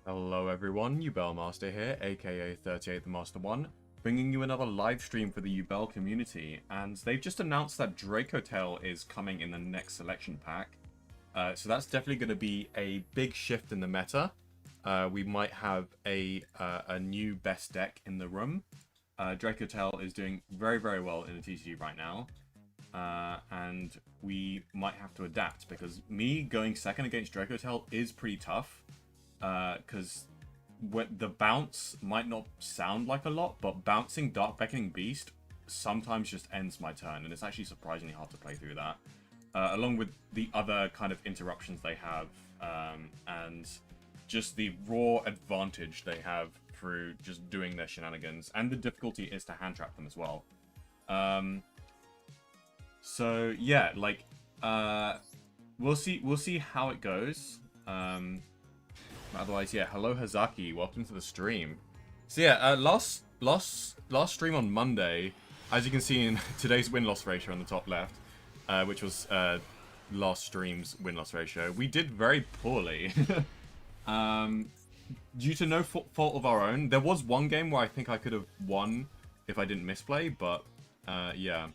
Hello everyone, Yubel Master here, aka 38 the Master 1, bringing you another live stream for the Yubel community, and they've just announced that Dracotail is coming in the next selection pack. So that's definitely going to be a big shift in the meta. We might have a new best deck in the room. Dracotail is doing very, very well in the TCG right now. And we might have to adapt, because me going second against Dracotail is pretty tough. Because the bounce might not sound like a lot, but bouncing Dark Beckoning Beast sometimes just ends my turn, and it's actually surprisingly hard to play through that. Along with the other kind of interruptions they have, and just the raw advantage they have through just doing their shenanigans, and the difficulty is to hand trap them as well. So yeah, like we'll see how it goes. Otherwise, yeah, hello Hazaki, welcome to the stream. So yeah, last stream on Monday, as you can see in today's win-loss ratio on the top left, which was last stream's win-loss ratio, we did very poorly. Due to no fault of our own. There was one game where I think I could have won if I didn't misplay, but yeah.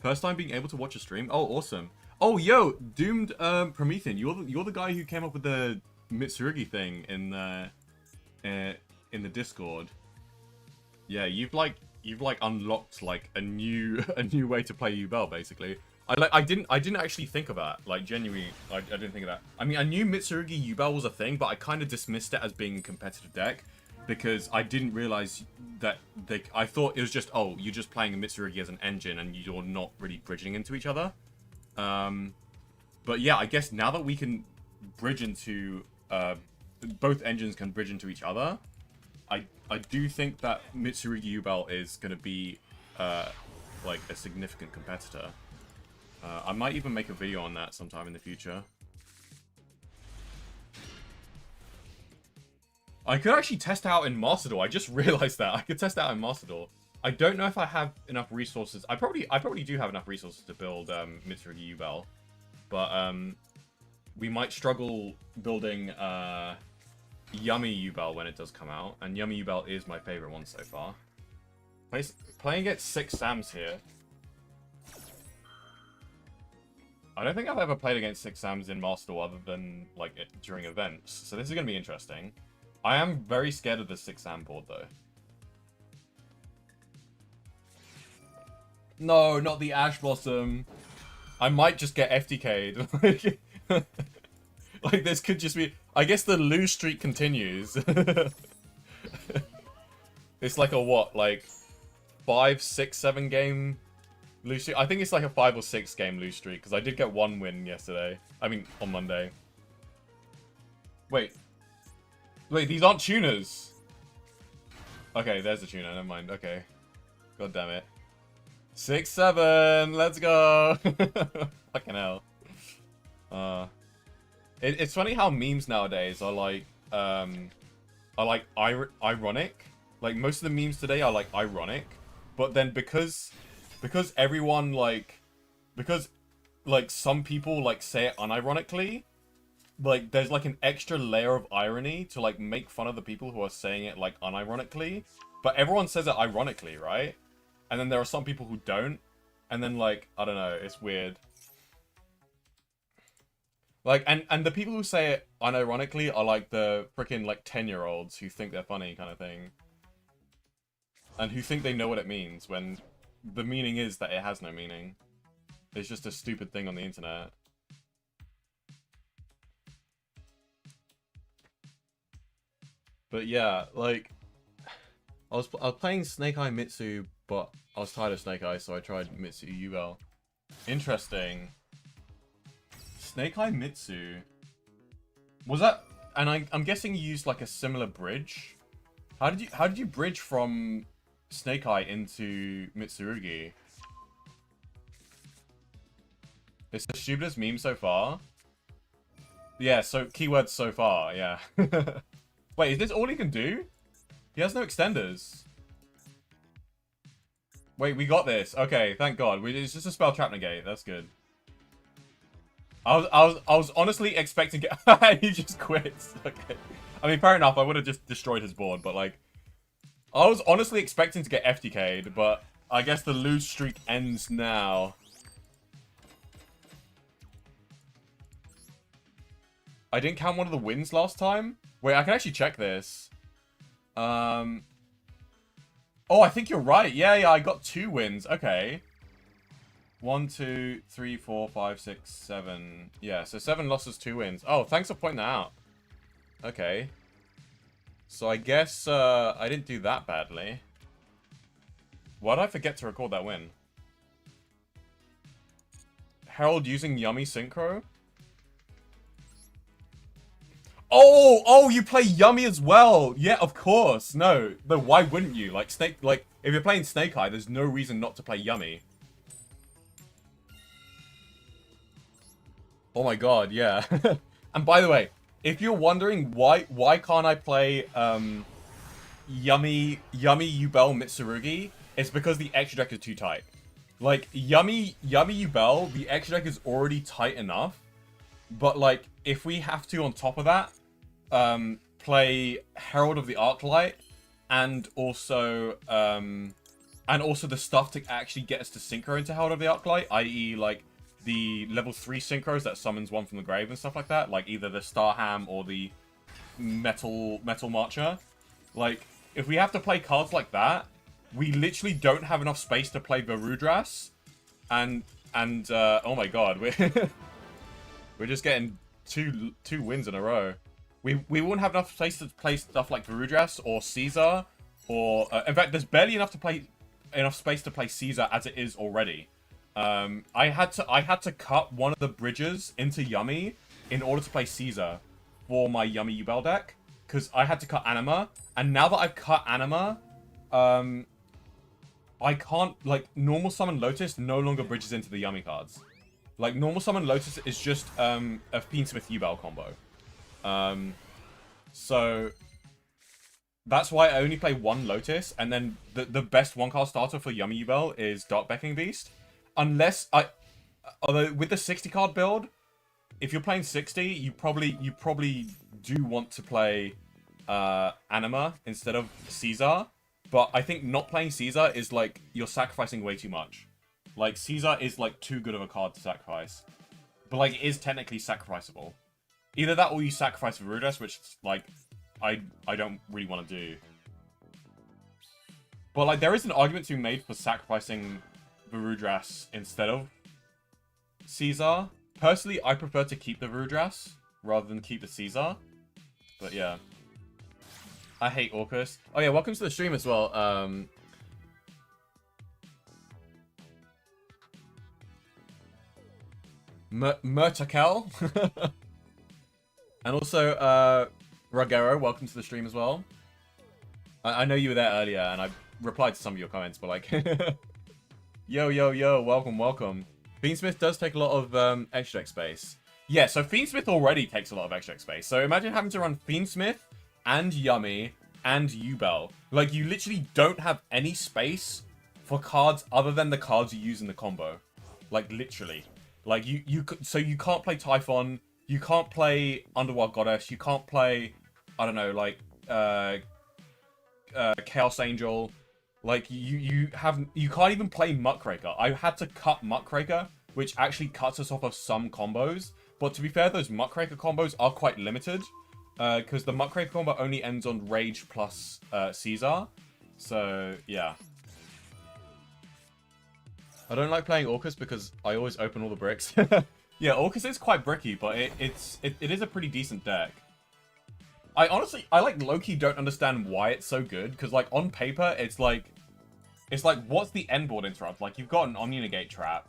First time being able to watch a stream. Oh, awesome. Oh, yo, Doomed Promethean, you're the guy who came up with the Mitsurugi thing in the Discord. Yeah, you've unlocked like a new way to play Yubel, basically. I didn't actually think of that. Like, genuinely, I didn't think of that. I mean, I knew Mitsurugi Yubel was a thing, but I kind of dismissed it as being a competitive deck because I didn't realize that I thought it was just, oh, you're just playing a Mitsurugi as an engine and you're not really bridging into each other. But yeah, I guess now that we can bridge into both engines can bridge into each other, I do think that Mitsurugi Yubel is going to be like a significant competitor. I might even make a video on that sometime in the future. I could actually test out in Master Duel. I just realized that I could test out in Master Duel. I don't know if I have enough resources. I probably do have enough resources to build Mitsurugi Yubel, but we might struggle building Yummy Yubel when it does come out, and Yummy Yubel is my favorite one so far. Playing against 6 Sams here. I don't think I've ever played against 6 Sams in Master Duel other than like during events, so this is gonna be interesting. I am very scared of the 6 Sam board though. No, not the Ash Blossom. I might just get FTK'd. Like, this could just be... I guess the lose streak continues. It's like a what? Like 5, 6, 7 game lose streak? I think it's like a 5 or 6 game lose streak, because I did get 1 win yesterday. I mean, on Monday. Wait, these aren't tuners. Okay, there's the tuner. Never mind. Okay. God damn it. 6, 7. Let's go. Fucking hell. It's funny how memes nowadays are like ironic. Like, most of the memes today are like ironic, but then because everyone because some people like say it unironically, like there's like an extra layer of irony to like make fun of the people who are saying it like unironically, but everyone says it ironically, right? And then there are some people who don't, and then like, I don't know, it's weird. Like, and the people who say it unironically are like the freaking like 10-year-olds who think they're funny kind of thing. And who think they know what it means, when the meaning is that it has no meaning. It's just a stupid thing on the internet. But yeah, like, I was playing Snake Eye Mitsu, but I was tired of Snake Eye, so I tried Mitsu Yubel. Interesting. Snake Eye Mitsu. Was that? And I'm guessing you used like a similar bridge. How did you bridge from Snake Eye into Mitsurugi? It's the stupidest meme so far. Yeah, so keywords so far, yeah. Wait, is this all he can do? He has no extenders. Wait, we got this. Okay, thank God. It's just a spell trap negate. That's good. I was honestly expecting he just quits. Okay. I mean, fair enough. I would have just destroyed his board, but like, I was honestly expecting to get FTK'd, but I guess the lose streak ends now. I didn't count one of the wins last time. Wait, I can actually check this. Oh, I think you're right. Yeah, I got 2 wins. Okay. 1, 2, 3, 4, 5, 6, 7. Yeah, so 7 losses, 2 wins. Oh, thanks for pointing that out. Okay. So I guess I didn't do that badly. Why did I forget to record that win? Harold using Yummy Synchro? Oh, you play Yummy as well. Yeah, of course. No, why wouldn't you? Like if you're playing Snake Eye, there's no reason not to play Yummy. Oh my god, yeah. And by the way, if you're wondering why can't I play Yummy Yubel Mitsurugi, it's because the extra deck is too tight. Like Yummy Yubel, the extra deck is already tight enough. But like if we have to on top of that play Herald of the Arclight and also the stuff to actually get us to synchro into Herald of the Arclight, i.e. like the level 3 synchros that summons one from the grave and stuff like that, like either the Starham or the Metal Marcher. Like, if we have to play cards like that, we literally don't have enough space to play Varudras. And oh my god, we're just getting two wins in a row. We wouldn't have enough space to play stuff like Varudras or Caesar, or in fact, there's barely enough space to play Caesar as it is already. I had to cut one of the bridges into Yummy in order to play Caesar for my Yummy Yubel deck, because I had to cut Anima, and now that I've cut Anima, I can't, like, normal summon Lotus no longer bridges into the Yummy cards. Like, normal summon Lotus is just a Fiendsmith Yubel combo. So that's why I only play 1 Lotus, and then the best 1-card starter for Yummy Yubel is Dark Beckoning Beast. Unless although with the 60-card build, if you're playing 60, you probably do want to play Anima instead of Caesar. But I think not playing Caesar is like you're sacrificing way too much. Like Caesar is like too good of a card to sacrifice, but like it is technically sacrificable. Either that or you sacrifice Varudras, which like I don't really want to do. But like there is an argument to be made for sacrificing Varudras instead of Caesar. Personally, I prefer to keep the Varudras rather than keep the Caesar. But yeah. I hate Orcus. Oh yeah, welcome to the stream as well. Murtakel. And also, Rugero, welcome to the stream as well. I know you were there earlier, and I replied to some of your comments, but like... Yo, welcome. Fiendsmith does take a lot of extra deck space. Yeah, so Fiendsmith already takes a lot of extra deck space. So imagine having to run Fiendsmith and Yummy and Yubel. Like, you literally don't have any space for cards other than the cards you use in the combo. Like, literally. Like, so you can't play Typhon, you can't play Underworld Goddess, you can't play, I don't know, like, Chaos Angel. Like, you can't even play Muckraker. I had to cut Muckraker, which actually cuts us off of some combos. But to be fair, those Muckraker combos are quite limited. Because the Muckraker combo only ends on Rage plus Caesar. So, yeah. I don't like playing Orcus because I always open all the bricks. Yeah, Orcus is quite bricky, but it is a pretty decent deck. I like low-key don't understand why it's so good, because like on paper it's like what's the end board interrupt? Like you've got an Omni Negate trap,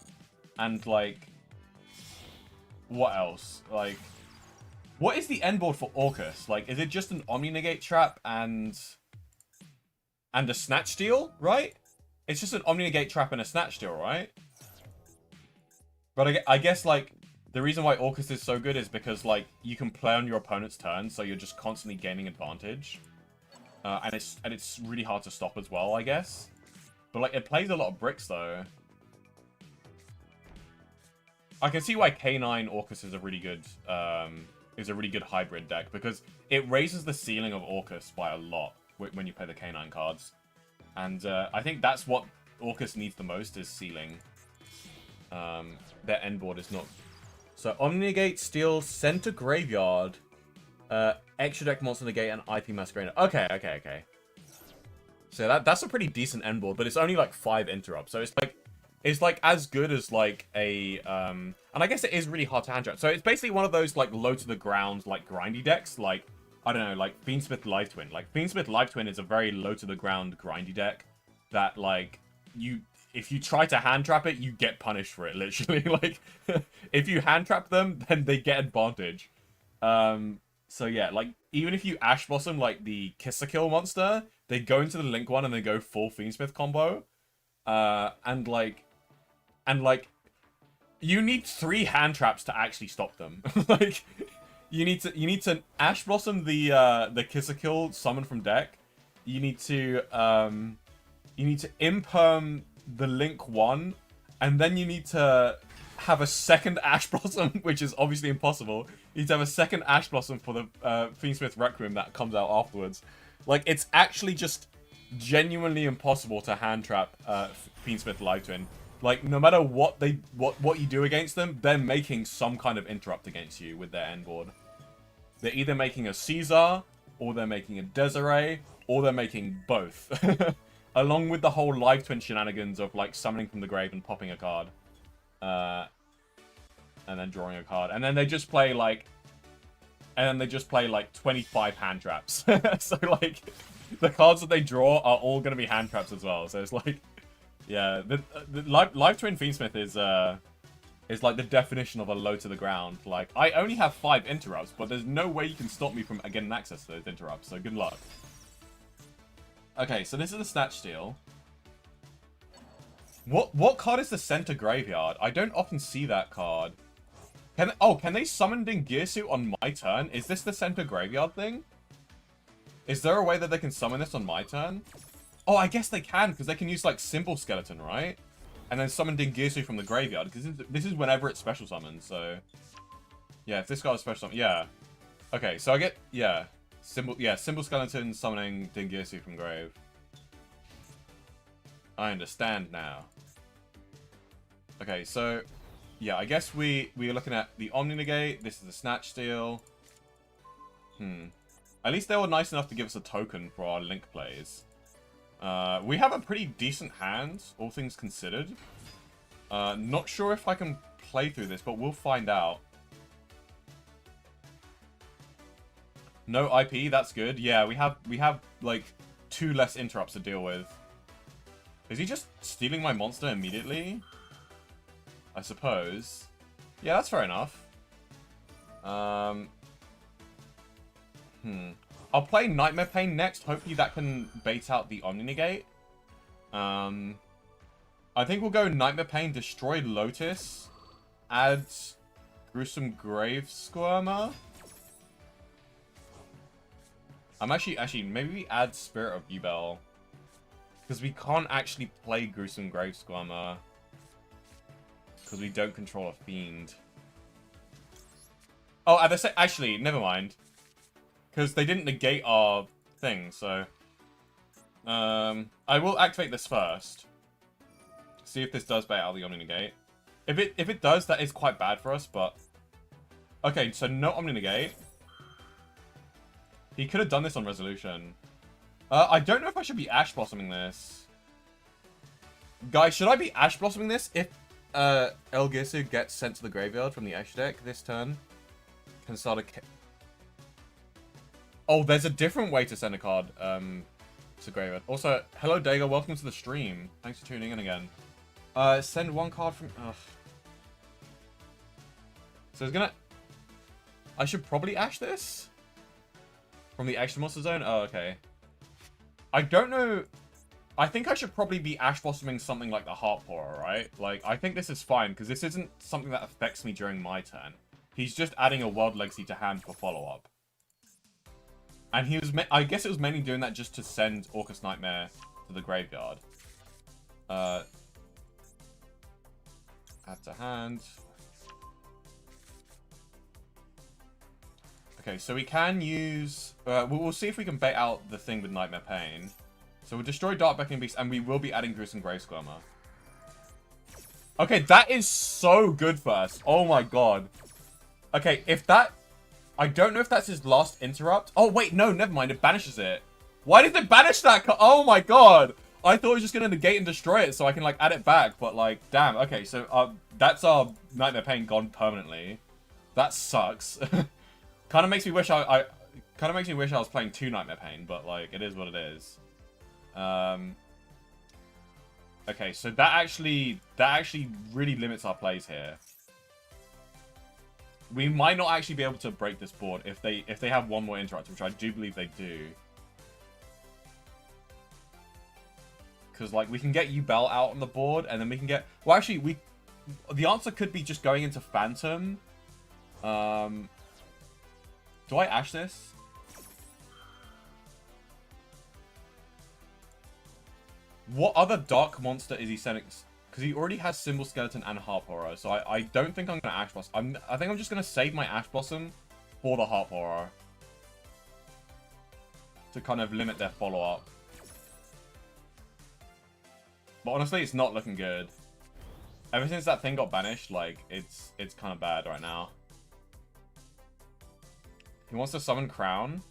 and like what else? Like what is the end board for Orcus? Like is it just an Omni Negate trap and a Snatch Steal, right? It's just an Omni Negate trap and a Snatch Steal, right? But I guess like the reason why Orcus is so good is because, like, you can play on your opponent's turn, so you're just constantly gaining advantage. And it's really hard to stop as well, I guess. But, like, it plays a lot of bricks, though. I can see why K9 Orcus is a really good is a really good hybrid deck because it raises the ceiling of Orcus by a lot when you play the K9 cards. And I think that's what Orcus needs the most is ceiling. Their end board is not... So, Omni-Negate, Steel, Center Graveyard, Extra Deck Monster Negate, and IP Masquerader. Okay. So that's a pretty decent end board, but it's only like 5 interrupts. So it's like as good as like a and I guess it is really hard to hand trap. So it's basically one of those like low to the ground like grindy decks, like I don't know, like Fiendsmith Live Twin. Like Fiendsmith Live Twin is a very low to the ground grindy deck that like if you try to hand trap it, you get punished for it literally. Like if you hand trap them, then they get advantage. So yeah, like even if you Ash Blossom like the Kiss a Kill monster, they go into the Link one and they go full Fiendsmith combo. And like you need 3 hand traps to actually stop them. Like you need to Ash Blossom the Kiss a Kill summon from deck. You need to imperm the Link 1, and then you need to have a second Ash Blossom, which is obviously impossible. You need to have a second Ash Blossom for the Fiendsmith Requiem that comes out afterwards. Like, it's actually just genuinely impossible to hand trap Fiendsmith Live Twin. Like, no matter what you do against them, they're making some kind of interrupt against you with their end board. They're either making a Caesar, or they're making a Desiree, or they're making both. Along with the whole Live Twin shenanigans of, like, summoning from the grave and popping a card. And then drawing a card. And then they just play, like... 25 hand traps. So, like, the cards that they draw are all going to be hand traps as well. So it's like... Yeah, the Live Twin Fiendsmith is like the definition of a low to the ground. Like, I only have 5 interrupts, but there's no way you can stop me from getting access to those interrupts, so good luck. Okay, so this is the Snatch Steal. What card is the Center Graveyard? I don't often see that card. Can they summon Dingirsu on my turn? Is this the Center Graveyard thing? Is there a way that they can summon this on my turn? Oh, I guess they can, because they can use, like, Simple Skeleton, right? And then summon Dingirsu from the graveyard, because this is whenever it's special summons, so... Yeah, if this card is special summon... Yeah. Okay, so I get... Yeah. Simple Skeleton summoning Dingirsu from grave. I understand now. Okay, so... Yeah, I guess we are looking at the Omni Negate. This is the Snatch Steal. At least they were nice enough to give us a token for our Link plays. We have a pretty decent hand, all things considered. Not sure if I can play through this, but we'll find out. No IP, that's good. Yeah, we have like 2 less interrupts to deal with. Is he just stealing my monster immediately? I suppose. Yeah, that's fair enough. I'll play Nightmare Pain next. Hopefully that can bait out the Omni Negate. I think we'll go Nightmare Pain, destroy Lotus, add Gruesome Grave Squirmer. I'm actually, maybe we add Spirit of Yubel. Because we can't actually play Gruesome Grave Squirmer. Because we don't control a Fiend. Oh, actually, never mind. Because they didn't negate our thing, so... I will activate this first. See if this does bait out the Omni Negate. If it does, that is quite bad for us, but... Okay, so no Omni Negate. He could have done this on Resolution. I don't know if I should be Ash Blossoming this. Guys, should I be Ash Blossoming this if Elgisu gets sent to the graveyard from the Ash deck this turn? Can start a... Oh, there's a different way to send a card to graveyard. Also, hello Dago, welcome to the stream. Thanks for tuning in again. Send 1 card from... Ugh. So it's gonna... I should probably Ash this? From the extra monster zone? Oh, okay. I don't know... I think I should probably be Ash Blossoming something like the Heart Pourer, right? Like, I think this is fine, because this isn't something that affects me during my turn. He's just adding a World Legacy to hand for follow-up. And he was... I guess it was mainly doing that just to send Orcus Nightmare to the graveyard. Add to hand. Okay, so we can use... we'll see if we can bait out the thing with Nightmare Pain. So we'll destroy Dark Beckoning Beast, and we will be adding Gruesome Grave Squirmer. Okay, that is so good for us. Oh my god. Okay, if that... I don't know if that's his last interrupt. Oh, wait, no, never mind. It banishes it. Why did it banish that? Oh my god. I thought it was just going to negate and destroy it so I can, like, add it back. But, like, damn. Okay, so that's our Nightmare Pain gone permanently. That sucks. Kind of makes me wish I kind of makes me wish I was playing 2 Nightmare Pain, but, like, it is what it is. Okay, so that actually really limits our plays here. We might not actually be able to break this board if they have one more interrupt, which I do believe they do. Because, like, we can get Yubel out on the board, and then we can get... Well, actually, the answer could be just going into Phantom. Do I Ash this? What other dark monster is he sending? Because he already has Symbol Skeleton and Harp Horror, so I don't think I'm going to Ash Blossom. I think I'm just going to save my Ash Blossom for the Harp Horror. To kind of limit their follow-up. But honestly, it's not looking good. Ever since that thing got banished, like, it's kind of bad right now. He wants to summon Crown.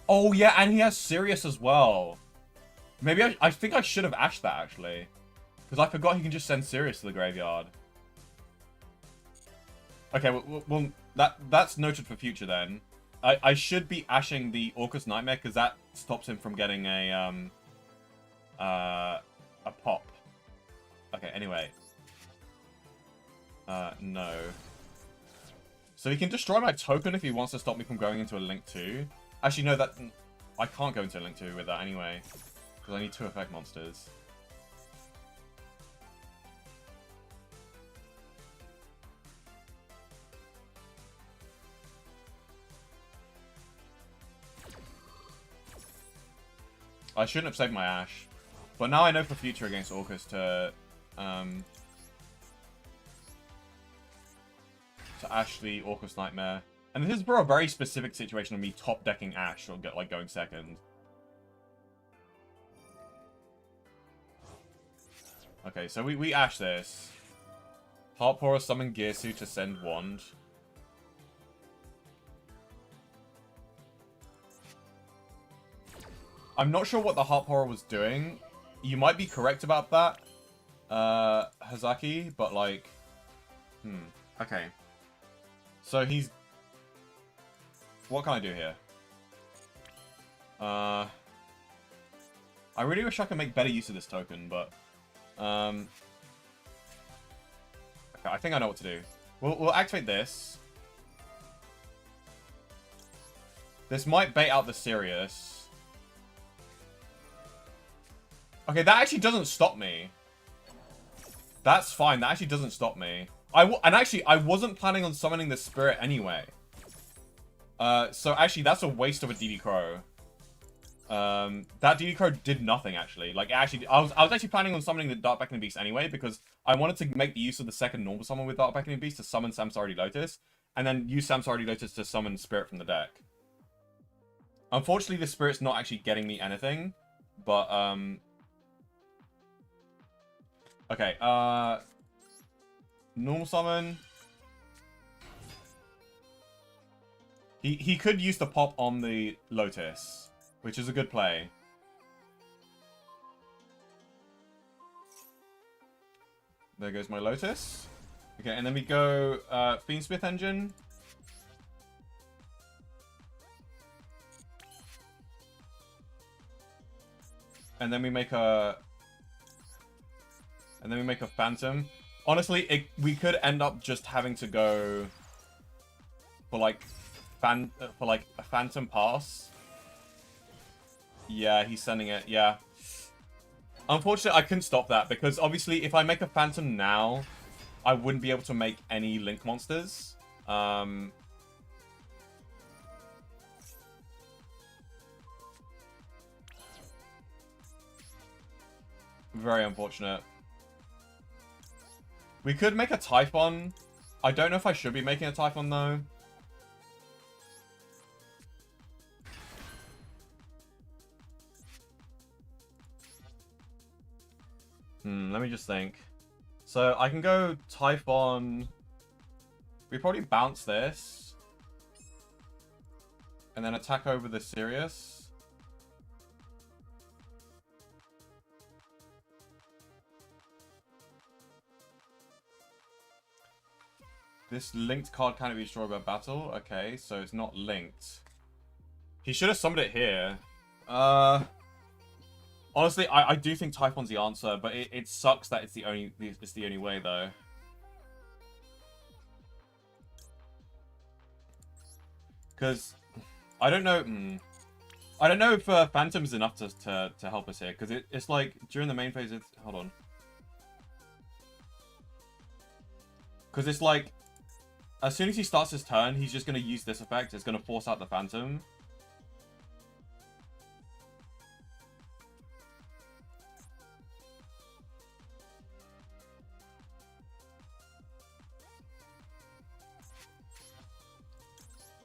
Oh, yeah, and he has Sirius as well. Maybe I think I should have ashed that, actually. Because I forgot he can just send Sirius to the graveyard. Okay, well that's noted for future, then. I should be ashing the Orcus Nightmare, because that stops him from getting a pop. Okay, anyway. No. So he can destroy my token if he wants to stop me from going into a Link 2. Actually, no, that... I can't go into a Link 2 with that anyway. Because I need 2 effect monsters. I shouldn't have saved my Ash. But now I know for future against Orcus to Ash the Orcus Nightmare. And this is for a very specific situation of me top decking Ash or like going second. Okay, so we Ash this. Harp Horror summon Gearsu to send Wand. I'm not sure what the Harp Horror was doing. You might be correct about that, Hazaki, but like... Okay. So he's... What can I do here? I really wish I could make better use of this token, but... Okay, I think I know what to do. We'll activate this. This might bait out the Sirius. Okay, that actually doesn't stop me. That's fine. That actually doesn't stop me. And actually, I wasn't planning on summoning the Spirit anyway. So actually, that's a waste of a DD Crow. That DD Crow did nothing, actually. Like, actually, I was actually planning on summoning the Dark Beckoning Beast anyway, because I wanted to make the use of the second normal summon with Dark Beckoning Beast to summon Samsardi Lotus, and then use Samsardi Lotus to summon Spirit from the deck. Unfortunately, the Spirit's not actually getting me anything, but, okay, normal summon. He could use the pop on the Lotus, which is a good play. There goes my Lotus. Okay, and then we go Fiendsmith Engine. And then we make a... And then we make a Phantom. Honestly, we could end up just having to go for like a Phantom Pass. Yeah, he's sending it. Yeah. Unfortunately, I couldn't stop that because obviously, if I make a Phantom now, I wouldn't be able to make any Link monsters. Very unfortunate. We could make a Typhon. I don't know if I should be making a Typhon, though. Let me just think. So, I can go Typhon. We probably bounce this. And then attack over the Sirius. This linked card cannot be destroyed by battle. Okay, so it's not linked. He should have summoned it here. Honestly, I do think Typhon's the answer, but it sucks that it's the only way though. Because I don't know. I don't know if Phantom is enough to help us here. Because it's like during the main phase. Hold on. Because it's like as soon as he starts his turn, he's just going to use this effect. It's going to force out the Phantom.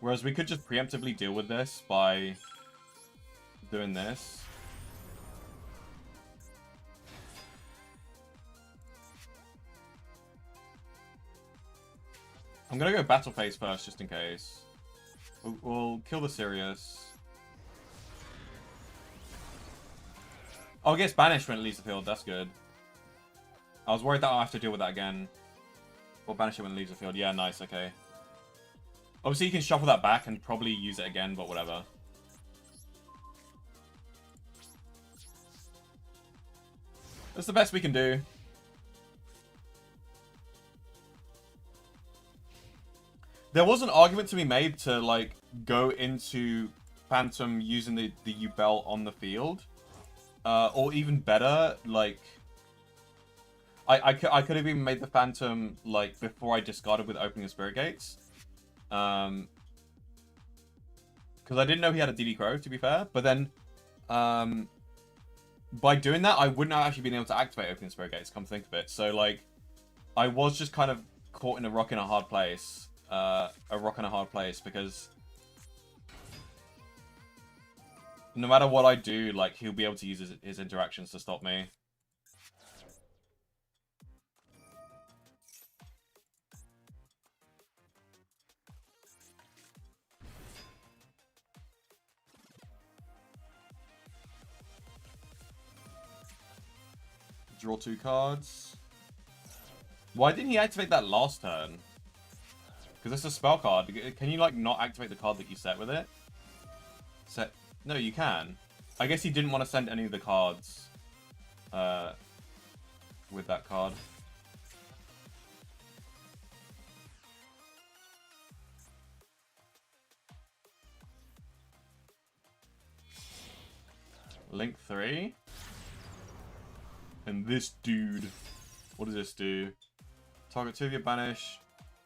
Whereas we could just preemptively deal with this by doing this. I'm gonna go battle phase first, just in case. We'll kill the Sirius. Oh, it gets banished when it leaves the field. That's good. I was worried that I'll have to deal with that again. Or banish it when it leaves the field. Yeah, nice. Okay. Obviously, you can shuffle that back and probably use it again, but whatever. That's the best we can do. There was an argument to be made to, like, go into Phantom using the Yubel on the field. Or even better, like... I could have even made the Phantom, like, before I discarded with opening the Spirit Gates. Because I didn't know he had a DD Crow, to be fair. But then, by doing that, I wouldn't have actually been able to activate opening Spirit Gates, come to think of it. So, like, I was just kind of caught in a rock in a hard place. Because no matter what I do, like, he'll be able to use his interactions to stop me. Draw 2 cards. Why didn't he activate that last turn? Because it's a spell card. Can you, like, not activate the card that you set with it? Set? No, you can. I guess he didn't want to send any of the cards with that card. Link 3. And this dude. What does this do? Target 2 of your banish.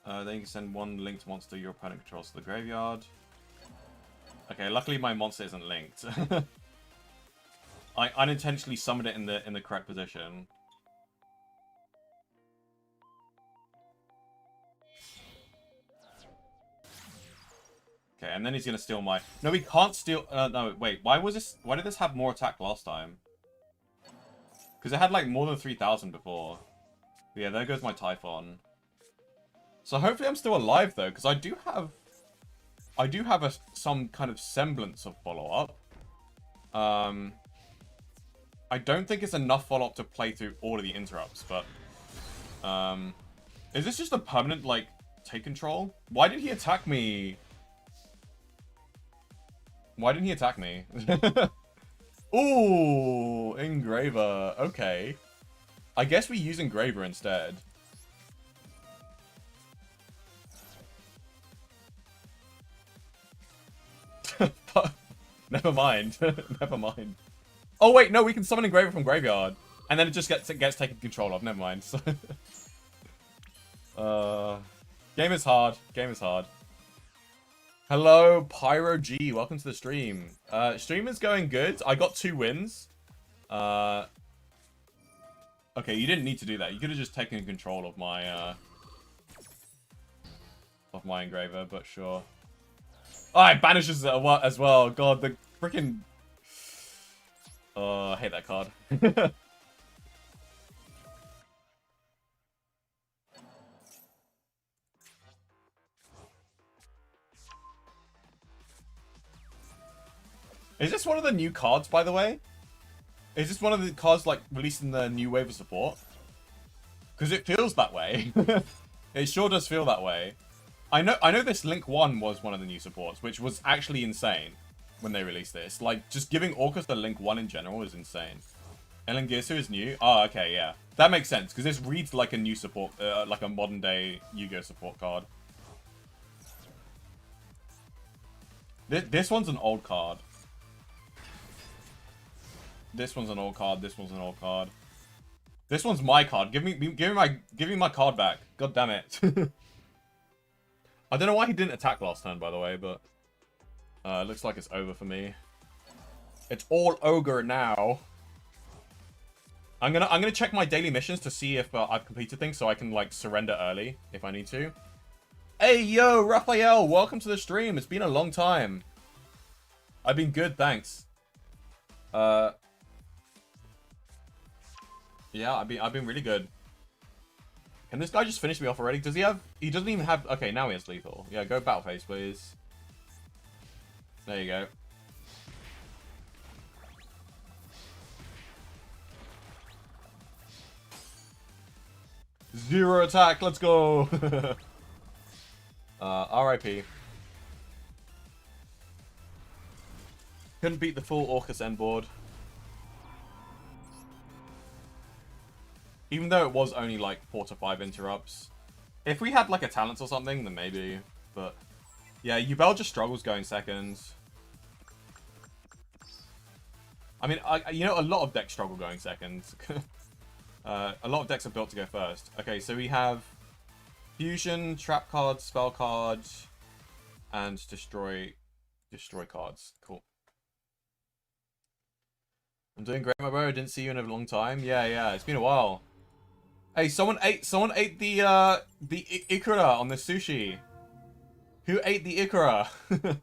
Then you can send one linked monster your opponent controls to the graveyard. Okay, luckily my monster isn't linked. I unintentionally summoned it in the correct position. Okay, and then he's gonna steal my... No, we can't steal... no, wait. Why did this have more attack last time? Because it had, like, more than 3,000 before. But yeah, there goes my Typhon. So hopefully I'm still alive, though, because I do have some kind of semblance of follow-up. I don't think it's enough follow-up to play through all of the interrupts, but... is this just a permanent, like, take control? Why did he attack me? Why didn't he attack me? Ooh, Engraver. Okay. I guess we use Engraver instead. Never mind. Never mind. Oh wait, no, we can summon Engraver from graveyard, and then it just gets taken control of. Never mind. Game is hard. Game is hard. Hello, Pyro G. Welcome to the stream. Stream is going good. I got 2 wins. Okay, you didn't need to do that. You could have just taken control of my engraver, but sure. Oh, it banishes it as well. God, the freaking... Oh, I hate that card. Is this one of the new cards, by the way? Is this one of the cards, like, released in the new wave of support? Because it feels that way. It sure does feel that way. I know this Link 1 was one of the new supports, which was actually insane when they released this. Like, just giving Orcus the Link 1 in general is insane. Ellen Girsu is new? Oh, okay, yeah. That makes sense, because this reads like a new support, like a modern-day Yu-Gi-Oh! Support card. This one's an old card. This one's an old card. This one's an old card. This one's my card. Give me my card back. God damn it. I don't know why he didn't attack last turn, by the way, but it looks like it's over for me. It's all ogre now. I'm gonna check my daily missions to see if I've completed things, so I can like surrender early if I need to. Hey yo, Raphael, welcome to the stream. It's been a long time. I've been good, thanks. Yeah, I've been really good. Can this guy just finish me off already? Does he have... He doesn't even have... Okay, now he has lethal. Yeah, go battle phase, please. There you go. Zero attack, let's go! RIP. Couldn't beat the full Orcus end board. Even though it was only like 4 to 5 interrupts. If we had like a talent or something, then maybe. But yeah, Yubel just struggles going seconds. I mean, you know, a lot of decks struggle going seconds. A lot of decks are built to go first. Okay, so we have fusion, trap cards, spell cards, and destroy cards. Cool. I'm doing great, my bro. I didn't see you in a long time. Yeah, it's been a while. Hey, someone ate the ikura on the sushi. Who ate the ikura? Look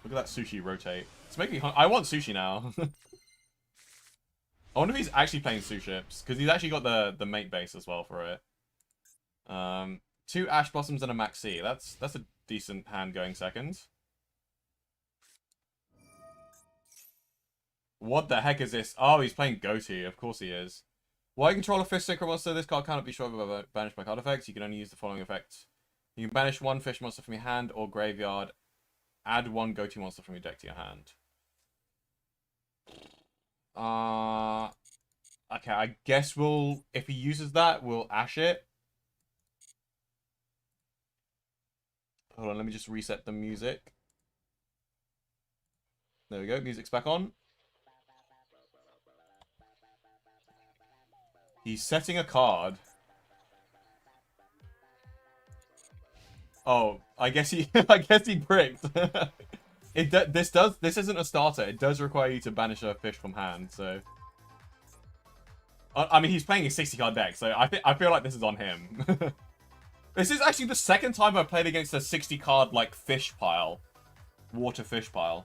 at that sushi rotate. It's making me hungry. I want sushi now. I wonder if he's actually playing Suships, because he's actually got the mate base as well for it. 2 Ash Blossoms and a Maxi. That's a decent hand going second. What the heck is this? Oh, he's playing Goatee. Of course he is. While you control a fish synchro monster, this card cannot be short of banished by card effects. You can only use the following effects. You can banish 1 fish monster from your hand or graveyard. Add 1 Goatee monster from your deck to your hand. Okay, I guess if he uses that, we'll Ash it. Hold on, let me just reset the music. There we go, music's back on. He's setting a card. Oh, I guess he bricked. This isn't a starter. It does require you to banish a fish from hand, so I mean, he's playing a 60 card deck, so I feel like this is on him. This is actually the second time I've played against a 60 card like fish pile. Water fish pile.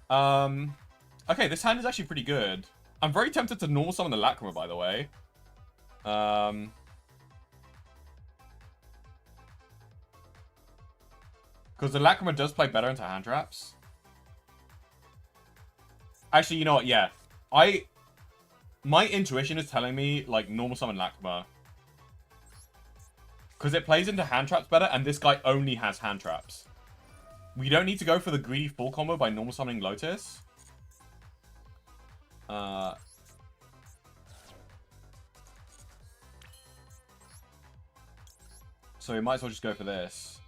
Okay, this hand is actually pretty good. I'm very tempted to normal summon the Lacrima, by the way. Because the Lacrima does play better into hand traps. Actually, you know what? Yeah. My intuition is telling me, like, normal summon Lacrima. Because it plays into hand traps better, and this guy only has hand traps. We don't need to go for the greedy full combo by normal summoning Lotus. So we might as well just go for this.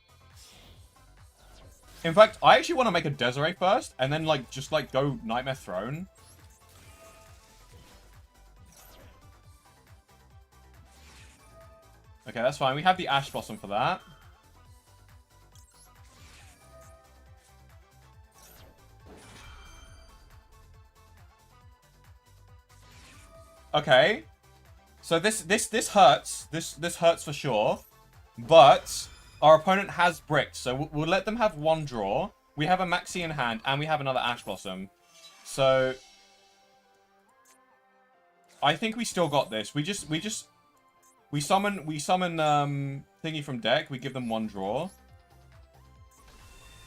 In fact, I actually want to make a Desiree first, and then, like, just, like, go Nightmare Throne. Okay, that's fine. We have the Ash Blossom for that. Okay. So this hurts. This hurts for sure. But our opponent has bricks, so we'll let them have one draw. We have a Maxi in hand, and we have another Ash Blossom. So I think we still got this. We summon thingy from deck. We give them one draw.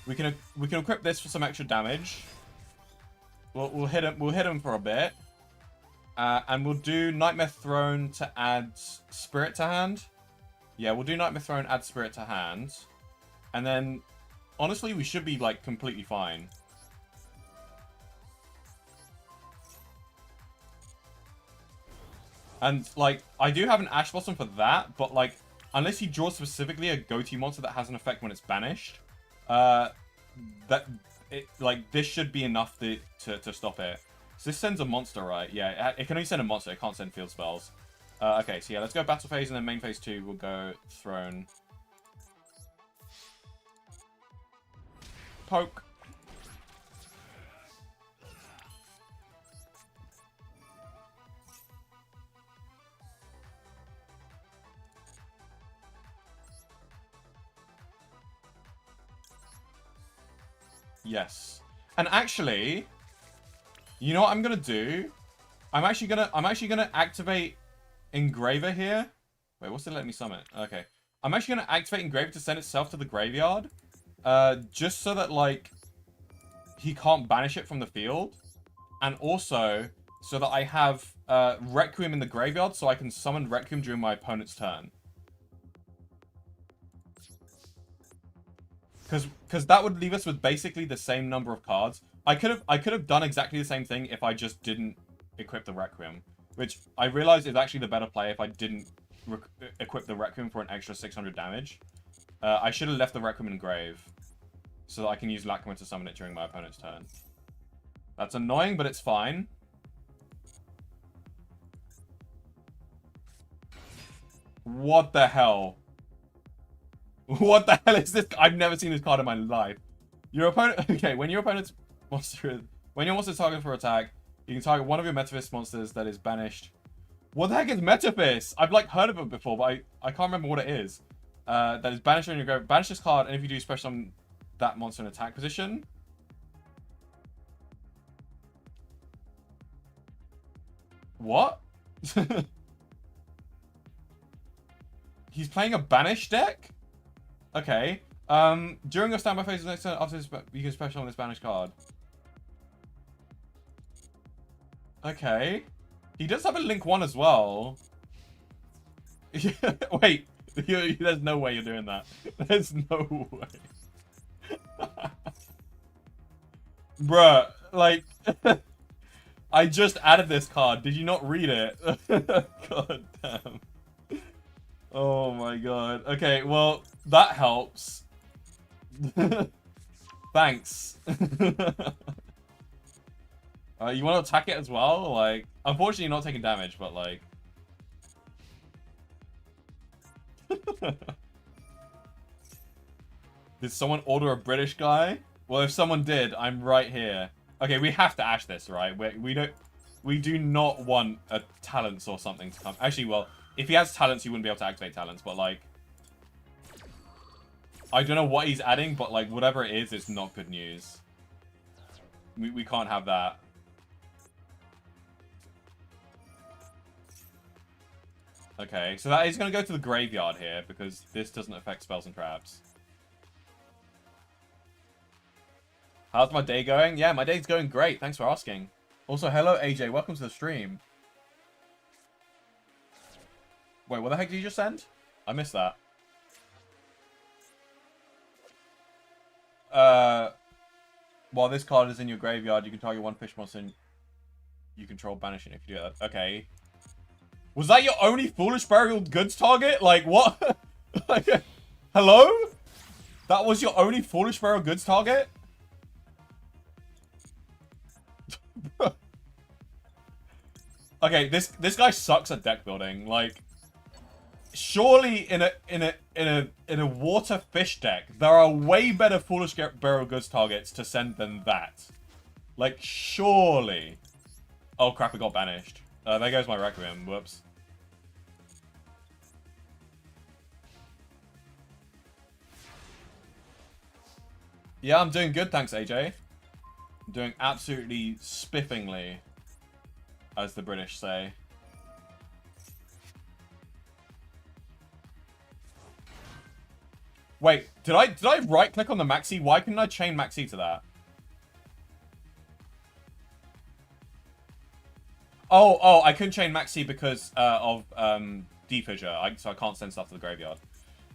We can equip this for some extra damage. We'll hit him for a bit. And we'll do Nightmare Throne to add Spirit to hand. Yeah, we'll do Nightmare Throne, add Spirit to hand. And then, honestly, we should be, like, completely fine. And, like, I do have an Ash Blossom for that, but, like, unless he draws specifically a go-to monster that has an effect when it's banished, this should be enough to stop it. So this sends a monster, right? Yeah, it can only send a monster. It can't send field spells. Okay, so yeah, let's go battle phase, and then main phase 2, we'll go throne. Poke. Yes. And actually, you know what I'm gonna do? I'm actually gonna activate Engraver here. Wait, what's it letting me summon? Okay. I'm actually gonna activate Engraver to send itself to the graveyard. Just so that, like, he can't banish it from the field. And also, so that I have Requiem in the graveyard, so I can summon Requiem during my opponent's turn. Because that would leave us with basically the same number of cards. I could have done exactly the same thing if I just didn't equip the Requiem, which I realized is actually the better play if I didn't equip the Requiem for an extra 600 damage. I should have left the Requiem in grave so that I can use Lacrimate to summon it during my opponent's turn. That's annoying, but it's fine. What the hell? What the hell is this? I've never seen this card in my life. Your opponent... Okay, when your opponent's monster... When your monster's targeted for attack, you can target one of your Metaphys monsters that is banished. What the heck is Metaphys? I've, like, heard of it before, but I can't remember what it is. That is banished on your grave. Banish this card, and if you do, special summon that monster in attack position. What? He's playing a banish deck? Okay. During your standby phase next turn, after this, you can special on this banished card. Okay. He does have a Link 1 as well. Wait. There's no way you're doing that. There's no way. Bruh, like... I just added this card. Did you not read it? God damn. Oh my god. Okay, well, that helps. Thanks. You want to attack it as well? Like, unfortunately, you're not taking damage, but like... Did someone order a British guy? Well, if someone did, I'm right here. Okay, we have to ash this, right? We do not want a talents or something to come. Actually, well, if he has talents, he wouldn't be able to activate talents, but like... I don't know what he's adding, but like, whatever it is, it's not good news. We can't have that. Okay, so that is going to go to the graveyard here, because this doesn't affect spells and traps. How's my day going? Yeah, my day's going great. Thanks for asking. Also, hello, AJ. Welcome to the stream. Wait, what the heck did you just send? I missed that. While this card is in your graveyard, you can target one fish monster and you control banishing if you do that. Okay. Was that your only Foolish Burial Goods target? Like, what? Like, hello? That was your only Foolish Burial Goods target? Okay, this guy sucks at deck building. Like, surely in a water fish deck, there are way better Foolish Burial Goods targets to send than that. Like, surely. Oh crap! It got banished. There goes my Requiem. Whoops. Yeah, I'm doing good, thanks, AJ. I'm doing absolutely spiffingly, as the British say. Wait, did I right-click on the Maxi? Why couldn't I chain Maxi to that? Oh, I couldn't chain Maxi because of defissure, so I can't send stuff to the graveyard.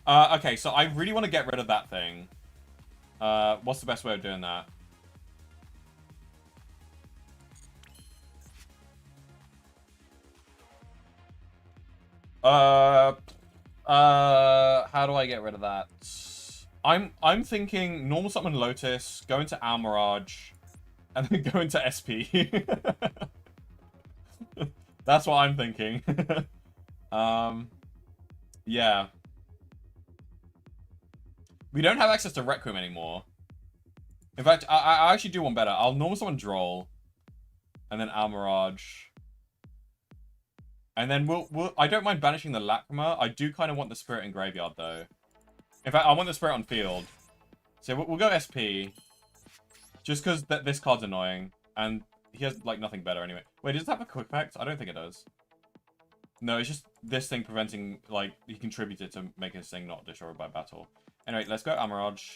Okay, so I really want to get rid of that thing. What's the best way of doing that? How do I get rid of that? I'm thinking normal summon Lotus, go into Almirage, and then go into SP. That's what I'm thinking. Yeah. We don't have access to Requiem anymore. In fact, I actually do one better. I'll normal summon Droll, and then Almirage. And then we'll I don't mind banishing the Lacrima. I do kind of want the Spirit in Graveyard, though. In fact, I want the Spirit on field. So we'll go SP. Just because this card's annoying. And he has, like, nothing better anyway. Wait, does it have a quick effect? I don't think it does. No, it's just this thing preventing, like, he contributed to making this thing not destroyed by battle. Anyway, let's go Almirage.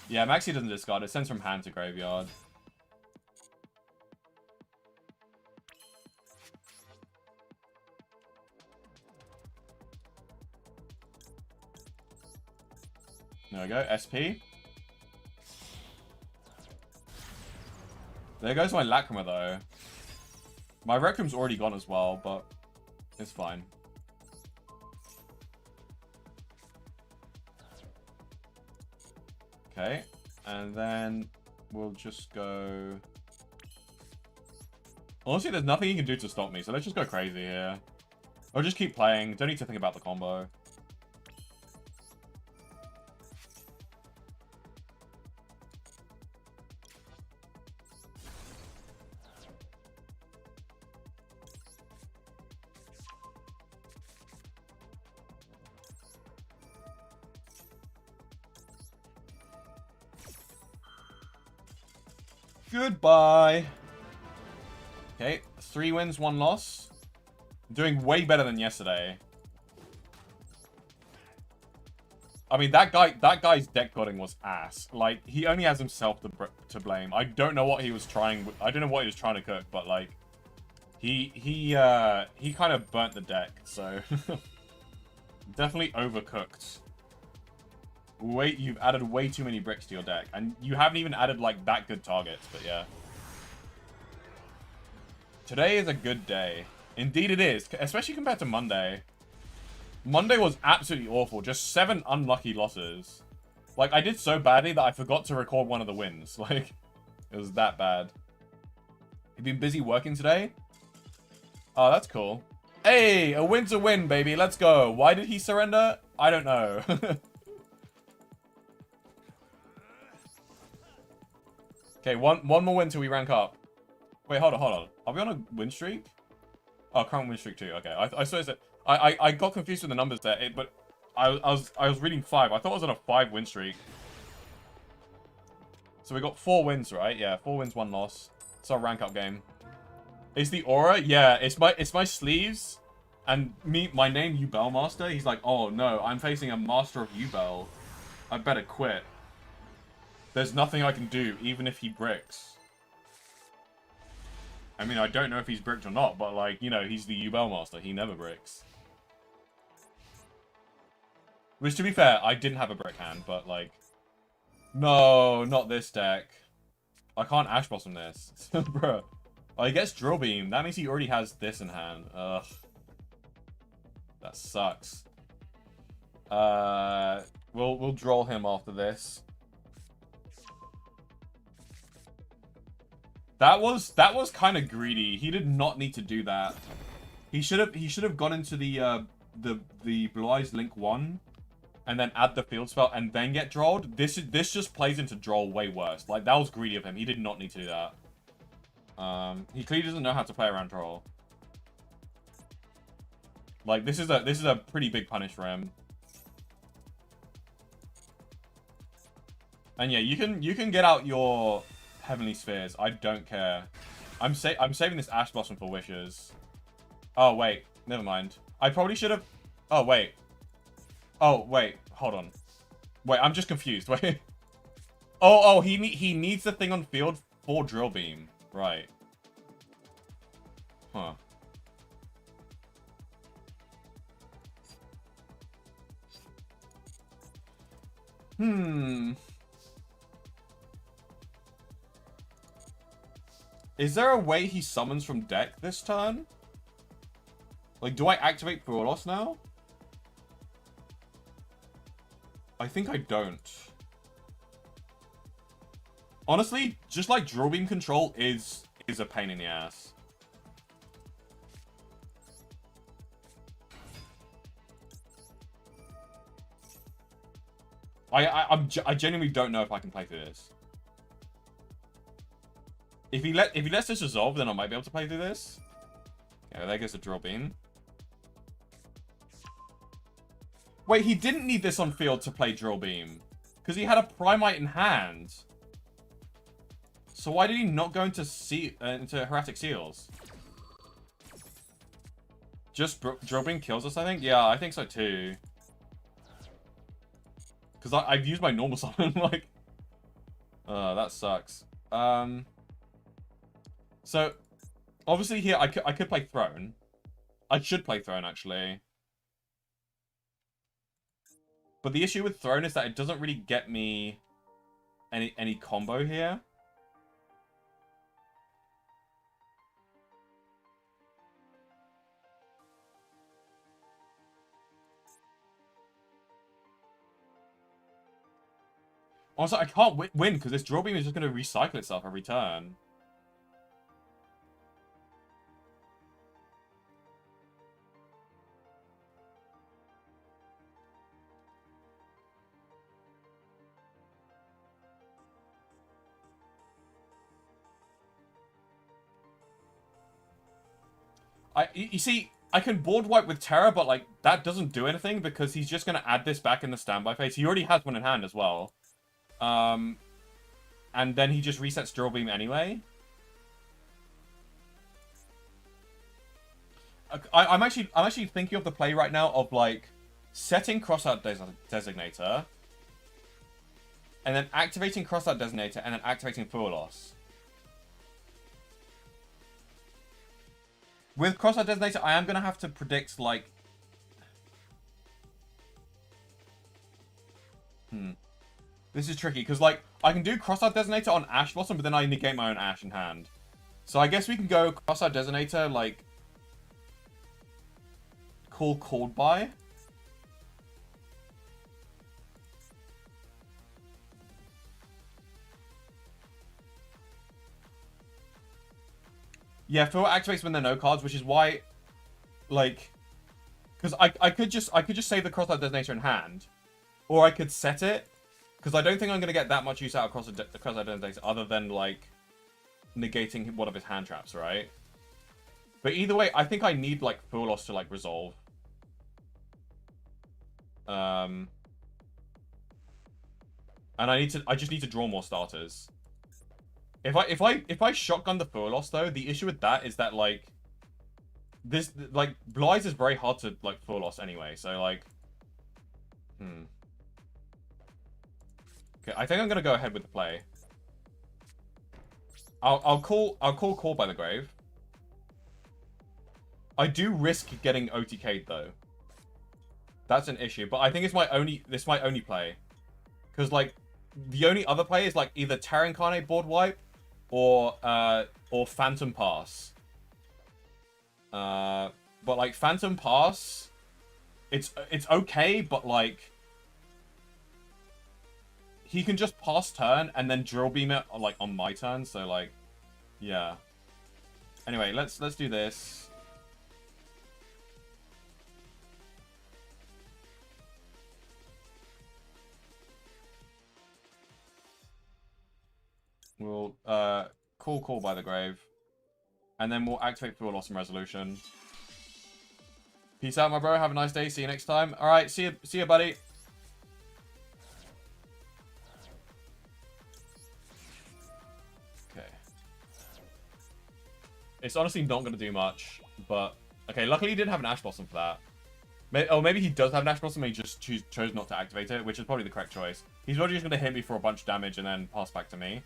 Yeah, Maxi doesn't discard. It sends from hand to graveyard. There we go, SP. There goes my Lacrima, though. My Requiem's already gone as well, but it's fine. Okay, and then we'll just go... Honestly, there's nothing you can do to stop me, so let's just go crazy here. Or just keep playing. Don't need to think about the combo. Goodbye. Okay, 3 wins, 1 loss. Doing way better than yesterday. I mean, that guy's deck building was ass. Like, he only has himself to blame. I don't know what he was trying. I don't know what he was trying to cook, but like, he kind of burnt the deck. So definitely overcooked. Wait, you've added way too many bricks to your deck. And you haven't even added, like, that good targets, but yeah. Today is a good day. Indeed it is, especially compared to Monday. Monday was absolutely awful. Just 7 unlucky losses. Like, I did so badly that I forgot to record one of the wins. Like, it was that bad. You've been busy working today? Oh, that's cool. Hey, a win's a win, baby. Let's go. Why did he surrender? I don't know. Okay, one more win till we rank up. Wait, hold on. Are we on a win streak? Oh, current win streak 2. Okay, I saw it. I got confused with the numbers there, but I was reading 5. I thought I was on a 5 win streak. So we got 4 wins, right? Yeah, 4 wins, 1 loss. It's our rank up game. Is the aura? Yeah, it's my sleeves, and my name Yubel Master. He's like, oh no, I'm facing a Master of Yubel. I better quit. There's nothing I can do, even if he bricks. I mean, I don't know if he's bricked or not, but, like, you know, he's the Yubel Master. He never bricks. Which, to be fair, I didn't have a brick hand, but, like... No, not this deck. I can't Ash Blossom this. Bruh. Oh, he gets Drill Beam. That means he already has this in hand. Ugh. That sucks. We'll draw him after this. That was kind of greedy. He did not need to do that. He should have gone into the Blue Eyes Link 1 and then add the field spell and then get Drolled. This just plays into Droll way worse. Like, that was greedy of him. He did not need to do that. He clearly doesn't know how to play around troll. Like, this is a pretty big punish for him. And yeah, you can get out your Heavenly Spheres. I don't care. I'm saving this Ash Blossom for wishes. Oh wait, never mind. I probably should have. Oh wait. Oh wait, hold on. Wait, I'm just confused. Wait. Oh, he needs the thing on field for Drill Beam. Right. Huh. Hmm. Is there a way he summons from deck this turn? Like, do I activate Fuelos now? I think I don't. Honestly, just like Drill Beam control is a pain in the ass. I genuinely don't know if I can play through this. If he lets this resolve, then I might be able to play through this. Okay, there goes the Drill Beam. Wait, he didn't need this on field to play Drill Beam. Because he had a Primite in hand. So why did he not go into Erratic Seals? Just Drill Beam kills us, I think? Yeah, I think so too. Because I've used my normal summon, like... that sucks. So, obviously here, I could play Throne. I should play Throne, actually. But the issue with Throne is that it doesn't really get me any combo here. Also, I can't win because this Drill Beam is just going to recycle itself every turn. You see, I can board wipe with Terra, but like that doesn't do anything because he's just going to add this back in the standby phase. He already has one in hand as well. And then he just resets Drill Beam anyway. I'm actually thinking of the play right now of like setting Crossout Designator, and then activating Crossout Designator, and then activating Full Loss. With Crossout Designator, I am gonna have to predict like. This is tricky because like I can do Crossout Designator on Ash Blossom, but then I negate my own Ash in hand. So I guess we can go Crossout Designator like. Called by. Yeah, Fill activates when there are no cards, which is why, like, because I could just save the Crossout Designator in hand, or I could set it, because I don't think I'm gonna get that much use out of Crossout Designator other than like negating one of his hand traps, right? But either way, I think I need like Full Loss to like resolve. And I just need to draw more starters. If I shotgun the Full Loss though, the issue with that is that like this like Blythe is very hard to like Full Loss anyway, so like Okay, I think I'm gonna go ahead with the play. I'll call by the grave. I do risk getting OTK'd though. That's an issue, but I think this might only play. Because like the only other play is like either Terra Incarnate board wipe or Phantom Pass. But like Phantom Pass, it's okay, but like he can just pass turn and then Drill Beam it like on my turn, so like yeah. Anyway, let's do this. We'll call by the grave. And then we'll activate Fuel Loss and Resolution. Peace out, my bro. Have a nice day. See you next time. All right. See you, buddy. Okay. It's honestly not going to do much, but... Okay, luckily he didn't have an Ash Blossom for that. Maybe he does have an Ash Blossom and he just chose not to activate it, which is probably the correct choice. He's probably just going to hit me for a bunch of damage and then pass back to me.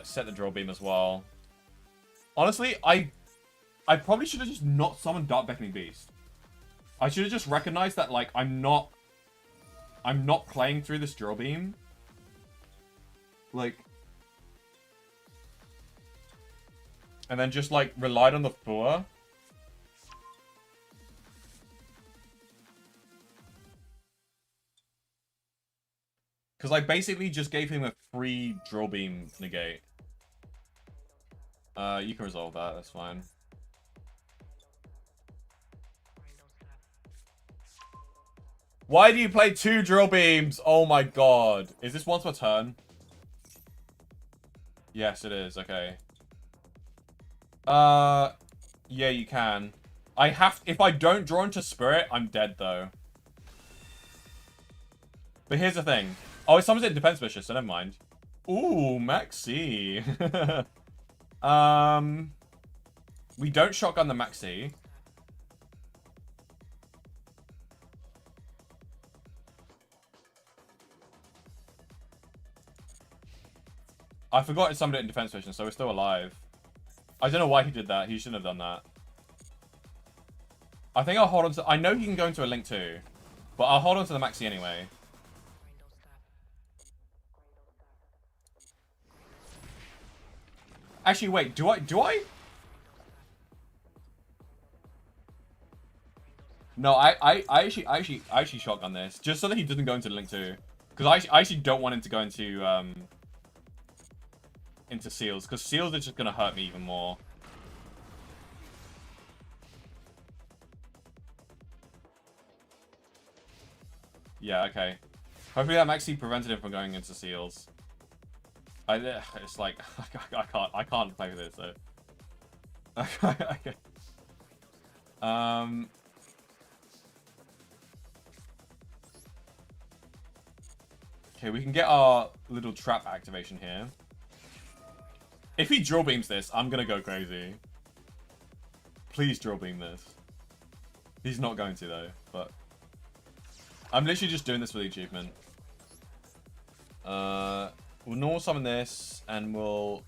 Set the Drill Beam as well. Honestly, I probably should have just not summoned Dark Beckoning Beast. I should have just recognized that, like, I'm not playing through this Drill Beam. Like... And then just, like, relied on the Fua. Because I basically just gave him a free Drill Beam negate. You can resolve that, that's fine. Why do you play 2 Drill Beams? Oh my god. Is this once per turn? Yes, it is, okay. Yeah, you can. If I don't draw into Spirit, I'm dead though. But here's the thing. Oh, it summons it in Defense Vicious, so never mind. Ooh, Maxi. We don't shotgun the Maxi. I forgot it summoned it in Defense Vision, so we're still alive. I don't know why he did that. He shouldn't have done that. I think I'll hold on to... I know he can go into a Link too, but I'll hold on to the Maxi anyway. Actually, wait. Do I? No, I actually shotgun this just so that he doesn't go into Link 2, because I actually don't want him to go into Seals, because Seals is just gonna hurt me even more. Yeah, okay. Hopefully that Maxi prevented him from going into Seals. It's like I can't play with it, so. Okay. Okay, we can get our little trap activation here. If he Drill Beams this, I'm gonna go crazy. Please Drill Beam this. He's not going to though, but I'm literally just doing this for the achievement. We'll normal summon this, and we'll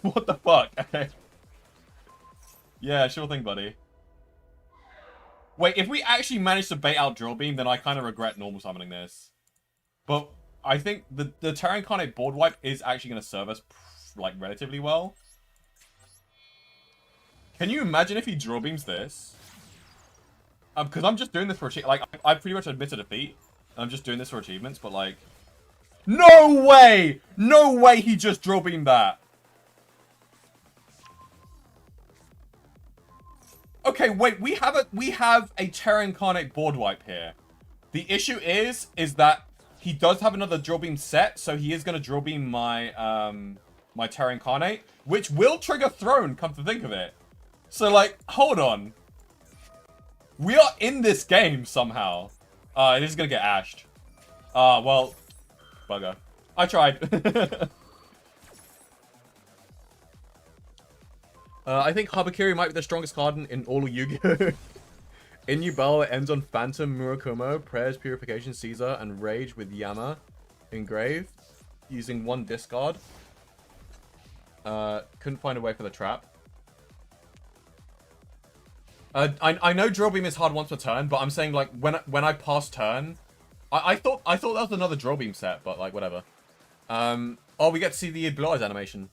what the fuck? Okay. Yeah, sure thing, buddy. Wait, if we actually manage to bait out Drill Beam, then I kind of regret normal summoning this. But I think the Terra Incarnate board wipe is actually going to serve us, like, relatively well. Can you imagine if he Drill Beams this? Because I'm just doing this for achievements. Like, I pretty much admitted defeat. I'm just doing this for achievements, but, like... No way! No way he just Drill Beamed that! Okay, wait, we have a Terra Incarnate board wipe here. The issue is that he does have another Drill Beam set, so he is going to Drill Beam my, my Terra Incarnate, which will trigger Throne, come to think of it. So, like, hold on. We are in this game somehow. It is going to get ashed. Well, bugger. I tried. I think Habakiri might be the strongest card in all of Yu-Gi-Oh! In Yubel, it ends on Phantom, Murakumo, Prayers, Purification, Caesar, and Rage with Yama engraved, using 1 discard. Couldn't find a way for the trap. I know Drill Beam is hard once per turn, but I'm saying, like, when I pass turn, I thought that was another Drill Beam set, but, like, whatever. Oh, we get to see the Blue Eyes animation.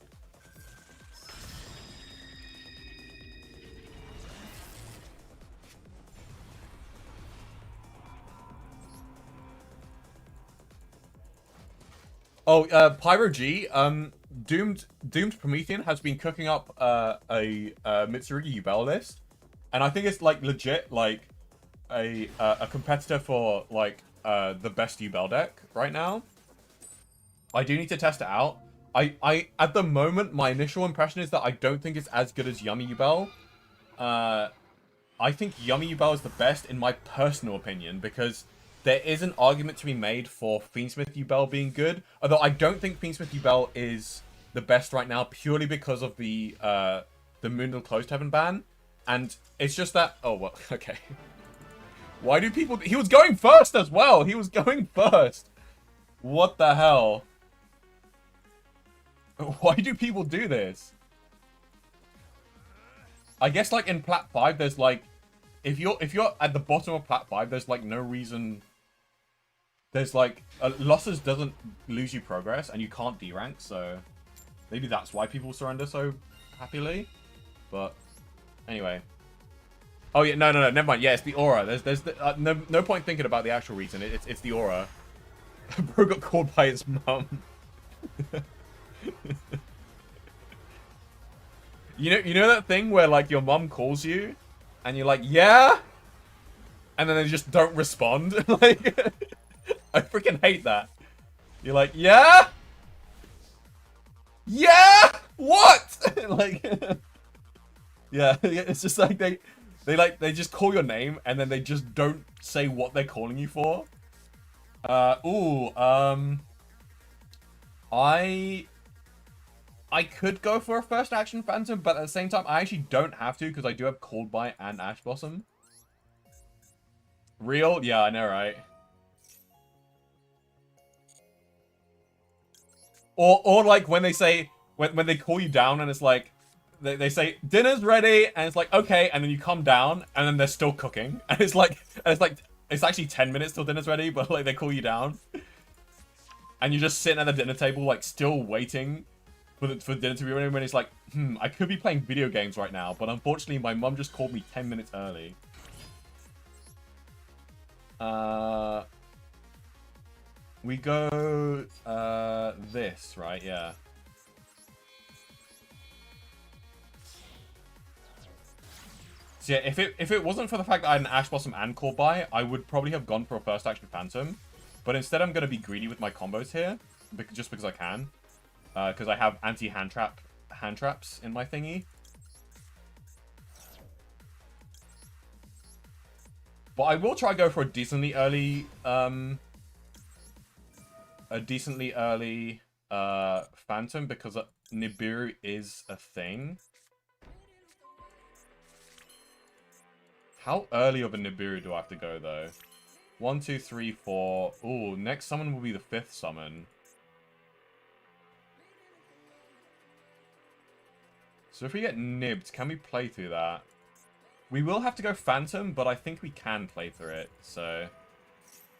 Oh, Pyro G, Doomed Promethean has been cooking up a Mitsurugi Yubel list, and I think it's like legit like a competitor for like the best Yubel deck right now. I do need to test it out, At the moment, my initial impression is that I don't think it's as good as Yummy Yubel. I think Yummy Yubel is the best in my personal opinion, because there is an argument to be made for Fiendsmith Yubel being good, although I don't think Fiendsmith Yubel is the best right now, purely because of the Moonville Closed Heaven ban, and it's just that, oh, well, okay. Why do people, he was going first as well, he was going first! What the hell? Why do people do this? I guess, like, in Plat 5, there's, like, if you're at the bottom of Plat 5, there's, like, no reason... There's, like, losses doesn't lose you progress, and you can't D-rank, so... Maybe that's why people surrender so happily. But, anyway. Oh, yeah, no, never mind. Yeah, it's the aura. There's no point thinking about the actual reason. It's the aura. Bro got called by his mum. You know that thing where, like, your mum calls you and you're like, yeah, and then they just don't respond? Like, I freaking hate that. You're like, yeah, what? Like, yeah, it's just like they just call your name and then they just don't say what they're calling you for. I could go for a first action Phantom, but at the same time, I actually don't have to because I do have Cold Bite and Ash Blossom. Real? Yeah, I know, right? Or like when they say, when they call you down and it's like, they say, dinner's ready, and it's like, okay, and then you come down, and then they're still cooking, and it's actually 10 minutes till dinner's ready, but like they call you down. And you're just sitting at the dinner table, like, still waiting for dinner to be ready, when it's like, I could be playing video games right now, but unfortunately my mum just called me 10 minutes early. We go, this, right? Yeah. So yeah, if it wasn't for the fact that I had an Ash Blossom and Core Buy, I would probably have gone for a first action Phantom. But instead I'm going to be greedy with my combos here, just because I can. Because I have anti-hand traps in my thingy. But I will try to go for a decently early Phantom, because Nibiru is a thing. How early of a Nibiru do I have to go, though? 1, 2, 3, 4. Ooh, next summon will be the 5th summon. So if we get nibbed, can we play through that? We will have to go Phantom, but I think we can play through it. So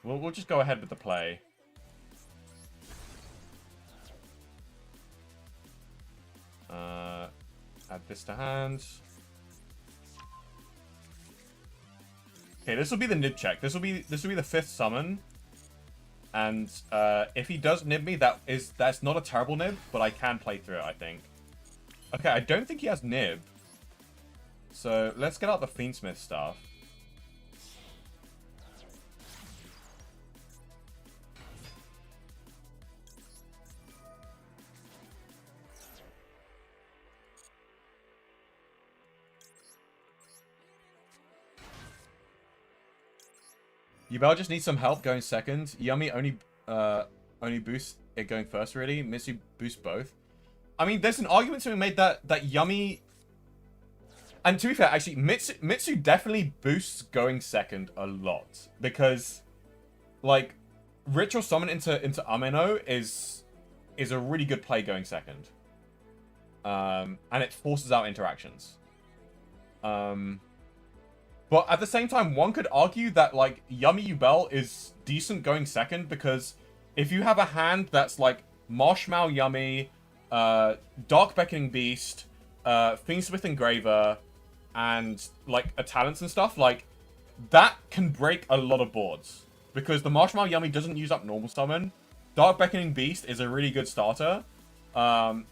we'll just go ahead with the play. Add this to hand. Okay, this will be the nib check. This will be the 5th summon. And if he does nib me, that's not a terrible nib, but I can play through it, I think. Okay, I don't think he has nib. So let's get out the Fiendsmith stuff. Yubel just needs some help going second. Yummy only boosts it going first, really. Mitsu boosts both. I mean, there's an argument to be made that Yummy... And to be fair, actually, Mitsu definitely boosts going second a lot. Because, like, Ritual Summon into Ameno is a really good play going second. And it forces out interactions. But at the same time, one could argue that, like, Yummy Yubel is decent going second, because if you have a hand that's, like, Marshmallow Yummy, Dark Beckoning Beast, Fiendsmith Engraver, and, like, a Talents and stuff, like, that can break a lot of boards. Because the Marshmallow Yummy doesn't use up normal summon. Dark Beckoning Beast is a really good starter. And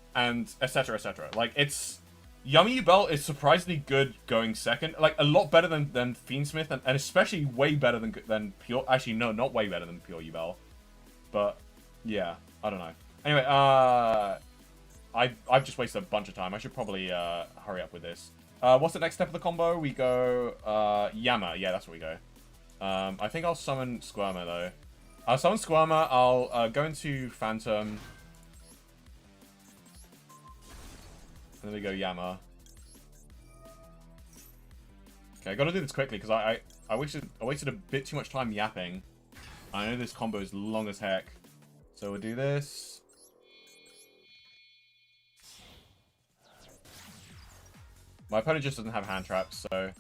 etc, etc. Like, it's... Yummy Yubel is surprisingly good going second. Like, a lot better than Fiendsmith, and especially way better than Pure... Actually, no, not way better than Pure Yubel. But, yeah, I don't know. Anyway, I've just wasted a bunch of time. I should probably hurry up with this. What's the next step of the combo? We go Yama. Yeah, that's where we go. I think I'll summon Squirmer, though. I'll summon Squirmer. I'll go into Phantom. And then we go Yama. Okay, I gotta do this quickly, because I wasted a bit too much time yapping. I know this combo is long as heck. So we'll do this. My opponent just doesn't have hand traps, so...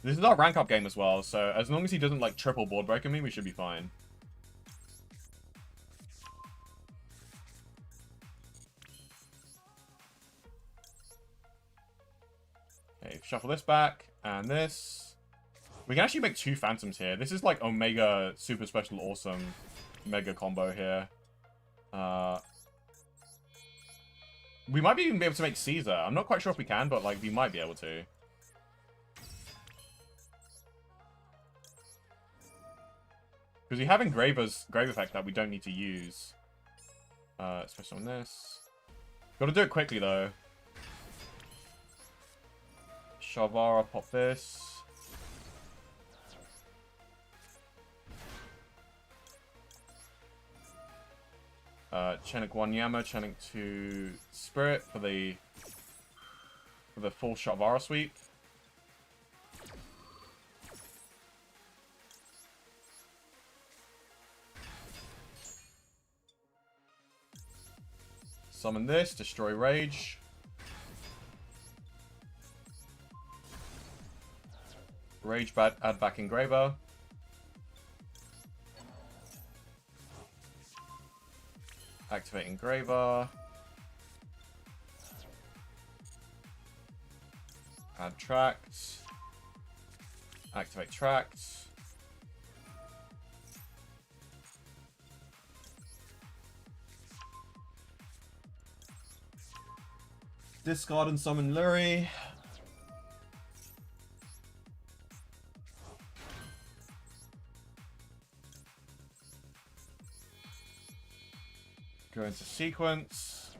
This is our rank up game as well, so as long as he doesn't, like, triple board break me, we should be fine. Okay, shuffle this back, and this. We can actually make 2 Phantoms here. This is, like, Omega Super Special Awesome Mega combo here. We might even be able to make Caesar. I'm not quite sure if we can, but, like, we might be able to. Because we have Engraver's Grave Effect that we don't need to use. Especially on this. Gotta do it quickly, though. Shavara, pop this. Chenik 1 Yama, Chenik 2 Spirit for the full Shavara sweep. Summon this, destroy Rage. Rage add back Engraver. Activate Engraver. Add Tract. Activate Tract. Discard and summon Lurie. Go into sequence.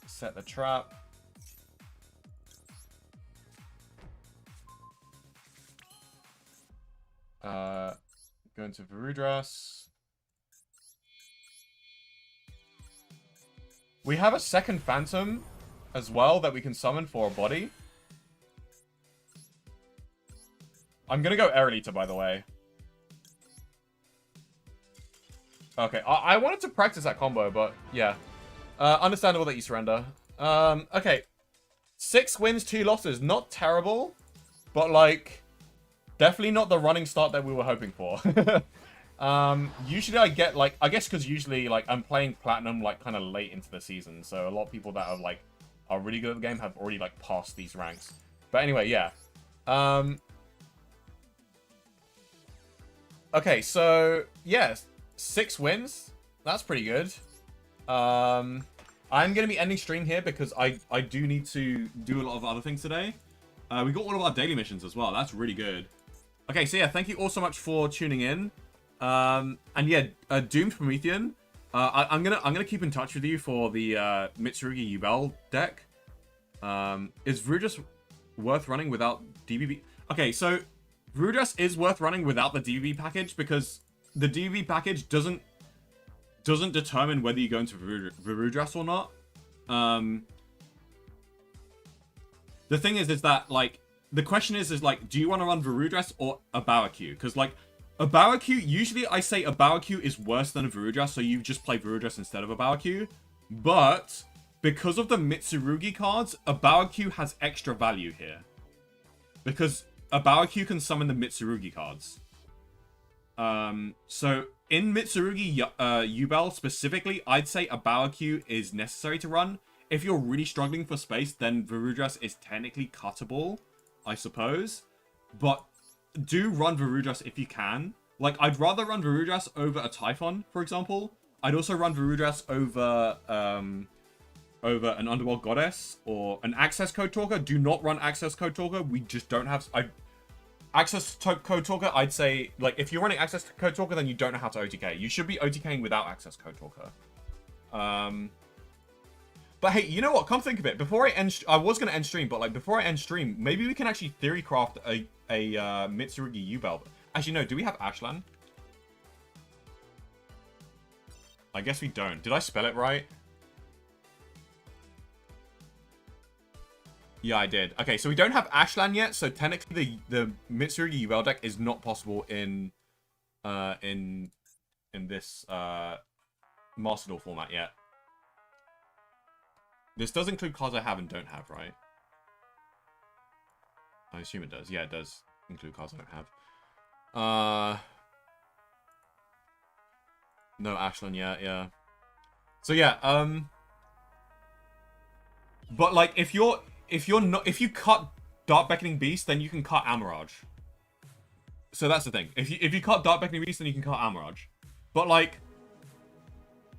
Set the trap. Go into Varudras. We have a second Phantom as well that we can summon for a body. I'm gonna go Aerolita, by the way. Okay, I wanted to practice that combo, but yeah. Understandable that you surrender. Okay. 6 wins, 2 losses. Not terrible, but like, definitely not the running start that we were hoping for. Usually I get like, I guess because usually like I'm playing Platinum like kind of late into the season, so a lot of people that are like, are really good at the game have already like passed these ranks. But anyway, yeah. Okay, so yes. 6 wins. That's pretty good. I'm going to be ending stream here because I do need to do a lot of other things today. We got one of our daily missions as well. That's really good. Okay, so yeah, thank you all so much for tuning in. And yeah, Doomed Promethean. I'm gonna keep in touch with you for the Mitsurugi Yubel deck. Is Varudras worth running without DBB? Okay, so Varudras is worth running without the DBB package because the DBB package doesn't determine whether you go into Varudras or not. The thing is that like the question is like, do you want to run Varudras or a Bawaku? Because like a Bawaku, usually I say a Bawaku is worse than a Varudras, so you just play Varudras instead of a Bawaku. But because of the Mitsurugi cards, a Bawaku has extra value here. Because a Bawaku can summon the Mitsurugi cards. So in Mitsurugi Yubel specifically, I'd say a Bawaku is necessary to run. If you're really struggling for space, then Varudras is technically cuttable, I suppose. But do run Varudras if you can. Like, I'd rather run Varudras over a Typhon, for example. I'd also run Varudras over over an Underworld Goddess or an Access Code Talker. Do not run Access Code Talker. We just don't have... Access to Code Talker, I'd say, like, if you're running Access to Code Talker, then you don't know how to OTK. You should be OTKing without Access Code Talker. But hey, you know what? Come think of it. Before I end, I was gonna end stream, but like before I end stream, maybe we can actually theory craft a Mitsurugi Yubel. Actually, no. Do we have Ashlan? I guess we don't. Did I spell it right? Yeah, I did. Okay, so we don't have Ashlan yet, so technically the Mitsurugi Yubel deck is not possible in this Master Duel format yet. This does include cards I have and don't have, right? I assume it does. Yeah, it does include cards I don't have. No Ashlan yet, yeah. So yeah, but like if you cut Dark Beckoning Beast, then you can cut Amaraj. So that's the thing. If you cut Dark Beckoning Beast, then you can cut Amaraj. But like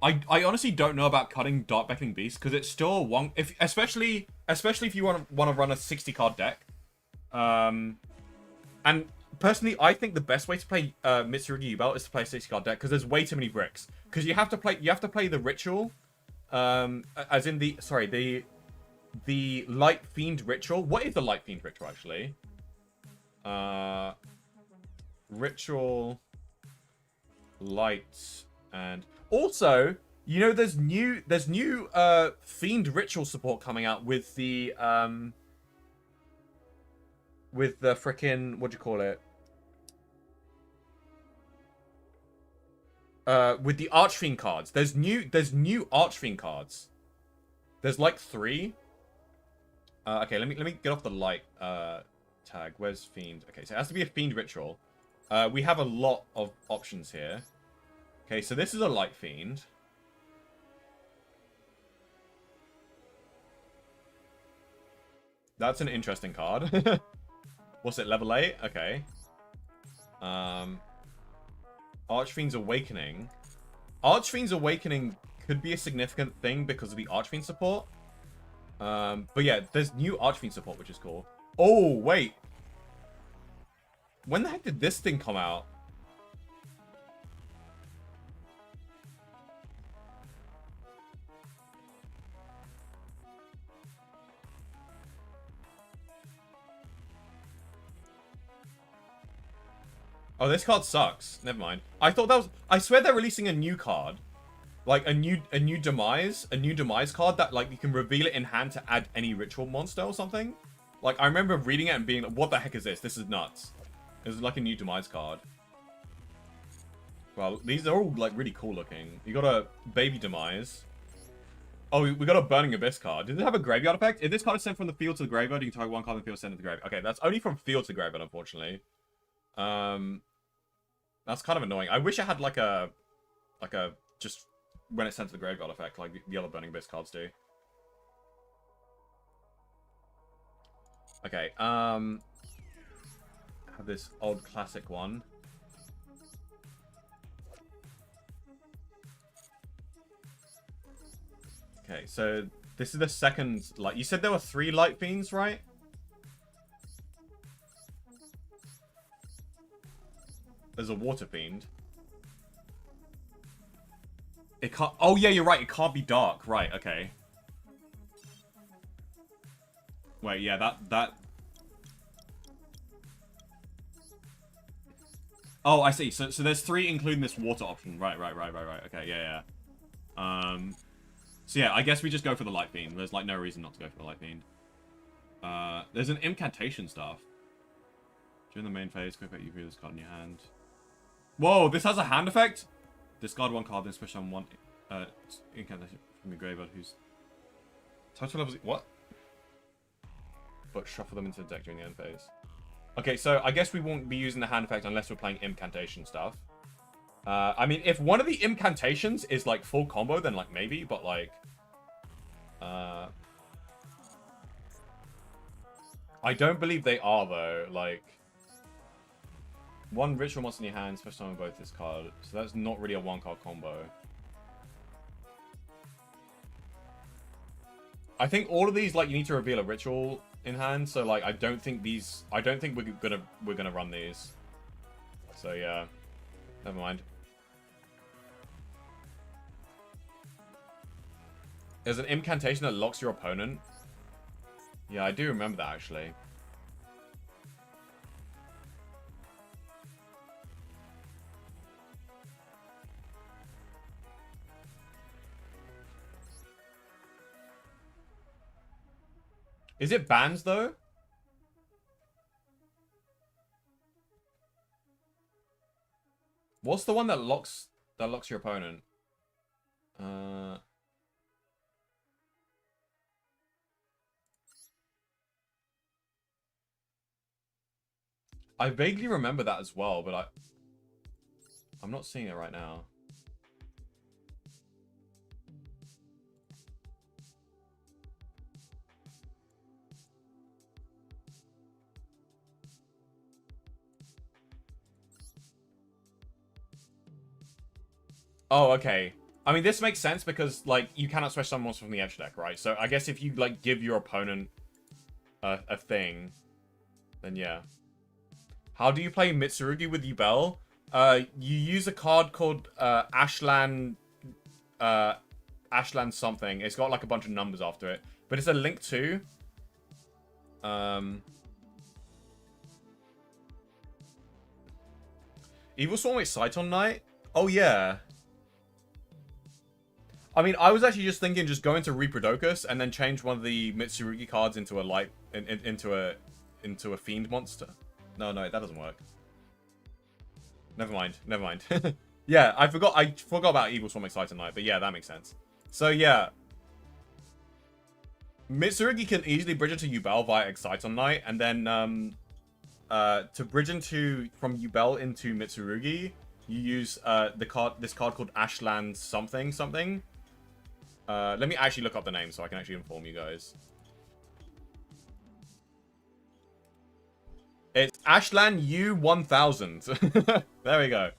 I honestly don't know about cutting Dark Beckoning Beast because it's still one. Especially if you want to run a 60-card deck. And personally, I think the best way to play Mitsurugi Yubel is to play a 60-card deck because there's way too many bricks. Because you have to play the ritual, as in the Light Fiend ritual. What is the Light Fiend ritual actually? Ritual, light, and also, you know, there's new Fiend ritual support coming out with the frickin', what do you call it? With the Archfiend cards. There's new Archfiend cards. There's like 3. Okay, let me get off the light tag. Where's Fiend? Okay, so it has to be a Fiend ritual. We have a lot of options here. Okay, so this is a Light Fiend. That's an interesting card. What's it, level 8? Okay. Archfiend's Awakening. Archfiend's Awakening could be a significant thing because of the Archfiend support. But yeah, there's new Archfiend support, which is cool. Oh, wait. When the heck did this thing come out? Oh, this card sucks. Never mind. I thought that was... I swear they're releasing a new card. Like, a new demise card that, like, you can reveal it in hand to add any ritual monster or something. Like, I remember reading it and being like, what the heck is this? This is nuts. It was like a new demise card. Well, these are all, like, really cool looking. You got a baby demise. Oh, we got a Burning Abyss card. Does it have a graveyard effect? If this card is sent from the field to the graveyard, you can target one card in the field, send it to the graveyard. Okay, that's only from field to graveyard, unfortunately. That's kind of annoying. I wish I had like a just when it's sent to the graveyard effect, like the other Burning Abyss cards do. Okay, have this old classic one. Okay, so this is the second, like, you said there were 3 Light Fiends, right? There's a Water Fiend. It can't... Oh, yeah, you're right. It can't be dark. Right, okay. Wait, yeah, that... Oh, I see. So there's 3 including this water option. Right. Okay, yeah. So yeah, I guess we just go for the Light Fiend. There's, like, no reason not to go for the Light Fiend. There's an incantation stuff. During the main phase, quick you view this card in your hand. Whoa, this has a hand effect? Discard 1 card, then switch on 1 incantation from your graveyard whose total levels... What? But shuffle them into the deck during the end phase. Okay, so I guess we won't be using the hand effect unless we're playing incantation stuff. I mean, if one of the incantations is, like, full combo, then, like, maybe, but, like... I don't believe they are, though. Like... 1 ritual monster in your hand, special summon both this card. So that's not really a 1-card combo. I think all of these, like, you need to reveal a ritual in hand, so like I don't think we're gonna run these. So yeah, never mind. There's an incantation that locks your opponent. Yeah, I do remember that actually. Is it bans though? What's the one that locks your opponent? I vaguely remember that as well, but I'm not seeing it right now. Oh, okay. I mean, this makes sense because, like, you cannot switch summon monsters from the edge deck, right? So I guess if you, like, give your opponent a thing, then yeah. How do you play Mitsurugi with Yubel? You use a card called Ashland something. It's got, like, a bunch of numbers after it. But it's a link to... Evil Swarm Exciton Knight? Oh, yeah. I mean, I was actually just thinking just go into Reproducus and then change one of the Mitsurugi cards into a light into a fiend monster. No, that doesn't work. Never mind. Yeah, I forgot about Evil Swarm Exciton Knight, but yeah, that makes sense. So yeah. Mitsurugi can easily bridge into Yubel via Exciton Knight, and then to bridge from Yubel into Mitsurugi, you use this card called Ashland something. Let me actually look up the name so I can actually inform you guys. It's Ashland U1000. There we go.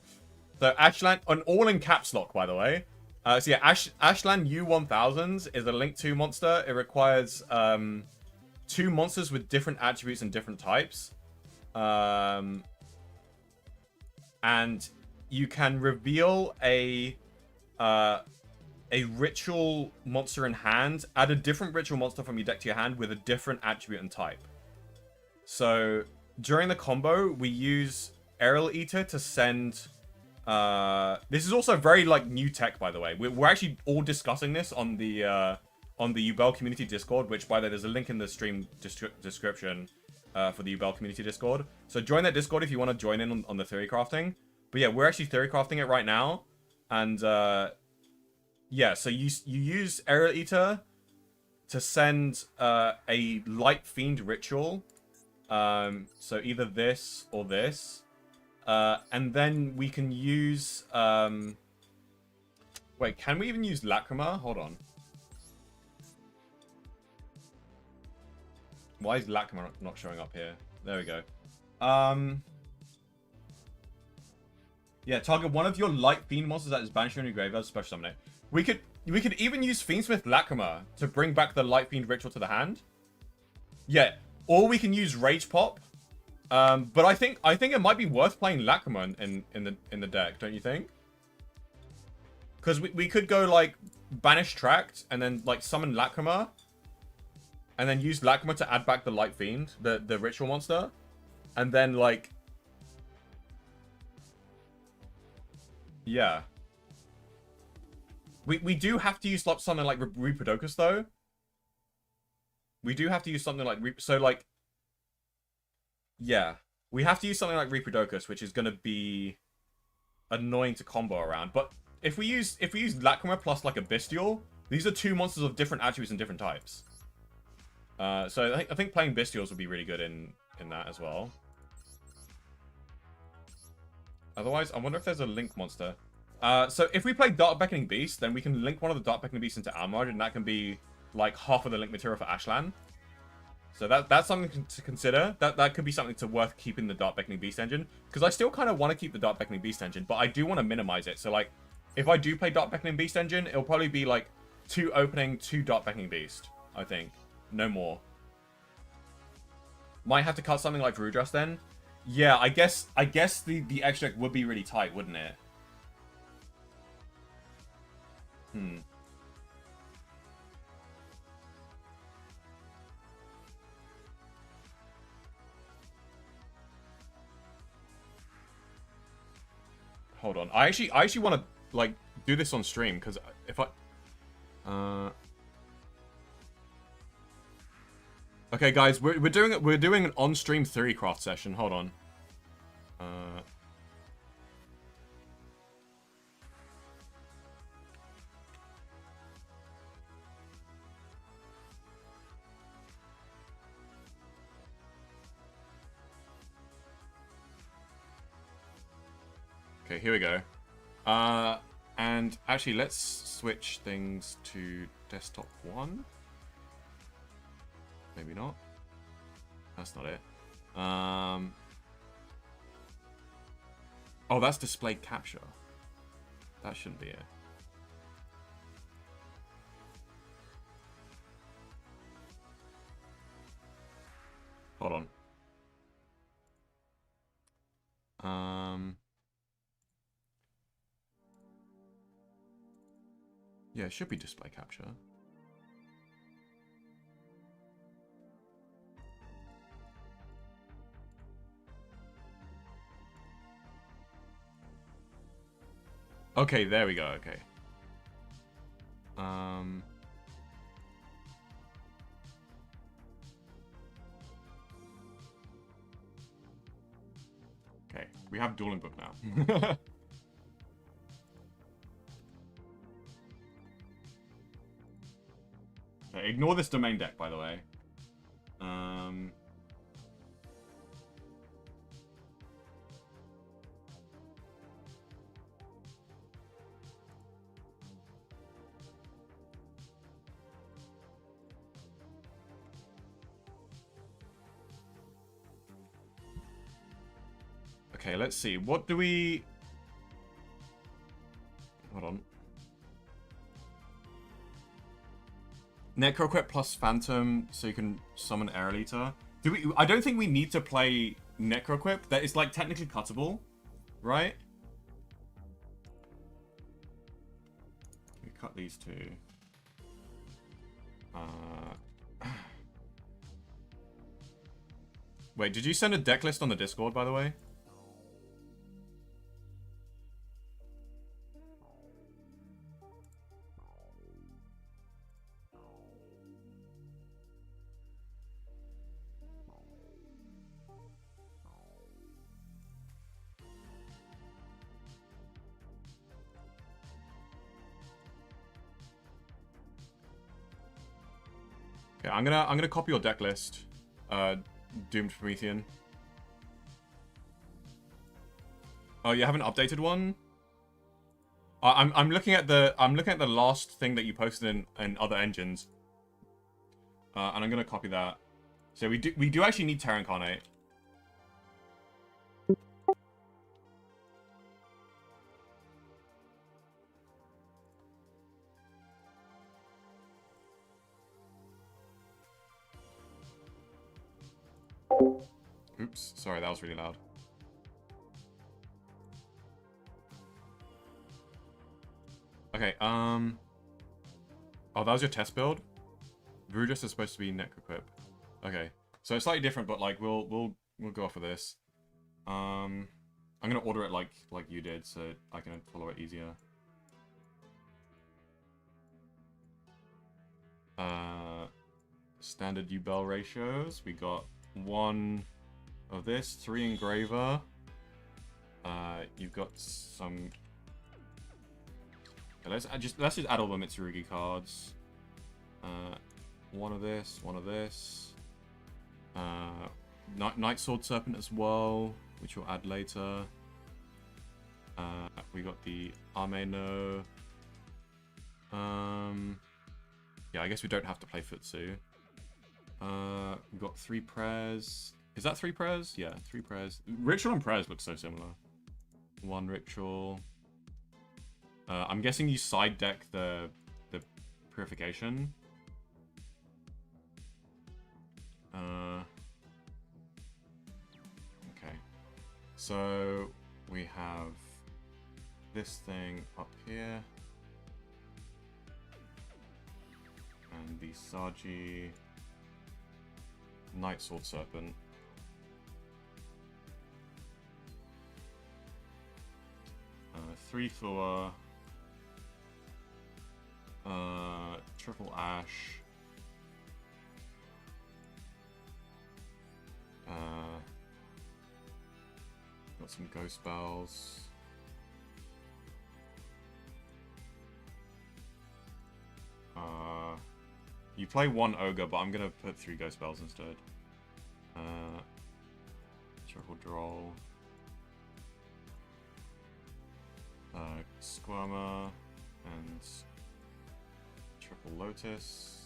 So Ashland, all in caps lock, by the way. So yeah, Ashland U1000 is a Link 2 monster. It requires 2 monsters with different attributes and different types. And you can reveal a ritual monster in hand. Add a different ritual monster from your deck to your hand with a different attribute and type. So during the combo, we use Aerial Eater to send... this is also very, like, new tech, by the way. We're actually all discussing this on the Yubel community Discord, which, by the way, there's a link in the stream description for the Yubel community Discord. So join that Discord if you want to join in on the theory crafting. But yeah, we're actually theory crafting it right now. And, yeah, so you use Aerial Eater to send a Light Fiend ritual. So either this or this. And then we can use... Wait, can we even use Lacrima? Hold on. Why is Lacrima not showing up here? There we go. Yeah, target one of your Light Fiend monsters that is banished from your graveyard, special summon it. We could even use Fiendsmith Lacrima to bring back the Light Fiend ritual to the hand. Yeah, or we can use Rage Pop. But I think it might be worth playing Lacrima in the deck, don't you think? Because we could go like Banish Tract and then like summon Lacrima, and then use Lacrima to add back the Light Fiend, the ritual monster, and then like yeah. We do have to use something like Reproducus though. We do have to use something like so like. Yeah, we have to use something like Reproducus, which is going to be annoying to combo around. But if we use Lacrima plus like a Bestial, these are 2 monsters of different attributes and different types. So I think playing Bestials would be really good in that as well. Otherwise, I wonder if there's a Link monster. So if we play Dark Beckoning Beast, then we can link one of the Dark Beckoning Beasts into Almard, and that can be like half of the link material for Ashland. So that's something to consider. That could be something to worth keeping the Dark Beckoning Beast engine. Because I still kind of want to keep the Dark Beckoning Beast engine, but I do want to minimize it. So like, if I do play Dark Beckoning Beast engine, it'll probably be like 2 opening, 2 Dark Beckoning Beast, I think. No more. Might have to cut something like Drew Dress then. Yeah, I guess the extra would be really tight, wouldn't it? Hmm. Hold on. I actually want to like do this on stream because if I okay, guys, we're doing an on-stream theory craft session. Hold on. Okay, here we go. And actually, let's switch things to desktop 1. Maybe not. That's not it. Oh, that's display capture. That shouldn't be it. Hold on. Yeah, it should be display capture. Okay, there we go. Okay. Okay, we have dueling book now. Okay, ignore this domain deck, by the way. Okay, let's see. What do we... Hold on. Necroquip plus Phantom, so you can summon Air Eater. Do we? I don't think we need to play Necroquip. That is like technically cuttable, right? We cut these two. Wait, did you send a deck list on the Discord, by the way? Okay, I'm gonna copy your deck list. Doomed Promethean. Oh, you haven't updated one? I'm looking at the last thing that you posted in other engines. And I'm gonna copy that. So we do actually need Terra Incarnate. Oops, sorry, that was really loud. Okay, oh, that was your test build? Vrudus is supposed to be Necroquip. Okay. So it's slightly different, but like we'll go off of this. I'm gonna order it like you did, so I can follow it easier. Standard Yubel ratios. We got 1 of this, 3 engraver. You've got some. Let's just add all the Mitsurugi cards. 1 of this, 1 of this. Night Sword Serpent as well, which we'll add later. We got the Ameno. Yeah, I guess we don't have to play Futsu. We've got 3 prayers. Is that 3 prayers? Yeah, 3 prayers. Ritual and prayers look so similar. 1 ritual. I'm guessing you side deck the purification. So we have this thing up here. And the Saji Night Sword Serpent. Three Fua. Triple Ash. Got some ghost spells. You play one ogre, but I'm gonna put 3 ghost spells instead. Triple Droll. Squirmer and Triple Lotus.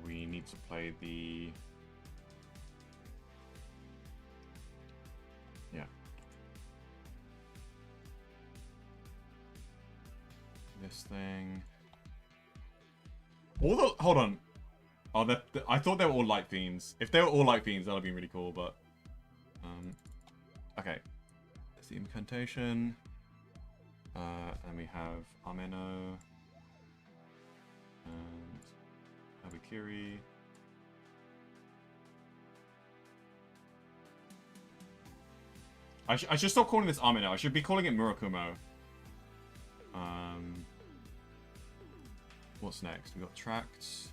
We need to play the... Yeah. This thing. All the... Hold on. Oh, I thought they were all light fiends. If they were all light fiends, that would be really cool, but... okay. There's the incantation. And we have Ameno. And... Abikiri. I should stop calling this Ameno. I should be calling it Murakumo. What's next? We got Tracts.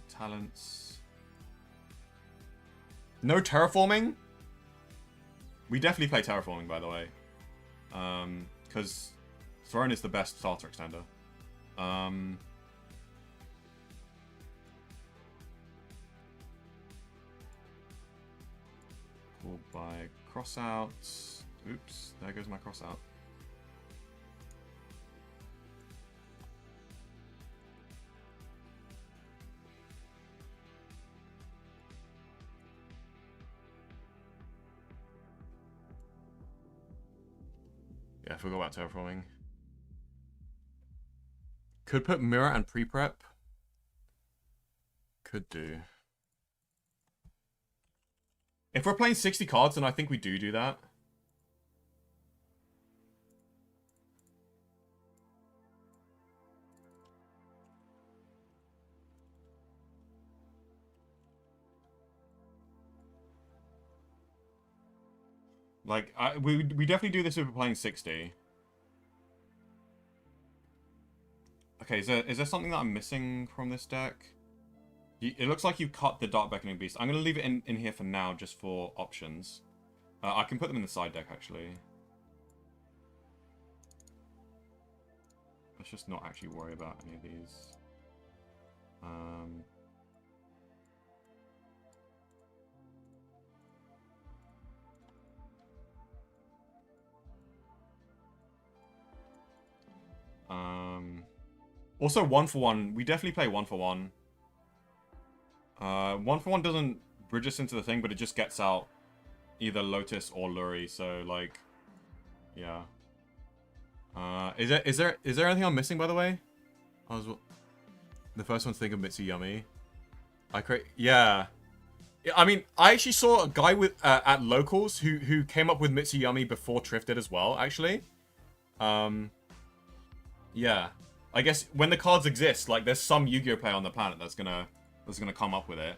Talents. No terraforming? We definitely play terraforming, by the way. Because Throne is the best starter extender. Pulled by crossouts. Oops, there goes my crossout. Yeah, I forgot about terraforming. Could put mirror and pre-prep. Could do. If we're playing 60 cards, then I think we do that. Like, we definitely do this if we're playing 60. Okay, is there something that I'm missing from this deck? It looks like you've cut the Dark Beckoning Beast. I'm going to leave it in here for now, just for options. I can put them in the side deck, actually. Let's just not actually worry about any of these. Also, 1-for-1. We definitely play 1-for-1. 1-for-1 doesn't bridge us into the thing, but it just gets out either Lotus or Luri, so, like, yeah. Is there anything I'm missing, by the way? The first one to think of Mitsuyami. Yeah. I mean, I actually saw a guy with at locals who came up with Mitsuyami before Triff did as well, actually. Yeah. I guess when the cards exist, like, there's some Yu-Gi-Oh player on the planet that's gonna come up with it.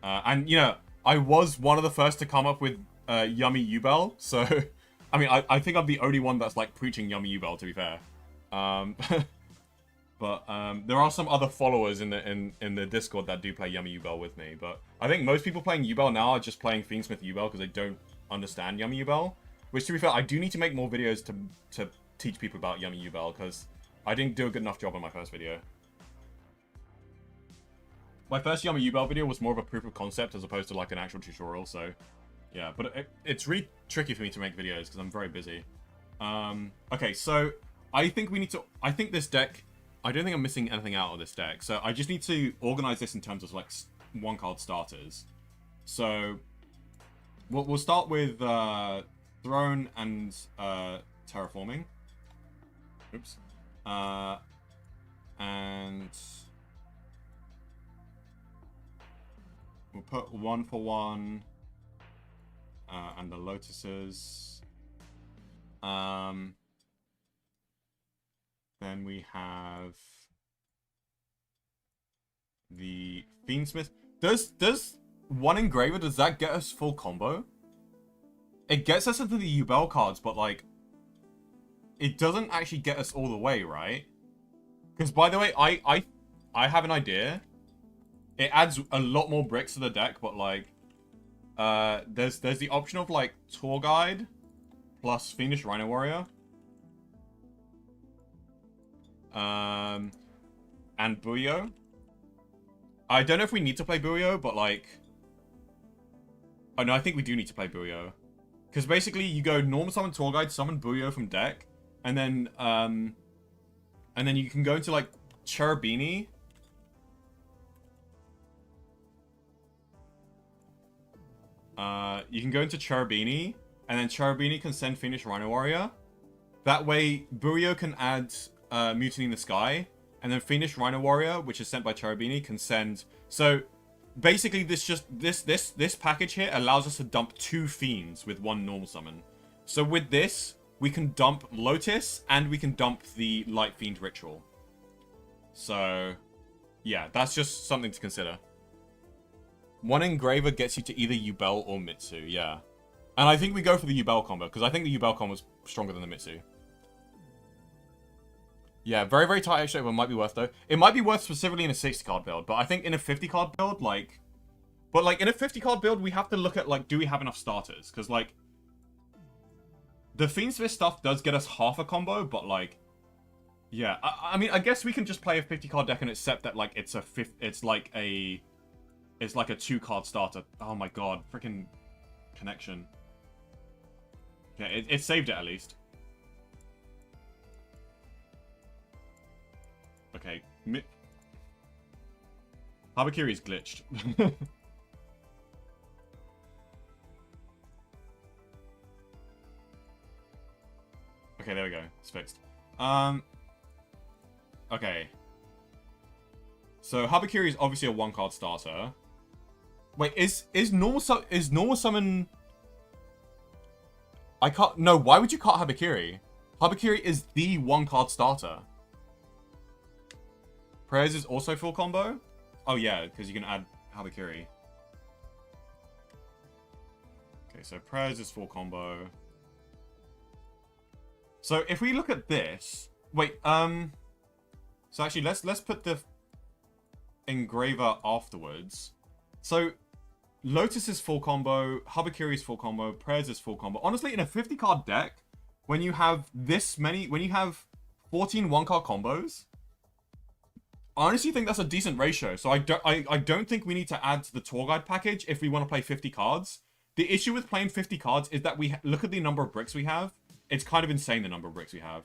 And, you know, I was one of the first to come up with Yummy Yubel, so... I mean, I think I'm the only one that's, like, preaching Yummy Yubel, to be fair. But there are some other followers in the Discord that do play Yummy Yubel with me. But I think most people playing Yubel now are just playing Fiendsmith Yubel because they don't understand Yummy Yubel. Which, to be fair, I do need to make more videos to teach people about Yummy Yubel because I didn't do a good enough job on my first video. My first Yummy Yubel video was more of a proof of concept as opposed to like an actual tutorial, so yeah. But it's really tricky for me to make videos because I'm very busy. Okay, so I think we need to... I think this deck... I don't think I'm missing anything out of this deck, so I just need to organize this in terms of like one-card starters. So we'll start with Throne and Terraforming. Oops. And We'll put 1 for 1. And the lotuses. Then we have the Fiendsmith. Does one engraver, does that get us full combo? It gets us into the Yubel cards, but like it doesn't actually get us all the way, right? Because by the way, I have an idea. It adds a lot more bricks to the deck, but like there's the option of like Tour Guide plus Fiendish Rhino Warrior. And Buyo. I don't know if we need to play Buyo, but like... Oh no, I think we do need to play Buyo. Because basically you go normal summon Tour Guide, summon Buyo from deck, and then you can go into like Cherubini. You can go into Cherubini, and then Cherubini can send Fiendish Rhino Warrior. That way, Buyo can add Mutiny in the Sky, and then Fiendish Rhino Warrior, which is sent by Cherubini, can send... So, basically, this package here allows us to dump 2 Fiends with 1 normal summon. So with this, we can dump Lotus, and we can dump the Light Fiend Ritual. So, yeah, that's just something to consider. 1 engraver gets you to either Yubel or Mitsu, yeah. And I think we go for the Yubel combo, because I think the Yubel combo is stronger than the Mitsu. Yeah, very, very tight extra, but might be worth, though. It might be worth specifically in a 60-card build, but I think in a 50-card build, like... But, like, in a 50-card build, we have to look at, like, do we have enough starters? Because, like... The Fiendsmith stuff does get us half a combo, but, like... Yeah, I mean, I guess we can just play a 50-card deck and accept that, like, it's like a 2-card starter. Oh my god, freaking connection. Yeah, it saved it at least. Okay. Habakiri's glitched. Okay, there we go. It's fixed. Okay. So Habakiri is obviously a 1-card starter. Wait, is normal summon? I can't. No, why would you cut Habakiri? Habakiri is the 1-card starter. Prayers is also full combo? Oh yeah, because you can add Habakiri. Okay, so Prayers is full combo. So if we look at this... Wait, so actually, let's put the engraver afterwards. So, Lotus is full combo, Habakiri is full combo, Prayers is full combo. Honestly, in a 50-card deck, when you have this many... When you have 14 1-card combos... I honestly think that's a decent ratio. So I don't think we need to add to the Tour Guide package if we want to play 50 cards. The issue with playing 50 cards is that we look at the number of bricks we have. It's kind of insane the number of bricks we have.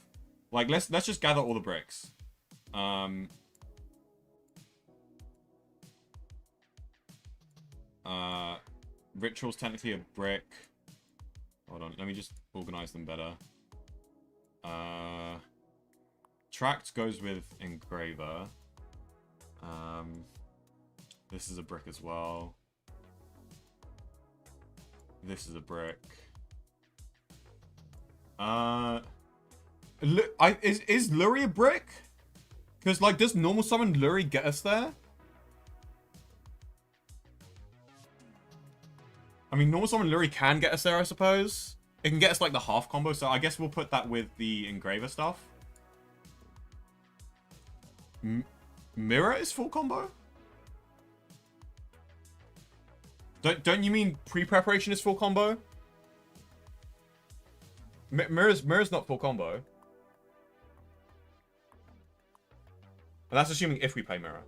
Like let's just gather all the bricks. Ritual's technically a brick. Hold on, let me just organize them better. Tract goes with engraver. This is a brick as well. This is a brick. Is Lurie a brick? Because, like, does normal summon Lurie get us there? I mean, normal summon Lurie can get us there, I suppose. It can get us, like, the half combo, so I guess we'll put that with the engraver stuff. Mirror is full combo? Don't you mean pre-preparation is full combo? Mirror's not full combo. And that's assuming if we play Mirror.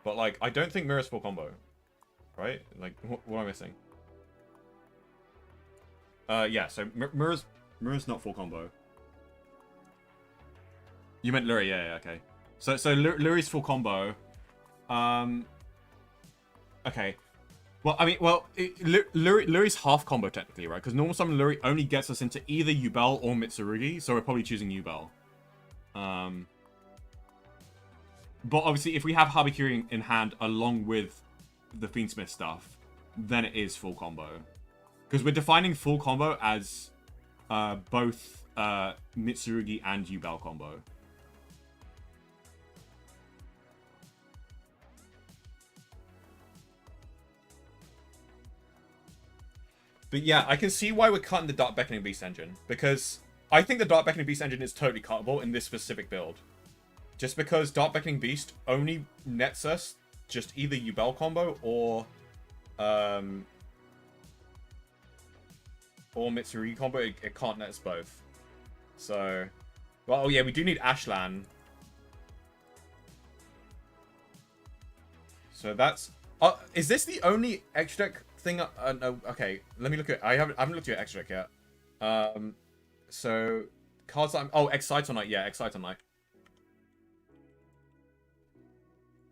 But, like, I don't think Mirror's full combo. Right? Like, what am I missing? Yeah, so Mirror's not full combo. You meant Lurie, yeah, okay. So Lurie's full combo. Okay. Well, I mean, Lurie's half combo technically, right? Because normal summon Lurie only gets us into either Yubel or Mitsurugi, so we're probably choosing Yubel. But obviously, if we have Habakiri in hand along with the Fiendsmith stuff, then it is full combo. Because we're defining full combo as both Mitsurugi and Yubel combo. But yeah, I can see why we're cutting the Dark Beckoning Beast engine. Because I think the Dark Beckoning Beast engine is totally cuttable in this specific build. Just because Dark Beckoning Beast only nets us just either Yubel combo or Mitsurugi combo. It can't net us both. So, well, oh yeah, we do need Ashlan. So that's... is this the only extra deck thing? No, okay, let me look at... I haven't looked at your extra deck yet. So, cards that I'm... Oh, Excite-on-Night. Yeah, Excite-on-Night.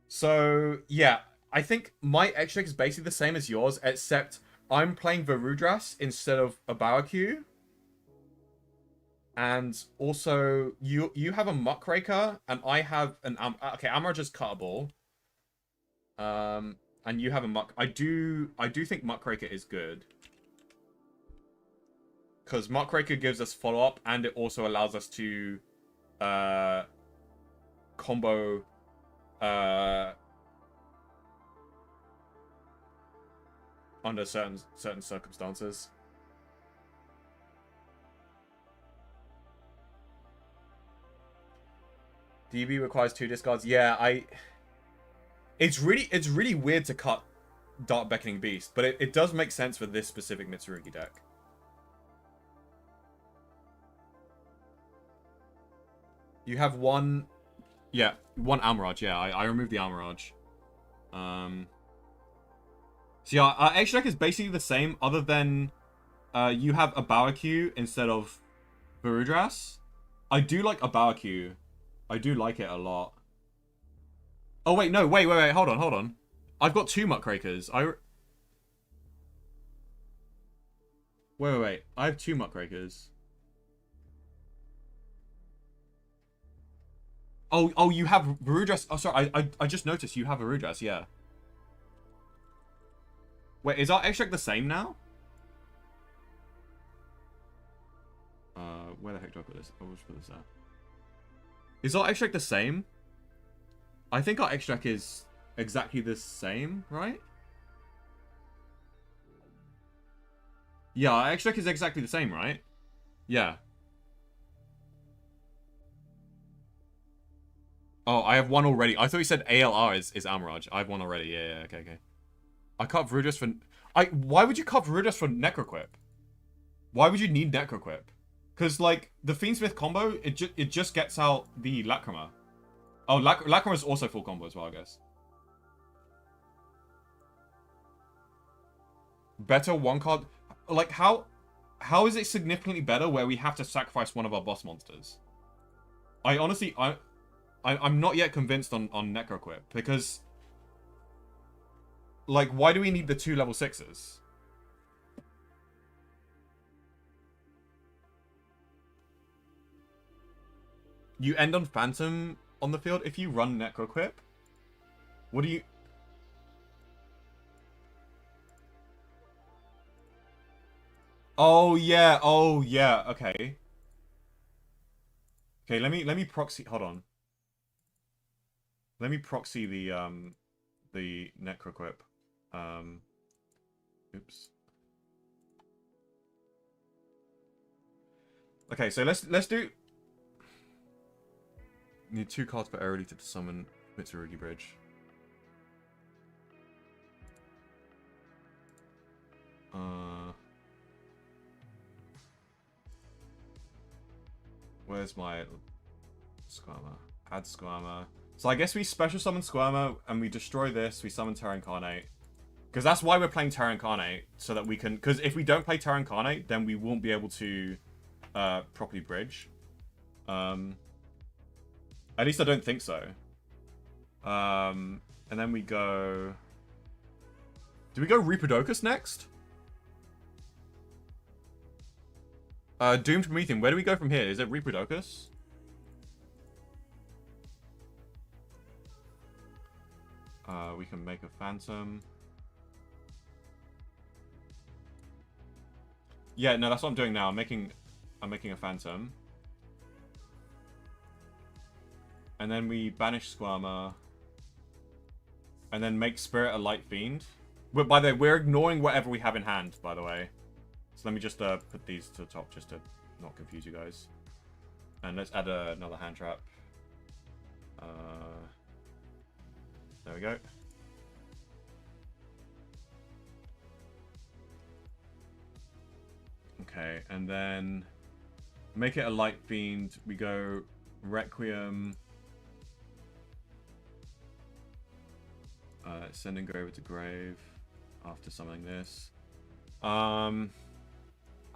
So, yeah, I think my extra deck is basically the same as yours, except I'm playing Varudras instead of a Baoku. And also, you have a Muckraker, and I have an... okay, Amaraj is cuttable. And you have a Muck... I do think Muckraker is good. Because Muckraker gives us follow-up, and it also allows us to combo... under certain circumstances. DB requires 2 discards. Yeah, it's really weird to cut Dark Beckoning Beast, but it does make sense for this specific Mitsurugi deck. You have one... Yeah, one Amaraj. Yeah, I removed the Amaraj. So yeah, our extra deck is basically the same, other than you have a Baoku instead of Varudras. I do like a Baoku. I do like it a lot. Oh wait, no, wait, hold on. I've got 2 Muckrakers. Wait. I have 2 Muckrakers. Oh, you have Varudras. Oh, sorry, I just noticed you have Varudras, yeah. Wait, is our extra deck the same now? Where the heck do I put this? I'll just put this there. Is our extra deck the same? I think our extra deck is exactly the same, right? Yeah, our extra deck is exactly the same, right? Yeah. Oh, I have one already. I thought you said ALR is Amaraj. I have one already. Yeah, okay. I cut Varudras for... Why would you cut Varudras for Necroquip? Why would you need Necroquip? Because, like, the Fiendsmith combo, it just gets out the Lacrima. Oh, Lacrima is also full combo as well, I guess. Better one card... Like, how is it significantly better where we have to sacrifice one of our boss monsters? I honestly... I'm not yet convinced on Necroquip, because... Like, why do we need the 2 level 6s? You end on Phantom on the field if you run Necroquip? What do you... Oh yeah, okay. Okay, let me proxy... Hold on. Let me proxy the Necroquip. Oops. Okay, so let's do... Need 2 cards per early to summon Mitsurugi Bridge. Where's my Squirmer? Add Squirmer. So I guess we special summon Squirmer and we destroy this. We summon Terra Incarnate. Because that's why we're playing Terra Incarnate. So that we can... Because if we don't play Terra Incarnate, then we won't be able to properly bridge. At least I don't think so. And then we go... Do we go Reapodocus next? Doomed Promethean. Where do we go from here? Is it Reapodocus? We can make a Phantom. Yeah, no, that's what I'm doing now. I'm making a phantom. And then we banish Squirmer. And then make Spirit a light fiend. But by the way, we're ignoring whatever we have in hand, by the way. So let me just put these to the top just to not confuse you guys. And let's add another hand trap. There we go. Okay, and then make it a light fiend. We go Requiem. Send Engraver to grave after summoning this. And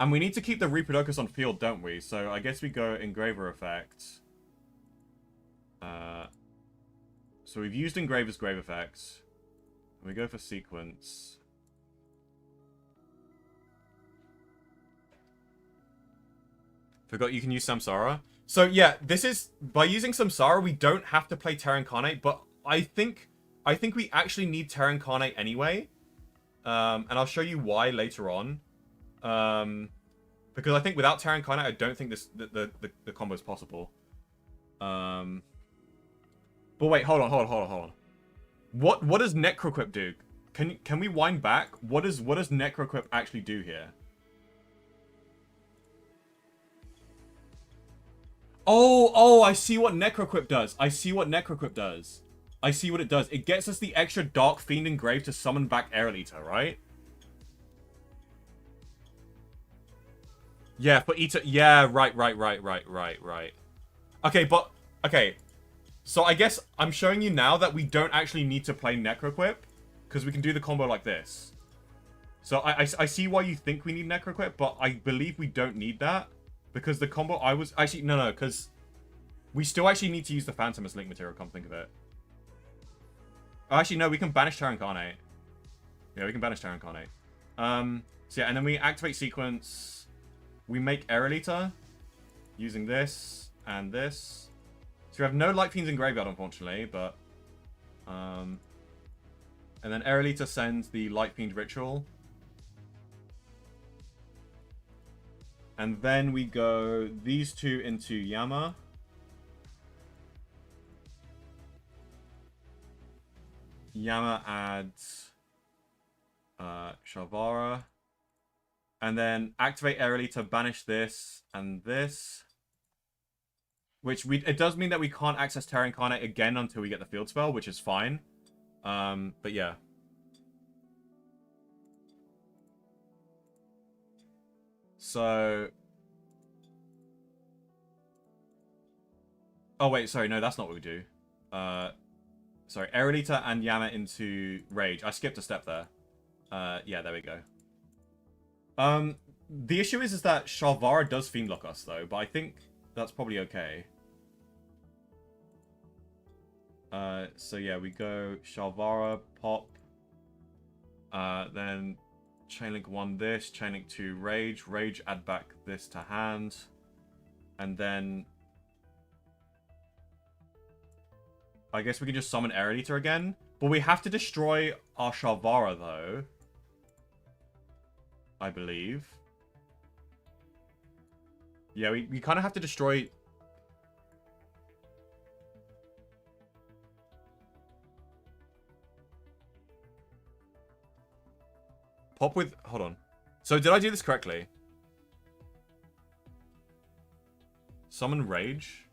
we need to keep the Reproducus on field, don't we? So I guess we go Engraver effect. So we've used Engraver's grave effects. And we go for sequence. Forgot you can use Samsara. So yeah, this is by using Samsara, we don't have to play Terra Incarnate, but I think we actually need Terra Incarnate anyway. And I'll show you why later on. Because I think without Terra Incarnate, I don't think the combo is possible. But wait, hold on. What does Necroquip do? Can we wind back? What does Necroquip actually do here? Oh, I see what Necroquip does. I see what it does. It gets us the extra Dark Fiend Engrave to summon back Aerolita, right? Yeah, for Ita. Yeah, right. Okay. So I guess I'm showing you now that we don't actually need to play Necroquip, because we can do the combo like this. So I see why you think we need Necroquip, but I believe we don't need that. Because the combo I was... Actually, no, because we still actually need to use the Phantom as link material, come think of it. Oh, actually, no, we can banish Terra Incarnate. Yeah, we can banish Terra Incarnate. So yeah, and then we activate sequence. We make Aerolita using this and this. So we have no Light Fiends in Graveyard, unfortunately, but... and then Aerolita sends the Light Fiend Ritual. And then we go these two into Yama. Yama adds Shavara. And then activate Aerolita, banish this and this. Which it does mean that we can't access Terra Incarnate again until we get the field spell, which is fine. But yeah. So... Oh, wait, sorry. No, that's not what we do. Sorry, Aerolita and Yama into Rage. I skipped a step there. Yeah, there we go. The issue is that Shalvara does Fiendlock us, though, but I think that's probably okay. So yeah, we go Shalvara, pop. Then Chainlink 1 this, Chainlink 2 Rage. Rage, add back this to hand. And then... I guess we can just summon Aerolita again. But we have to destroy our Shalvara, though. I believe. Yeah, we kind of have to destroy... Pop with... Hold on. So, did I do this correctly? Summon Rage?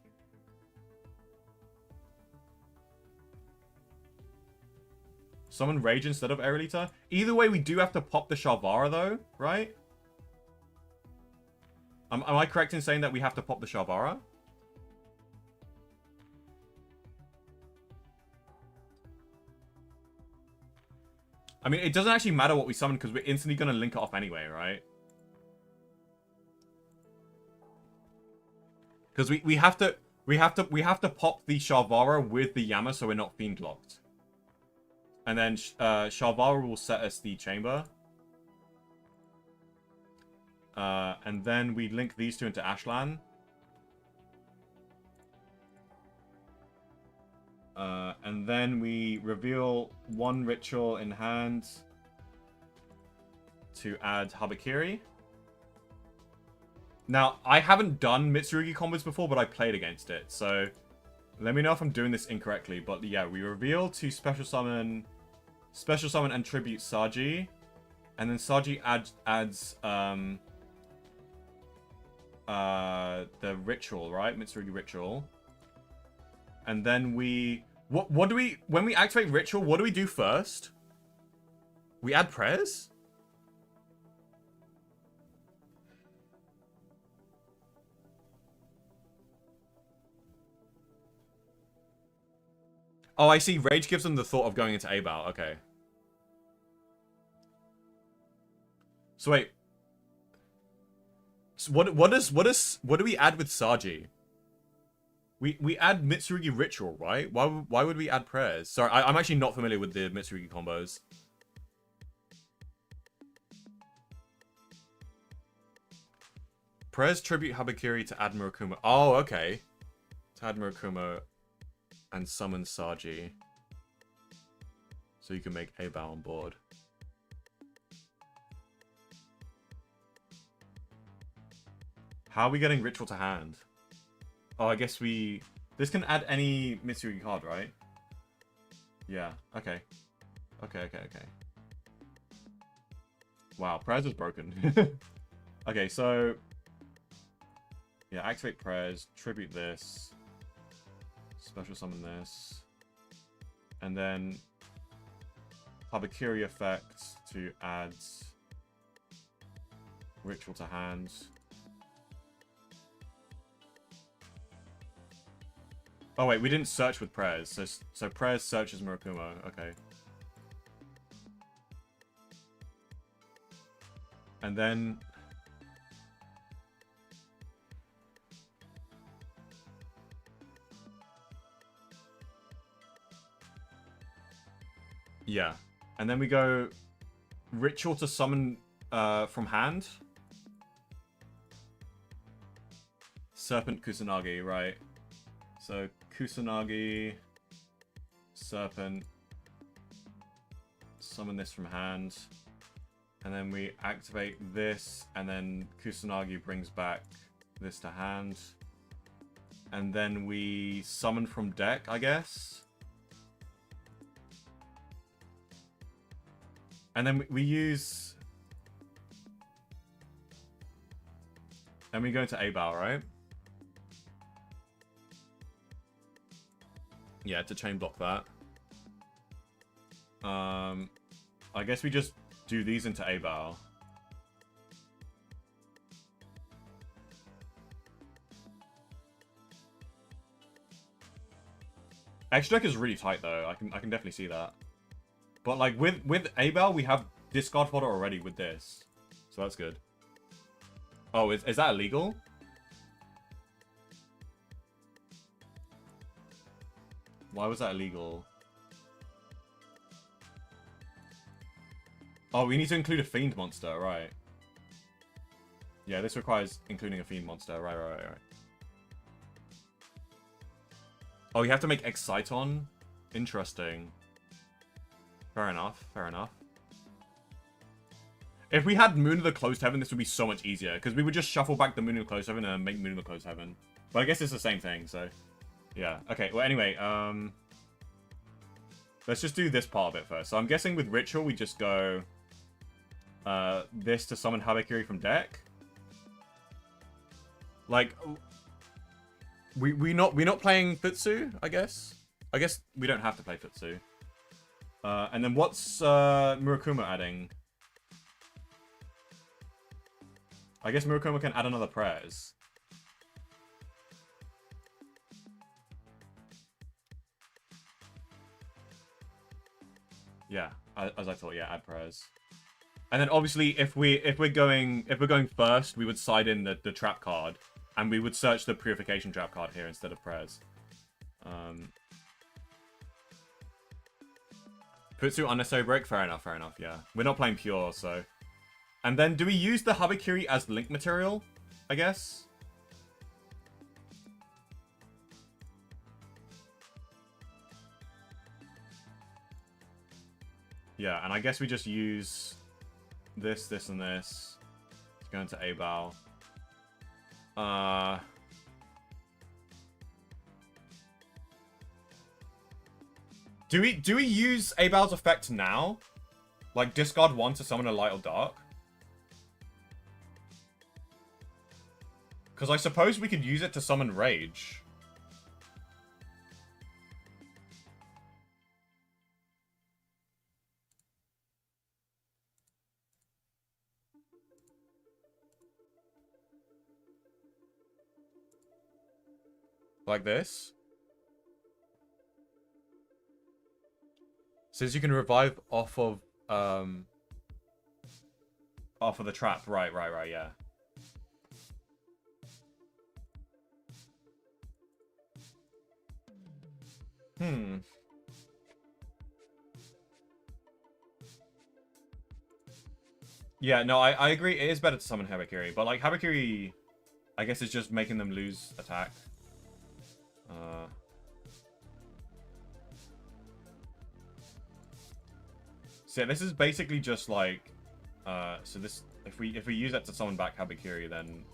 Summon Rage instead of Aerolita? Either way, we do have to pop the Shalvara, though, right? Am I correct in saying that we have to pop the Shalvara? I mean, it doesn't actually matter what we summon because we're instantly going to link it off anyway, right? Because we have to pop the Shalvara with the Yama so we're not fiend locked. And then Shalvara will set us the chamber. And then we link these two into Ashlan. And then we reveal one ritual in hand to add Habakiri. Now, I haven't done Mitsurugi combos before, but I played against it, so let me know if I'm doing this incorrectly. But yeah, we reveal to special summon and tribute Saji, and then Saji adds the ritual, right? Mitsurugi ritual. And then what do we, when we activate ritual, what do we do first? We add prayers? Oh, I see. Rage gives them the thought of going into A-Bow. Okay. So wait. So what do we add with Saji? We add Mitsurugi ritual, right? Why would we add prayers? Sorry, I'm actually not familiar with the Mitsurugi combos. Prayers tribute Habakiri to add Murakumo. Oh, okay. To add Murakumo and summon Saji. So you can make A-Bow on board. How are we getting ritual to hand? Oh, I guess this can add any Mitsurugi card, right? Yeah, okay. Okay. Wow, prayers is broken. Okay, so yeah, activate prayers, tribute this, special summon this, and then Habakiri effect to add ritual to hand. Oh wait, we didn't search with prayers, so prayers searches Murakumo. Okay. And then yeah. And then we go ritual to summon from hand. Serpent Kusanagi, right. So Kusanagi, Serpent, summon this from hand. And then we activate this, and then Kusanagi brings back this to hand. And then we summon from deck, I guess. And then we use... And we go into A-Bow, right? Yeah, to chain block that. I guess we just do these into A-Bow. Extra deck is really tight though. I can definitely see that. But like with A-Bow, we have discard fodder already with this, so that's good. Oh, is that illegal? Why was that illegal? Oh, we need to include a fiend monster, right? Yeah, this requires including a fiend monster, right. Oh, you have to make Exciton? Interesting. Fair enough. If we had Moon of the Closed Heaven, this would be so much easier, because we would just shuffle back the Moon of the Closed Heaven and make Moon of the Closed Heaven. But I guess it's the same thing, so... Yeah, okay, well anyway, let's just do this part of it first. So I'm guessing with Ritual, we just go... this to summon Habakiri from deck. Like... We're not playing Futsu, I guess? I guess we don't have to play Futsu. And then what's Murakumo adding? I guess Murakumo can add another prayers. Yeah, as I thought, yeah, add prayers. And then obviously if we're going first, we would side in the trap card. And we would search the Purification trap card here instead of prayers. Futsu unnecessary break? Fair enough, yeah. We're not playing pure, so... And then do we use the Habakiri as link material? I guess? Yeah, and I guess we just use this, and this to go into A-Bow. Do we use Abal's effect now? Like, discard 1 to summon a light or dark? Because I suppose we could use it to summon Rage. Like this. Says you can revive off of the trap. Right, yeah. Yeah, no, I agree. It is better to summon Habakiri, but like Habakiri, I guess it's just making them lose attack. So yeah, this is basically just like, so this if we use that to summon back Habakiri, then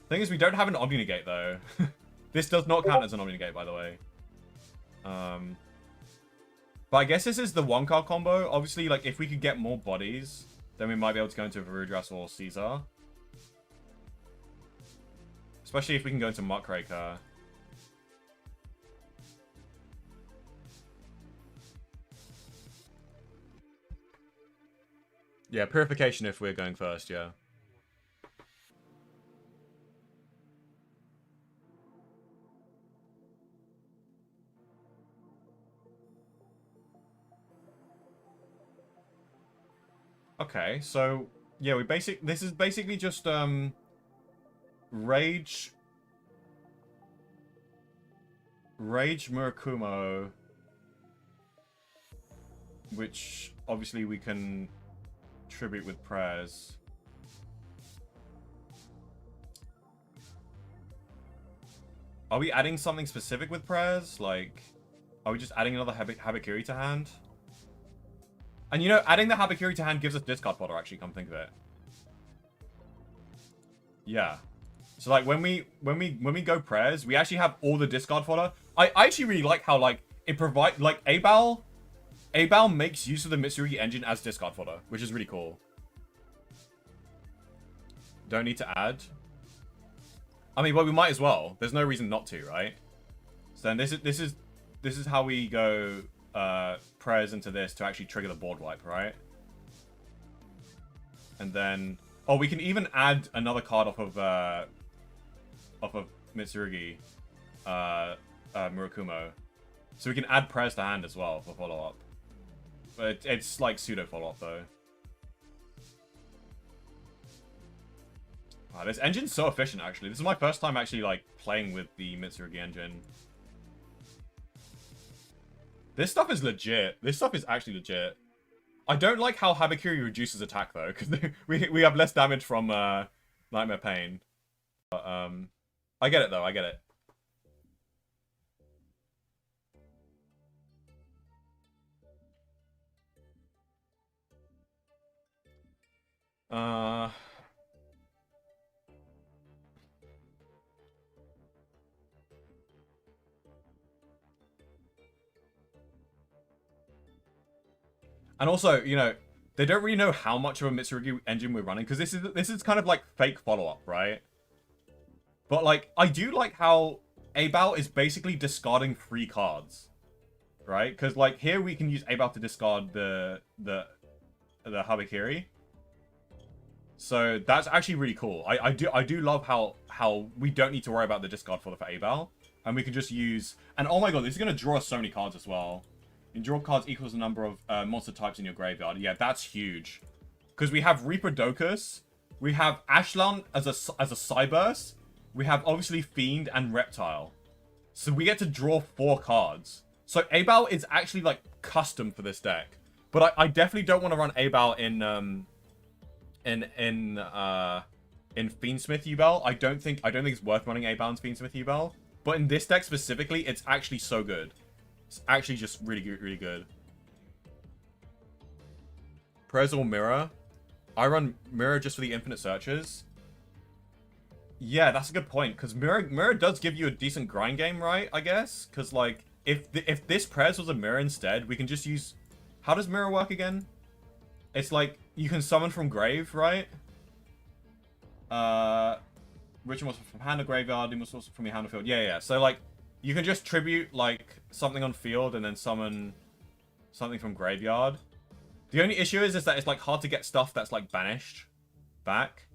thing is we don't have an Omni Negate though. This does not count as an Omni Negate, by the way. But I guess this is the 1-card combo. Obviously, like, if we could get more bodies, then we might be able to go into Varudras or Caesar. Especially if we can go into Muckraker. Yeah, Purification if we're going first, yeah. Okay, so yeah, this is basically just Rage Murakumo, which obviously we can tribute with prayers. Are we adding something specific with prayers? Like, are we just adding another Habakiri to hand? And you know, adding the Habakiri to hand gives us discard fodder, actually, come think of it. Yeah. So like when we go prayers, we actually have all the discard fodder. I actually really like how like it provides like Abal makes use of the Mitsurugi engine as discard fodder, which is really cool. Don't need to add. I mean, well, we might as well. There's no reason not to, right? So then this is how we go prayers into this to actually trigger the board wipe, right? And then we can even add another card off of Mitsurugi, Murakumo. So we can add prayers to hand as well for follow-up. But it's like pseudo follow-up though. Wow, this engine's so efficient actually. This is my first time actually like playing with the Mitsurugi engine. This stuff is legit. This stuff is actually legit. I don't like how Habakiri reduces attack though, because we have less damage from Nightmare Pain. But I get it though. I get it. And also, you know, they don't really know how much of a Mitsurugi engine we're running, because this is kind of like fake follow-up, right? But like, I do like how Abal is basically discarding 3 cards, right? Because like here we can use Abal to discard the Habakiri. So that's actually really cool. I do love how we don't need to worry about the discard for Abal, and we can just use. And oh my god, this is gonna draw us so many cards as well. And draw cards equals the number of monster types in your graveyard. Yeah, that's huge. Because we have Reaper Docus, we have Ashlan as a Cyburst, we have obviously Fiend and Reptile. So we get to draw 4 cards. So Abal is actually like custom for this deck. But I definitely don't want to run Abal in Fiendsmith Yubel. I don't think it's worth running Abal in Fiendsmith Yubel. But in this deck specifically, it's actually so good. It's actually just really good, really good. Prez or Mirror? I run Mirror just for the infinite searches. Yeah, that's a good point, because Mirror does give you a decent grind game, right? I guess? Because, like, if this Prez was a Mirror instead, we can just use... How does Mirror work again? It's like, you can summon from grave, right? Ritual monster from hand or graveyard, demon source from your hand or field. Yeah. So, like, you can just tribute, like, something on field and then summon something from graveyard. The only issue is that it's, like, hard to get stuff that's, like, banished back.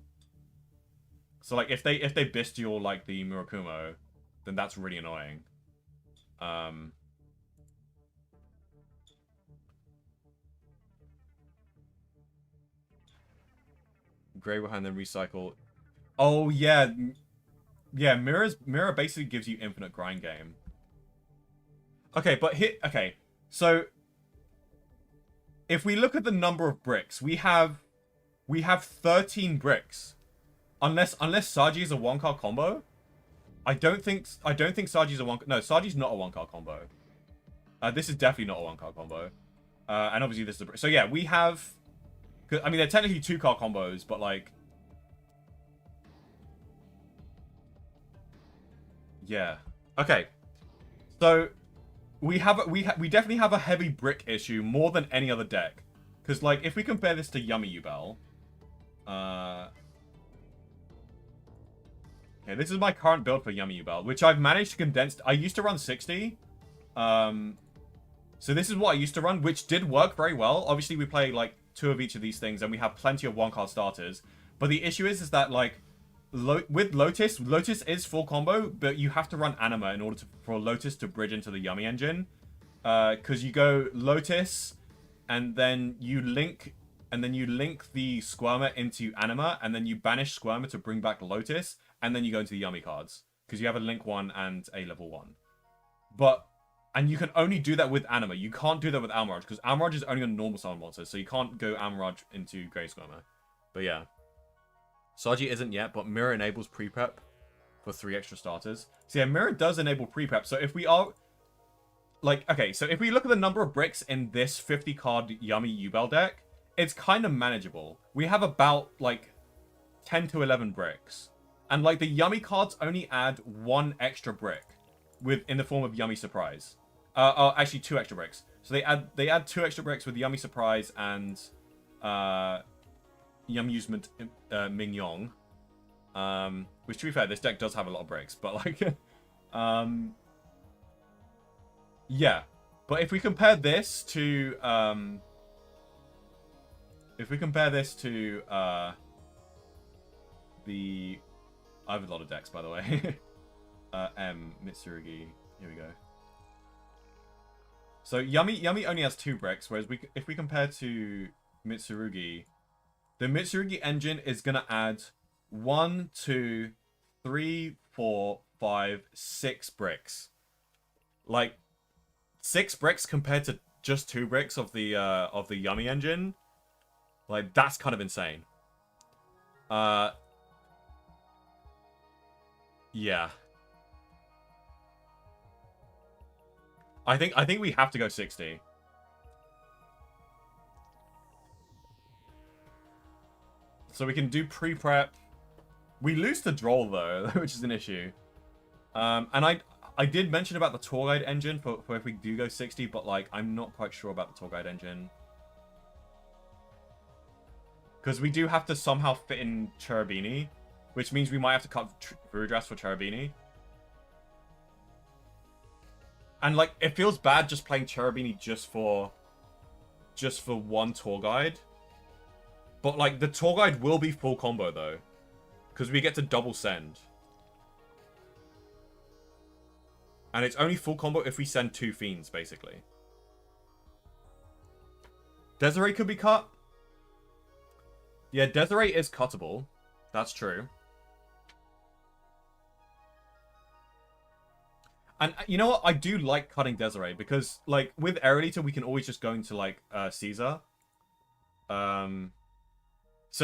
So, like, if they bestial, like, the Murakumo, then that's really annoying. Grave behind then recycle. Oh, yeah. Yeah, Mirror basically gives you infinite grind game. Okay, but okay. So if we look at the number of bricks, we have 13 bricks. Unless Saji is a one-card combo. I don't think Saji's a one. No, Saji's not a one-card combo. This is definitely not a one-card combo. And obviously this is a brick. So yeah, we have. I mean, they're technically two-card combos, but like. Yeah. Okay. So we definitely have a heavy brick issue more than any other deck, because like if we compare this to Yummy Yubel. Okay, this is my current build for Yummy Yubel, which I've managed to condense. I used to run 60. So this is what I used to run, which did work very well. Obviously, we play, like, 2 of each of these things, and we have plenty of one-card starters. But the issue is that, like, with Lotus is full combo, but you have to run Anima in order for Lotus to bridge into the Yummy engine. Because you go Lotus, and then you link the Squirmer into Anima, and then you banish Squirmer to bring back Lotus, and then you go into the Yummy cards. Because you have a Link 1 and a level 1. And you can only do that with Anima. You can't do that with Almiraj, because Almiraj is only on normal summon monsters, so you can't go Almiraj into Grey Squirmer. But yeah. Saji isn't yet, but Mirror enables pre-prep for 3 extra starters. So yeah, Mirror does enable pre-prep. So if we are... Like, okay, so if we look at the number of bricks in this 50-card Yummy Yubel deck, it's kind of manageable. We have about, like, 10 to 11 bricks. And, like, the Yummy cards only add 1 extra brick in the form of Yummy Surprise. Actually, 2 extra bricks. So they add 2 extra bricks with Yummy Surprise and Yumusement Mignon. Which, to be fair, this deck does have a lot of bricks, but like, yeah. But if we compare this to the, I have a lot of decks, by the way. Mitsurugi. Here we go. So Yummy only has 2 bricks, whereas if we compare to Mitsurugi, the Mitsurugi engine is gonna add 1, 2, 3, 4, 5, 6 bricks. Like 6 bricks compared to just 2 bricks of the Yummy engine. Like that's kind of insane. Yeah. I think we have to go 60. So we can do pre-prep. We lose the Droll though, which is an issue. And I did mention about the tour guide engine for if we do go 60, but like I'm not quite sure about the tour guide engine. Because we do have to somehow fit in Cherubini, which means we might have to cut Vrudras for Cherubini. And, like, it feels bad just playing Cherubini just for one tour guide. But, like, the tour guide will be full combo, though. Because we get to double send. And it's only full combo if we send 2 Fiends, basically. Desiree could be cut. Yeah, Desiree is cuttable. That's true. And you know what? I do like cutting Desiree because, like, with Aerolita, we can always just go into, like, Caesar. So,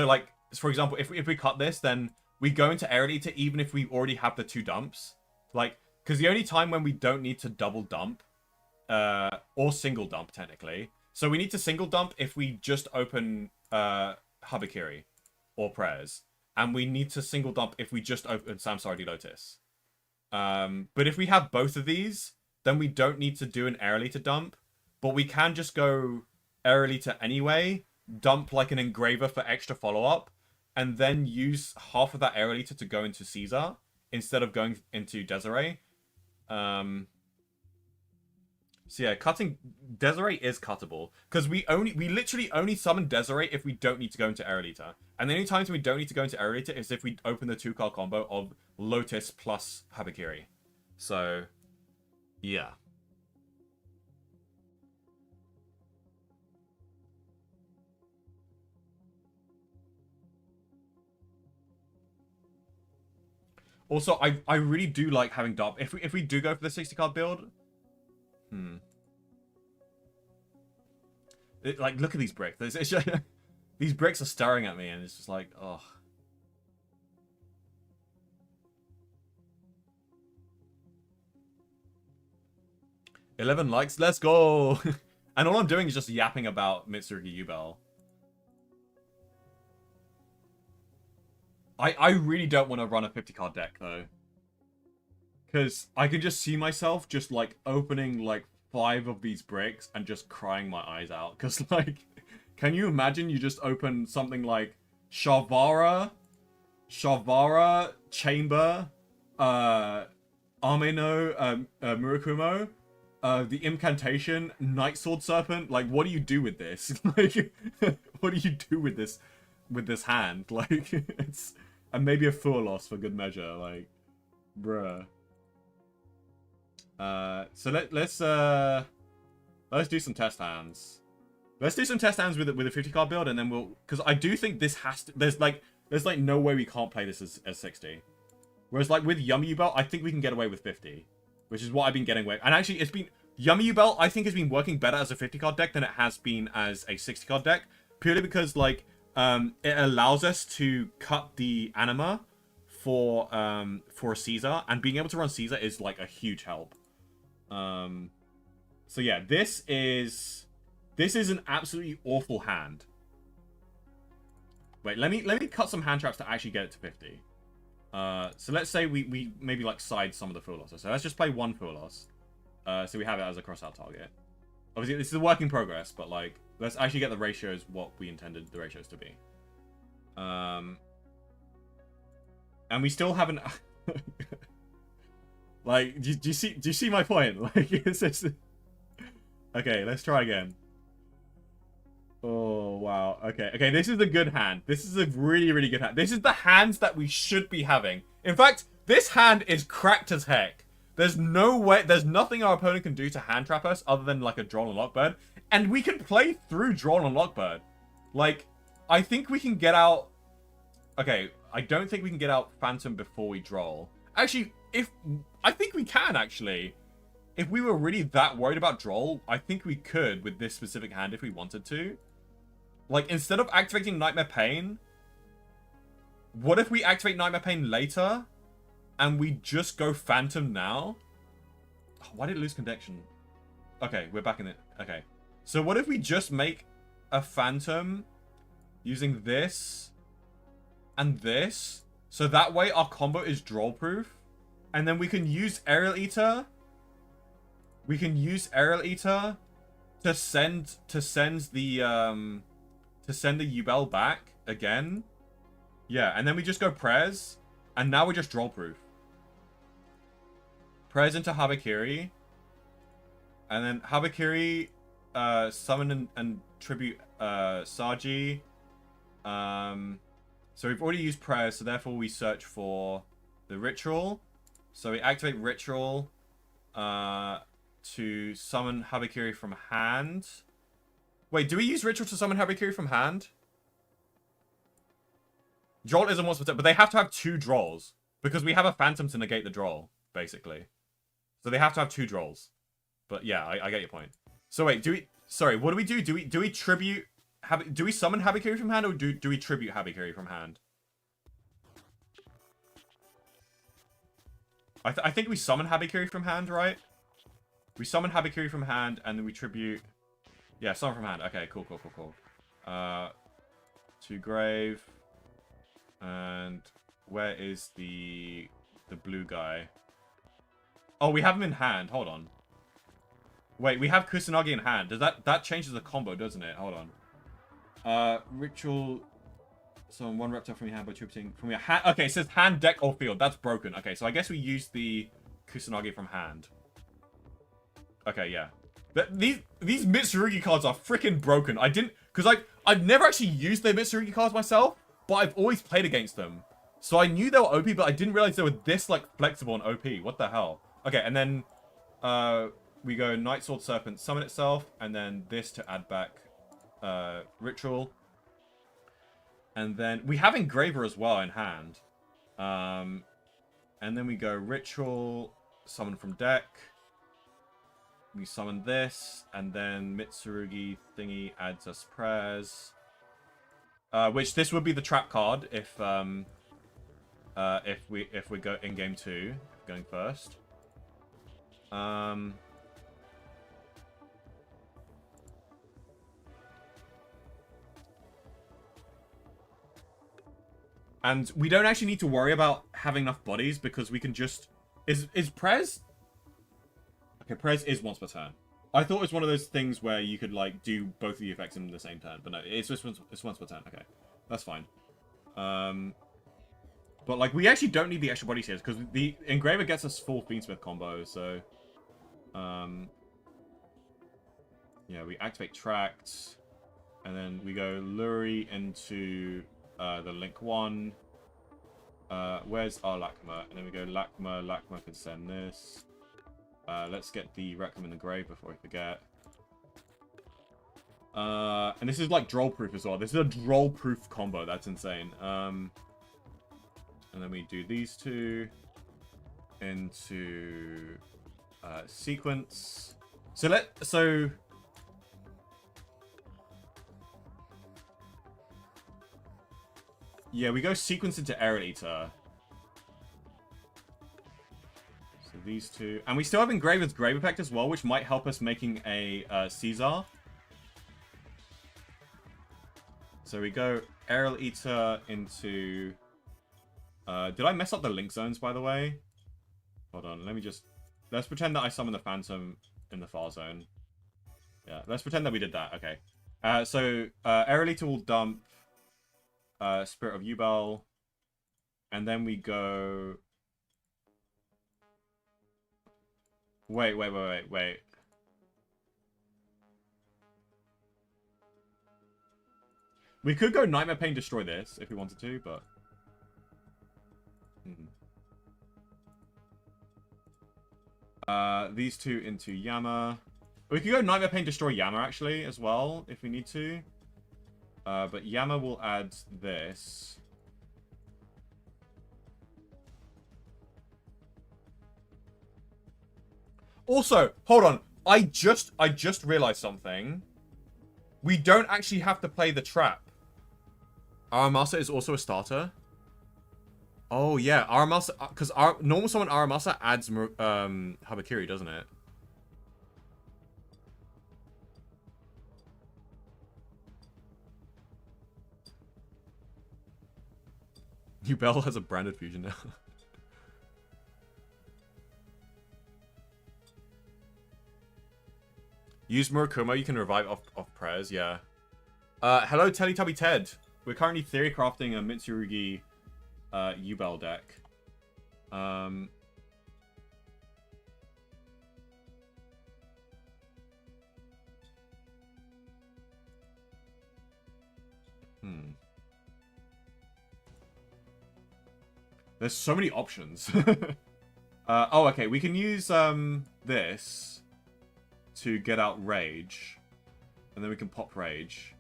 like, for example, if we cut this, then we go into Aerolita even if we already have the 2 dumps. Like, Because the only time when we don't need to double dump, or single dump, technically. So we need to single dump if we just open Habakiri or Prayers. And we need to single dump if we just open Samsara Lotus. But if we have both of these, then we don't need to do an Aerolita dump. But we can just go Aerolita anyway, dump like an Engraver for extra follow-up, and then use half of that Aerolita to go into Caesar instead of going into Desiree. So yeah, cutting Desiree is cuttable. Because we literally only summon Desiree if we don't need to go into Aerolita. And the only times we don't need to go into Aerolita is if we open the 2-card combo of Lotus plus Habakiri. So, yeah. Also, I really do like having Dark. If we do go for the 60-card build, like, look at these bricks. It's just, these bricks are staring at me, and it's just like, oh. $11 likes, let's go! And all I'm doing is just yapping about Mitsurugi Yubel. I really don't want to run a 50-card deck, though. Because I can just see myself just, like, opening, like, 5 of these bricks and just crying my eyes out. Because, like, can you imagine you just open something like Shavara, Chamber, Ameno, Murakumo, the Incantation, Night Sword Serpent? Like, what do you do with this? Like, what do you do with this hand? Like, it's... And maybe a Furlos for good measure, like, bruh. So let's do some test hands. Let's do some test hands with a 50-card build, and then we'll... Because I do think this has to... There's like no way we can't play this as 60. Whereas, like, with Yummy Belt, I think we can get away with 50. Which is what I've been getting away... And actually, it's been... Yummy Belt, I think, has been working better as a 50-card deck than it has been as a 60-card deck. Purely because, like... it allows us to cut the anima for a Caesar, and being able to run Caesar is like a huge help. So yeah, this is an absolutely awful hand. Wait, let me cut some hand traps to actually get it to 50. So let's say we maybe like side some of the full loss. So let's just play one full loss. So we have it as a cross-out target. Obviously, this is a work in progress, but like, let's actually get the ratios what we intended the ratios to be. And we still haven't... Like, do you see my point? Like, it's just... Okay, let's try again. Oh, wow. Okay, this is a good hand. This is a really, really good hand. This is the hands that we should be having. In fact, this hand is cracked as heck. There's no way, there's nothing our opponent can do to hand trap us other than like a Droll and Lockbird. And we can play through Droll and Lockbird. Like, I think we can get out... Okay, I don't think we can get out Phantom before we Droll. Actually, I think we can, actually. If we were really that worried about Droll, I think we could with this specific hand if we wanted to. Like, instead of activating Nightmare Pain, what if we activate Nightmare Pain later and we just go Phantom now? Oh, why did it lose Connection? Okay, we're back in it. Okay. So what if we just make a Phantom using this and this? So that way our combo is Droll proof. And then we can use Aerial Eater. We can use Aerial Eater to send the Yubel back again. Yeah, and then we just go Prez, and now we're just Droll proof. Prez into Habakiri, and then Habakiri, summon and tribute Saji. So we've already used Prez, so therefore we search for the Ritual. So we activate Ritual to summon Habakiri from hand. Wait, do we use Ritual to summon Habakiri from hand? Droll isn't once per turn, but they have to have 2 Drolls. Because we have a Phantom to negate the Droll, basically. So they have to have 2 Drolls. But yeah, I get your point. So wait, sorry, what do we do? Do we tribute... Do we summon Habakiri from hand, or do we tribute Habakiri from hand? I think we summon Habikiri from hand, right? We summon Habikiri from hand, and then we tribute... Yeah, summon from hand. Okay, cool. To grave. And where is the blue guy? Oh, we have him in hand. Hold on. Wait, we have Kusanagi in hand. Does that changes the combo, doesn't it? Hold on. Ritual... So one reptile from your hand by tributing from your hand. Okay, it says hand, deck, or field. That's broken. Okay, so I guess we use the Kusanagi from hand. Okay, yeah. These Mitsurugi cards are freaking broken. I didn't... Because I've never actually used the Mitsurugi cards myself, but I've always played against them. So I knew they were OP, but I didn't realize they were this, like, flexible and OP. What the hell? Okay, and then we go Night Sword Serpent, summon itself, and then this to add back Ritual. And then we have Engraver as well in hand. And then we go Ritual, summon from deck. We summon this, and then Mitsurugi thingy adds us prayers. Which this would be the trap card if we go in game 2, going first. And we don't actually need to worry about having enough bodies because we can just... Is Prez? Okay, Prez is once per turn. I thought it was one of those things where you could, like, do both of the effects in the same turn. But no, it's once per turn. Okay, that's fine. But, like, we actually don't need the extra bodies here because the Engraver gets us full Fiendsmith combo, so... yeah, we activate Tract. And then we go Luri into... the Link 1. Where's our Lakma? And then we go Lakma. Lakma can send this. Let's get the Requiem in the grave before we forget. And this is like Droll-proof as well. This is a Droll-proof combo. That's insane. And then we do these two into sequence. So yeah, we go sequence into Aerial Eater. So these two. And we still have Engraver's Grave Effect as well, which might help us making a Caesar. So we go Aerial Eater into... did I mess up the link zones, by the way? Hold on, let me just... Let's pretend that I summon the Phantom in the far zone. Yeah, let's pretend that we did that. Okay. So Aerial Eater will dump... Spirit of Yubel, and then we go... Wait. We could go Nightmare Pain, destroy this, if we wanted to, but... These two into Yama. We could go Nightmare Pain, destroy Yama, actually, as well, if we need to. But Yama will add this. Also, hold on. I just realized something. We don't actually have to play the trap. Aramasa is also a starter. Oh yeah, Aramasa, because our normal summon Aramasa adds Habakiri, doesn't it? Yubel has a branded fusion now. Use Murakumo, you can revive off prayers, yeah. Hello, Teletubby Ted. We're currently theory crafting a Mitsurugi Yubel deck. There's so many options. Oh, okay. We can use this to get out Rage. And then we can pop Rage.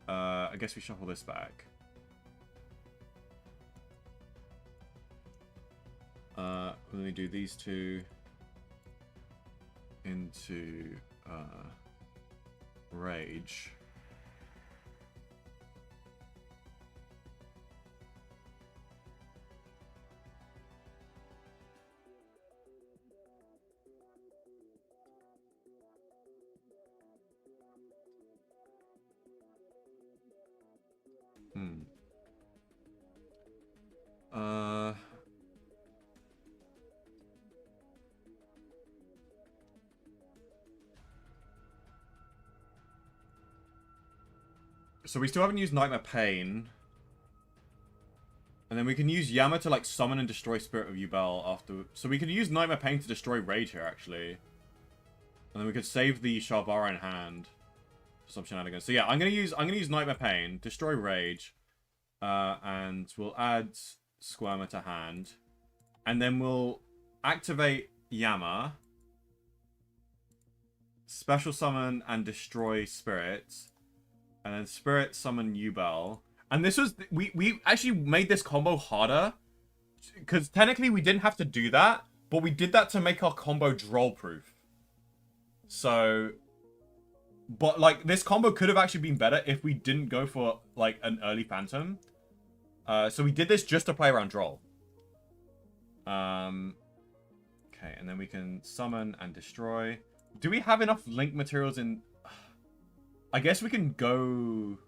I guess we shuffle this back. Then we do these two into Rage. Hmm. Uh... So we still haven't used Nightmare Pain. And then we can use Yama to, like, summon and destroy Spirit of Yubel after... So we could use Nightmare Pain to destroy Rage here, actually. And then we could save the Sharvara in hand for some shenanigans. So yeah, I'm gonna use Nightmare Pain, destroy Rage, and we'll add Squirmer to hand. And then we'll activate Yama, special summon and destroy Spirit, and then Spirit summon Yubel. And this was... We actually made this combo harder, because technically we didn't have to do that, but we did that to make our combo droll-proof. So... But, like, this combo could have actually been better if we didn't go for, like, an early Phantom. So we did this just to play around Droll. Okay, and then we can summon and destroy. Do we have enough link materials in... I guess we can go...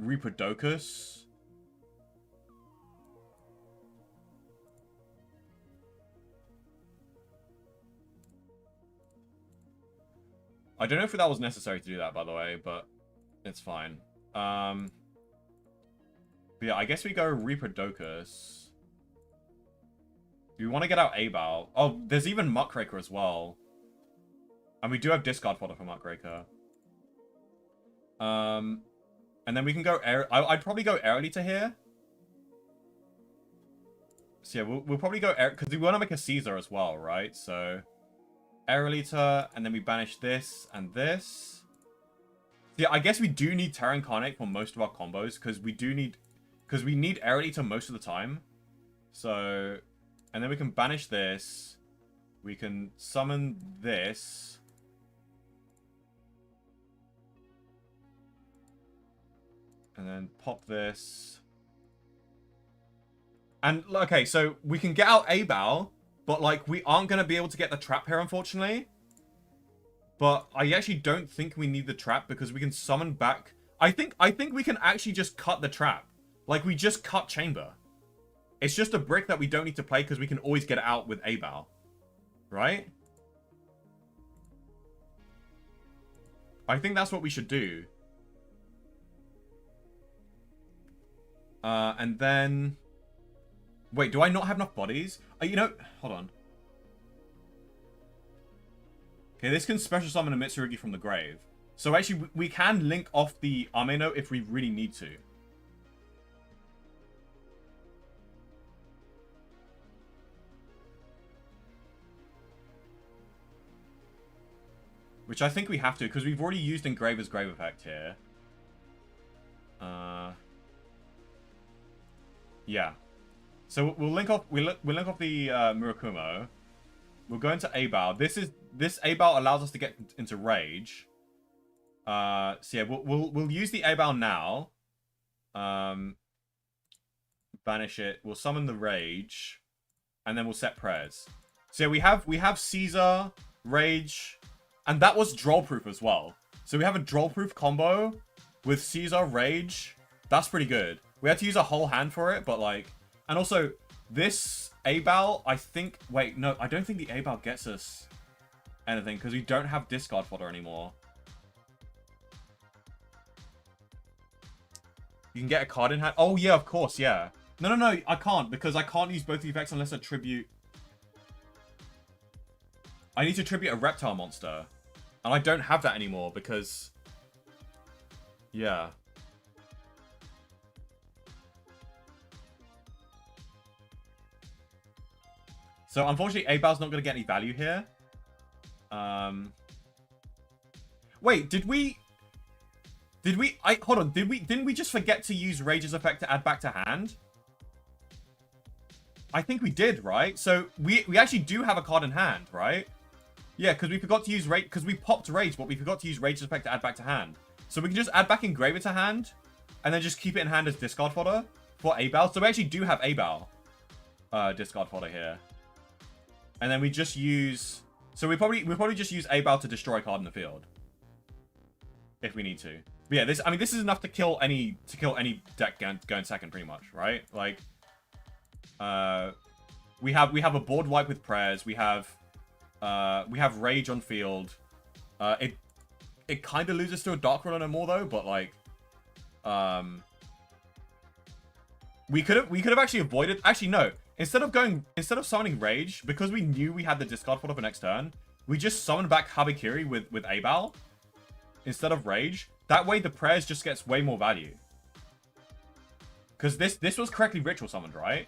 Reaperdocus. I don't know if that was necessary to do that, by the way, but it's fine. But yeah, I guess we go Reaperdocus. Do we want to get out Abal? Oh, there's even Muckraker as well. And we do have discard fodder for Muckraker. And then we can go I'd probably go Aerolita here. So yeah, we'll probably go because we want to make a Caesar as well, right? So Aerolita, and then we banish this and this. So yeah, I guess we do need Terra Incarnate for most of our combos because we need Aerolita most of the time. So, and then we can banish this. We can summon this. And then pop this. And, okay, so we can get out Abal, but, like, we aren't going to be able to get the trap here, unfortunately. But I actually don't think we need the trap because we can summon back... I think we can actually just cut the trap. Like, we just cut Chamber. It's just a brick that we don't need to play because we can always get it out with Abal. Right? I think that's what we should do. And then... Wait, do I not have enough bodies? You know... Hold on. Okay, this can special summon a Mitsurugi from the grave. So actually, we can link off the Ameno if we really need to. Which I think we have to, because we've already used Engraver's Grave effect here. Yeah. So we'll link off the Murakumo. We'll go into Abal. This Abal allows us to get into Rage. So yeah, we'll use the Abal now. Banish it. We'll summon the Rage, and then we'll set prayers. So yeah, we have Caesar, Rage, and that was droll proof as well. So we have a droll proof combo with Caesar, Rage. That's pretty good. We had to use a whole hand for it, but like... And also, this Abal, I think... Wait, no, I don't think the Abal gets us anything, because we don't have discard fodder anymore. You can get a card in hand. Oh, yeah, of course, yeah. No, I can't, because I can't use both the effects unless I tribute... I need to tribute a reptile monster. And I don't have that anymore, because... Yeah. So, unfortunately, Abal's not going to get any value here. Wait, didn't we... Hold on, didn't we just forget to use Rage's effect to add back to hand? I think we did, right? So, we actually do have a card in hand, right? Yeah, because we forgot to use Rage... Because we popped Rage, but we forgot to use Rage's effect to add back to hand. So, we can just add back Engraver to hand, and then just keep it in hand as discard fodder for Abal. So, we actually do have Abal discard fodder here. And then we just use... So we'll probably just use Abal to destroy a card in the field. If we need to. But yeah, this, I mean, this is enough to kill any deck going second, pretty much, right? Like, we have a board wipe with prayers. We have rage on field. It kind of loses to a Dark Ruler no more though, but like, we could have actually avoided. Actually, no. Instead of summoning rage, because we knew we had the discard fodder for next turn, we just summoned back Habakiri with Abal instead of rage. That way, the prayers just gets way more value. Because this was correctly ritual summoned, right?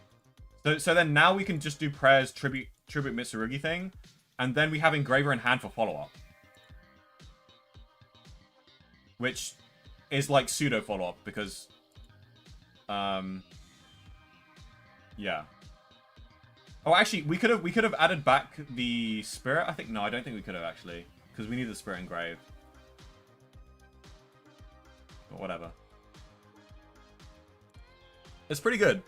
So then now we can just do prayers tribute Mitsurugi thing, and then we have Engraver in hand for follow up, which is like pseudo follow up because, yeah. Oh, actually, we could have added back the spirit. I think no, I don't think we could have actually, because we need the spirit engraved. But whatever. It's pretty good.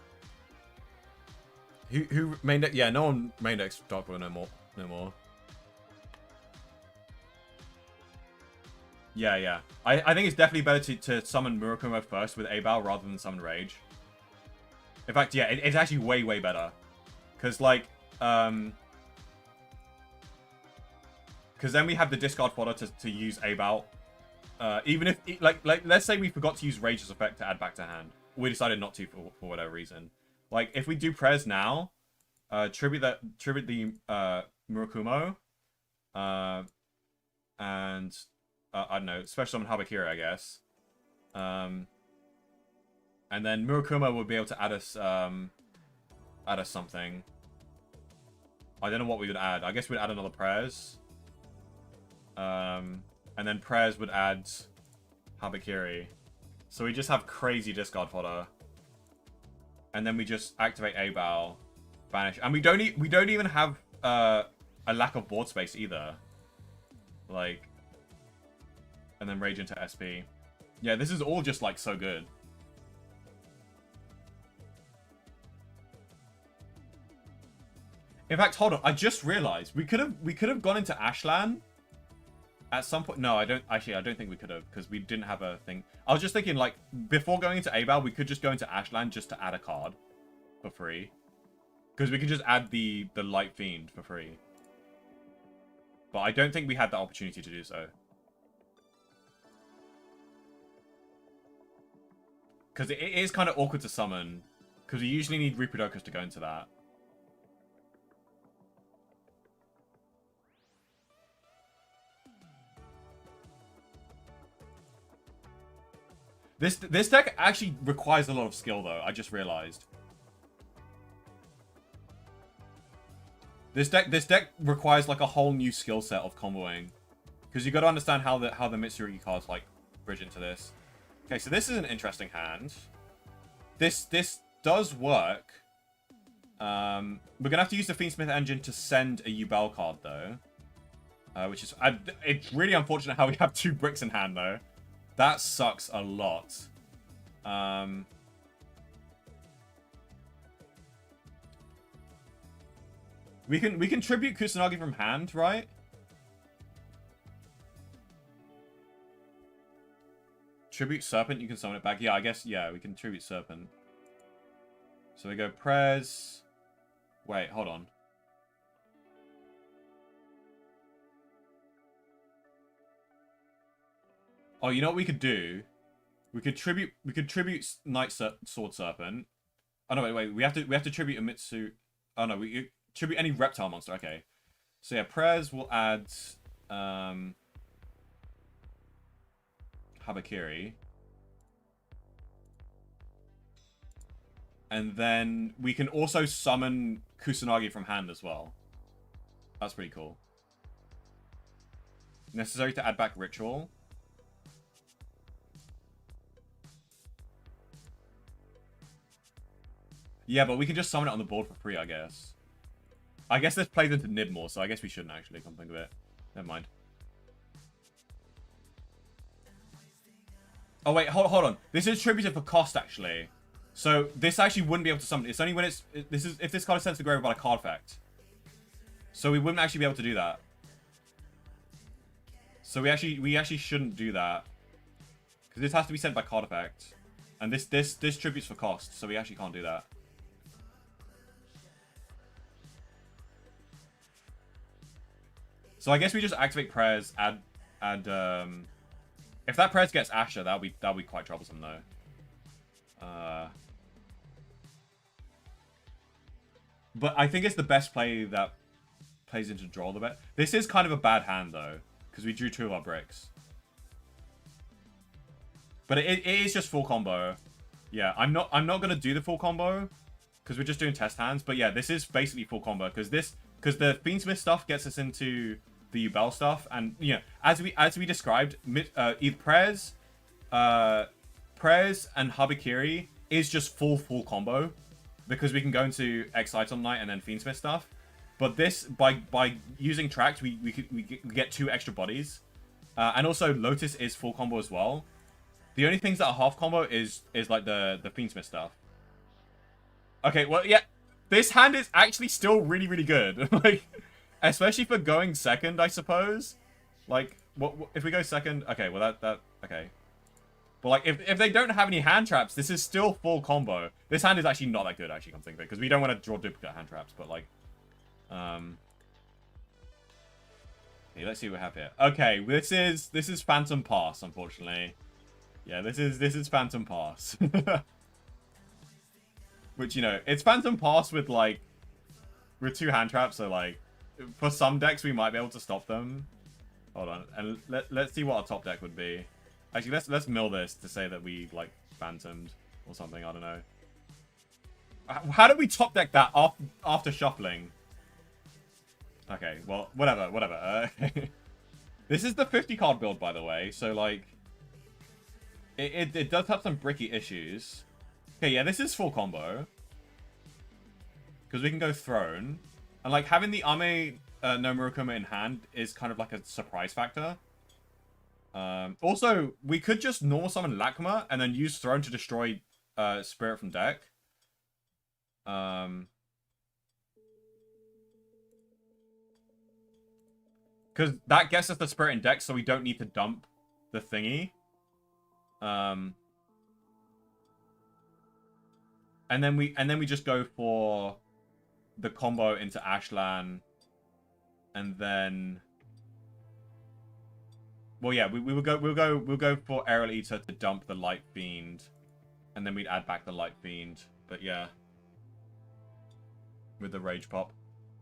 Who main deck? Yeah, no one main decks Dark Ruler no more. Yeah. I think it's definitely better to summon Murakumo first with Abal rather than summon Rage. In fact, yeah, it's actually way better. Because, like, because then we have the discard fodder to use Abal. Even if, like, let's say we forgot to use Rage's effect to add back to hand. We decided not to for whatever reason. Like, if we do prayers now, tribute the Murakumo, and I don't know, special summon Habakiri, I guess. And then Murakumo would be able to add us something. I don't know what we would add. I guess we'd add another prayers. And then prayers would add Habakiri. So we just have crazy discard fodder. And then we just activate Abal, banish. And we don't even have a lack of board space either. Like, and then rage into SP. Yeah, this is all just like so good. In fact, hold on. I just realized we could have gone into Ashlan at some point. No, I don't think we could have, because we didn't have a thing. I was just thinking, like, before going into Abal, we could just go into Ashlan just to add a card for free, because we could just add the Light Fiend for free. But I don't think we had that opportunity to do so, because it is kind of awkward to summon, because we usually need Reproducus to go into that. This deck actually requires a lot of skill, though. I just realized. This deck requires like a whole new skill set of comboing, because you got to understand how the Mitsurugi cards like bridge into this. Okay, so this is an interesting hand. This does work. We're gonna have to use the Fiendsmith engine to send a Yubel card though, which is it's really unfortunate how we have 2 bricks in hand though. That sucks a lot. We can tribute Kusanagi from hand, right? Tribute Serpent, you can summon it back. Yeah, I guess, yeah, we can tribute Serpent. So we go Prez. Wait, hold on. Oh, you know what we could do? We could tribute Night Sword Serpent. Oh no, wait. We have to tribute a Mitsu. Oh no, we tribute any reptile monster. Okay. So yeah, Prez will add Habakiri. And then we can also summon Kusanagi from hand as well. That's pretty cool. Necessary to add back Ritual. Yeah, but we can just summon it on the board for free, I guess. I guess this plays into Nib more, so I guess we shouldn't actually come think of it. Never mind. Oh wait, hold on. This is tributed for cost actually. So this actually wouldn't be able to summon. It's only when if this card is sent to the grave by a card effect. So we wouldn't actually be able to do that. So we actually shouldn't do that. Because this has to be sent by card effect. And this tributes for cost, so we actually can't do that. So I guess we just activate prayers, add if that prayers gets Asher, that'll be quite troublesome though. But I think it's the best play that plays into draw the bet. This is kind of a bad hand though, because we drew 2 of our bricks. But it is just full combo. Yeah, I'm not gonna do the full combo because we're just doing test hands. But yeah, this is basically full combo because the Fiendsmith stuff gets us into the Yubel stuff, and you know, as we described, either prayers and Habakiri is just full combo because we can go into Excite on night and then Fiendsmith stuff. But this by using Tract, we get 2 extra bodies, and also Lotus is full combo as well. The only things that are half combo is like the Fiendsmith stuff. Okay, well, yeah, this hand is actually still really good. Like, especially for going second, I suppose. Like, what if we go second? Okay, well okay. But like, if they don't have any hand traps, this is still full combo. This hand is actually not that good, actually, come to think of it, because we don't want to draw duplicate hand traps. But like, okay, let's see what we have here. Okay, this is Phantom Pass, unfortunately. Yeah, this is Phantom Pass. Which, you know, it's Phantom Pass with 2 hand traps, so like, for some decks we might be able to stop them. Hold on, and let's see what our top deck would be. Actually, let's mill this to say that we like phantomed or something. I don't know. How do we top deck that after shuffling? Okay, well, whatever. This is the 50 card build, by the way, so like, it does have some bricky issues. Okay, yeah, this is full combo because we can go throne, and like having the Ame no Murukuma in hand is kind of like a surprise factor. Also, we could just normal summon Lakma and then use throne to destroy Spirit from deck. Because that gets us the Spirit in deck, so we don't need to dump the thingy. And then we just go for the combo into Ashlan, and then, well, yeah, we'll go for Aerial Eater to dump the Light Fiend, and then we'd add back the Light Fiend. But yeah, with the Rage Pop.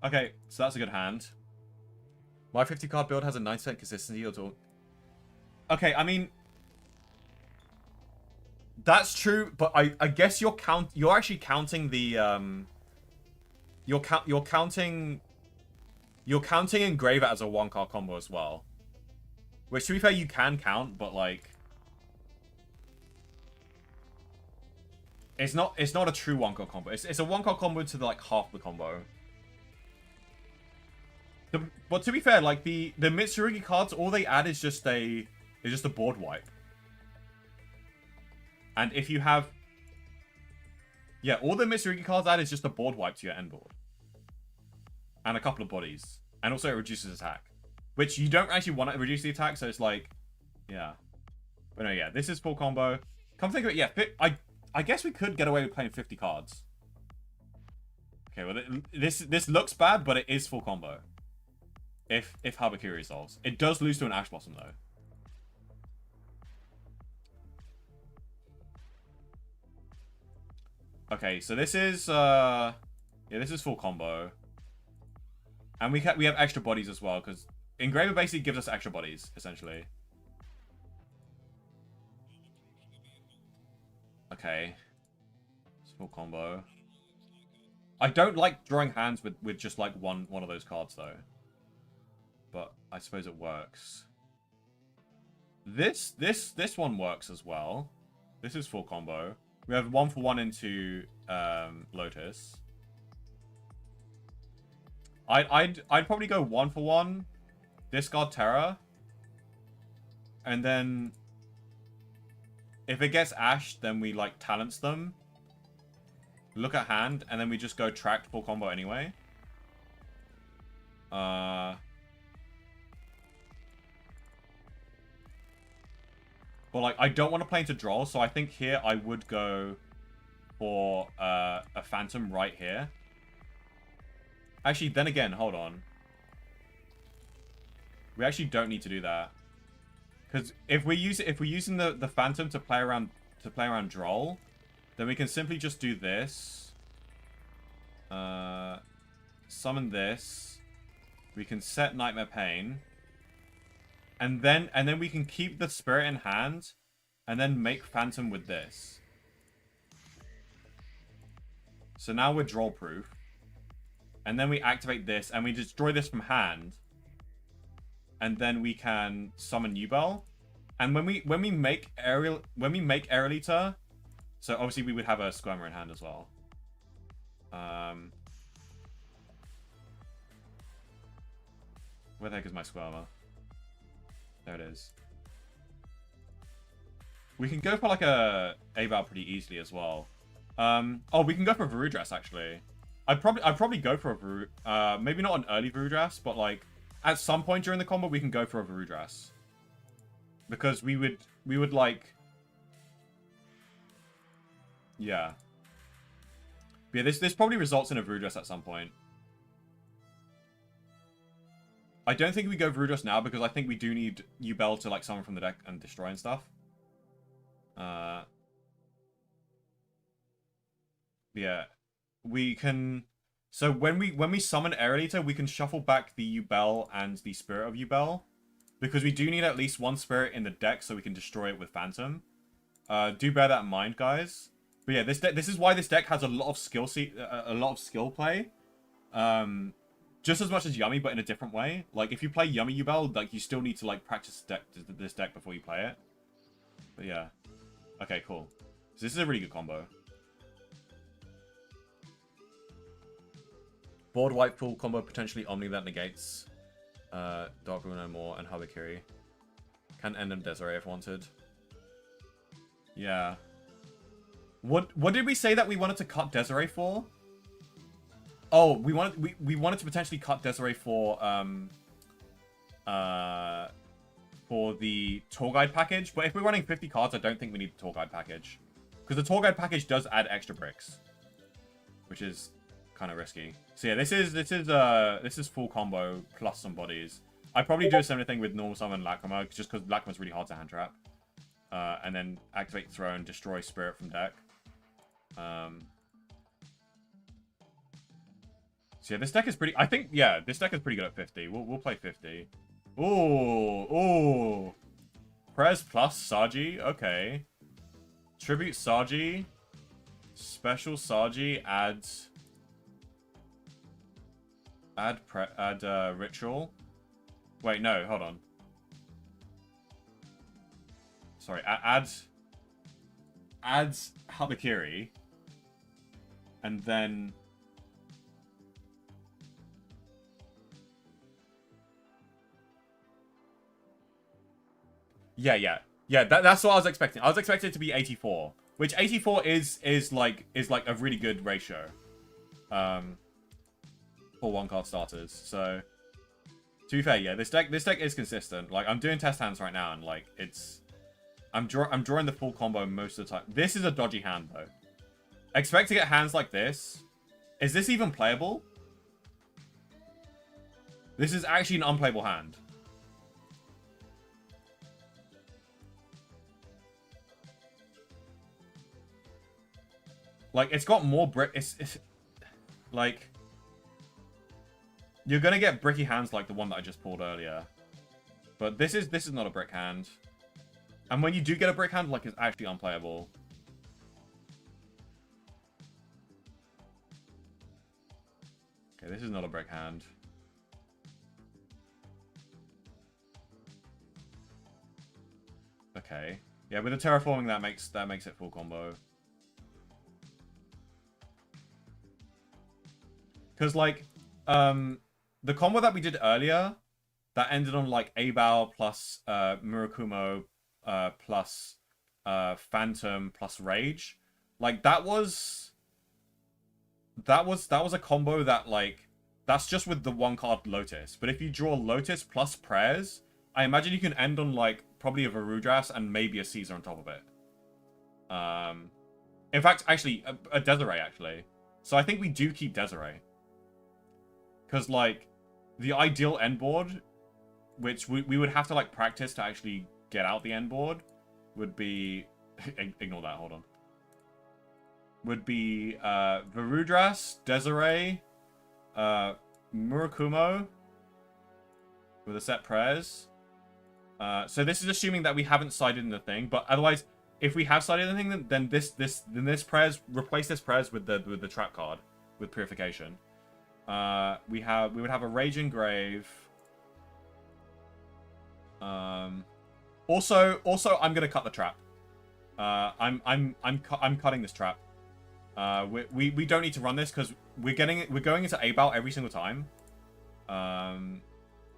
Okay, so that's a good hand. My 50 card build has a 9% consistency or all. Okay, I mean, that's true, but I guess you're actually counting the you're counting Engraver as a 1-card combo as well. Which, to be fair, you can count, but like, it's not a true 1-card combo. It's a 1-card combo to like half the combo. But to be fair, like the Mitsurugi cards, all they add is just a board wipe. And if you have, yeah, all the Mitsurugi cards add is just a board wipe to your end board. And a couple of bodies. And also it reduces attack. Which you don't actually want to reduce the attack, so it's like, yeah. But no, yeah, this is full combo. Come think of it, yeah, I guess we could get away with playing 50 cards. Okay, well, this looks bad, but it is full combo. If Habakiri resolves. It does lose to an Ash Blossom, though. Okay, so this is, yeah, this is full combo. And we have extra bodies as well, because Engraver basically gives us extra bodies, essentially. Okay. It's full combo. I don't like drawing hands with just like one of those cards, though. But I suppose it works. This one works as well. This is full combo. We have 1-for-1 into Lotus. I'd probably go 1-for-1, discard Terra, and then if it gets Ash, then we like talents them, look at hand, and then we just go Tract full combo anyway. But, like, I don't want to play into Droll, so I think here I would go for a Phantom right here. Actually, then again, hold on. We actually don't need to do that. Because if we're using the Phantom to play around Droll, then we can simply just do this. Summon this. We can set Nightmare Pain. And then we can keep the Spirit in hand and then make Phantom with this. So now we're Droll proof. And then we activate this and we destroy this from hand. And then we can summon Yubel. And when we make Aerial Eater, so obviously we would have a Squirmer in hand as well. Where the heck is my Squirmer? There it is. We can go for like a Abal pretty easily as well. Oh, we can go for a Varudras actually. I'd probably go for a Varudras. Maybe not an early Varudras, but like at some point during the combo we can go for a Varudras. Because we would like, yeah. But yeah, this probably results in a Varudras at some point. I don't think we go Varudras now because I think we do need Yubel to like summon from the deck and destroy and stuff. Yeah, we can. So when we summon Aerial Eater, we can shuffle back the Yubel and the Spirit of Yubel, because we do need at least one Spirit in the deck so we can destroy it with Phantom. Do bear that in mind, guys. But yeah, this is why this deck has a lot of skill play. Just as much as Yummy, but in a different way. Like, if you play Yummy Yubel, like, you still need to, like, practice this deck before you play it. But, yeah. Okay, cool. So this is a really good combo. Board White Pool combo, potentially Omni that negates Dark Rune no more, and Habakiri. Can end in Desiree if wanted. Yeah. What did we say that we wanted to cut Desiree for? Oh, we wanted to potentially cut Desiree for the tour guide package, but if we're running 50 cards, I don't think we need the tour guide package, because the tour guide package does add extra bricks, which is kind of risky. So yeah, this is full combo plus some bodies. I probably do a similar thing with normal summon Lacrima, just because Lacrima's really hard to hand trap, and then activate Throne, destroy Spirit from deck. So yeah, this deck is pretty. I think this deck is pretty good at 50. We'll play 50. Ooh. Prez plus Saji. Okay. Tribute Saji. Special Saji adds. Add Ritual. Wait, no, hold on. Sorry, adds Habakiri. And then. Yeah. That's what I was expecting. I was expecting it to be 84, which 84 is like a really good ratio, for one card starters. So, to be fair, yeah, this deck is consistent. Like, I'm doing test hands right now, and like I'm drawing the full combo most of the time. This is a dodgy hand though. Expect to get hands like this. Is this even playable? This is actually an unplayable hand. Like, it's got more brick. It's like, you're gonna get bricky hands like the one that I just pulled earlier. But this is not a brick hand. And when you do get a brick hand, like, it's actually unplayable. Okay, this is not a brick hand. Okay. Yeah, with the terraforming, that makes it full combo. Because, like, the combo that we did earlier, that ended on, like, Abao plus Murakumo plus Phantom plus Rage. Like, that was a combo that, like, that's just with the one card Lotus. But if you draw Lotus plus Prayers, I imagine you can end on, like, probably a Varudras and maybe a Caesar on top of it. In fact, actually, a Desiree, actually. So I think we do keep Desiree. Because, like, the ideal end board, which we would have to, like, practice to actually get out the end board, would be... Ignore that, hold on. Would be Varudras, Desiree, Murakumo with a set prez. So this is assuming that we haven't sided in the thing, but otherwise, if we have sided in the thing, then this prez, replace this prez with the trap card with purification. We would have a Raging Grave. Also, I'm gonna cut the trap. I'm cutting this trap. We don't need to run this because we're going into A-Bow every single time.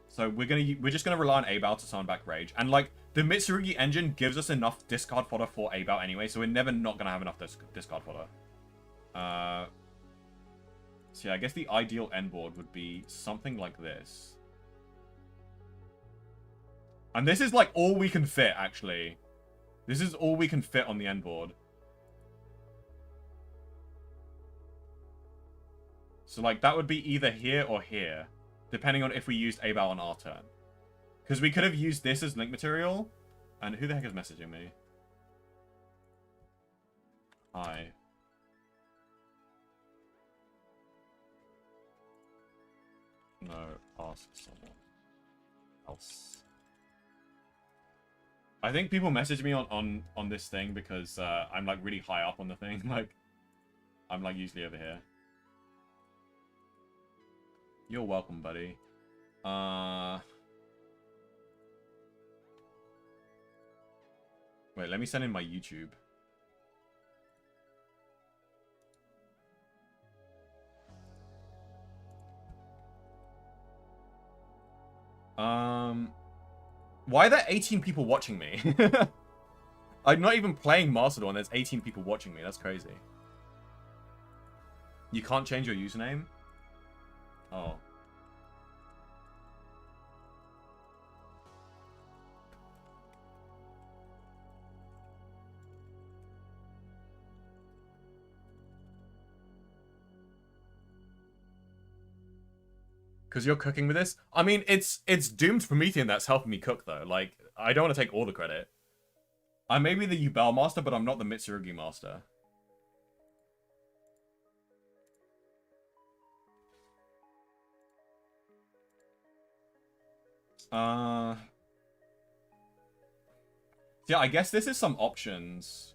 So we're just gonna rely on A-Bow to summon back Rage, and like the Mitsurugi engine gives us enough discard fodder for A-Bow anyway, so we're never not gonna have enough discard fodder. So yeah, I guess the ideal end board would be something like this, and this is like all we can fit actually. This is all we can fit on the end board. So, like, that would be either here or here, depending on if we used A-Bow on our turn. Because we could have used this as link material. And who the heck is messaging me? Hi. No, ask someone else. I think people message me on this thing because I'm, like, really high up on the thing. Like, I'm, like, usually over here. You're welcome, buddy. Wait, let me send in my YouTube. Why are there 18 people watching me? I'm not even playing Master Duel and there's 18 people watching me. That's crazy. You can't change your username? Oh. Because you're cooking with this? I mean, it's Doomed Promethean that's helping me cook, though. Like, I don't want to take all the credit. I may be the Yubel master, but I'm not the Mitsurugi master. Yeah, I guess this is some options.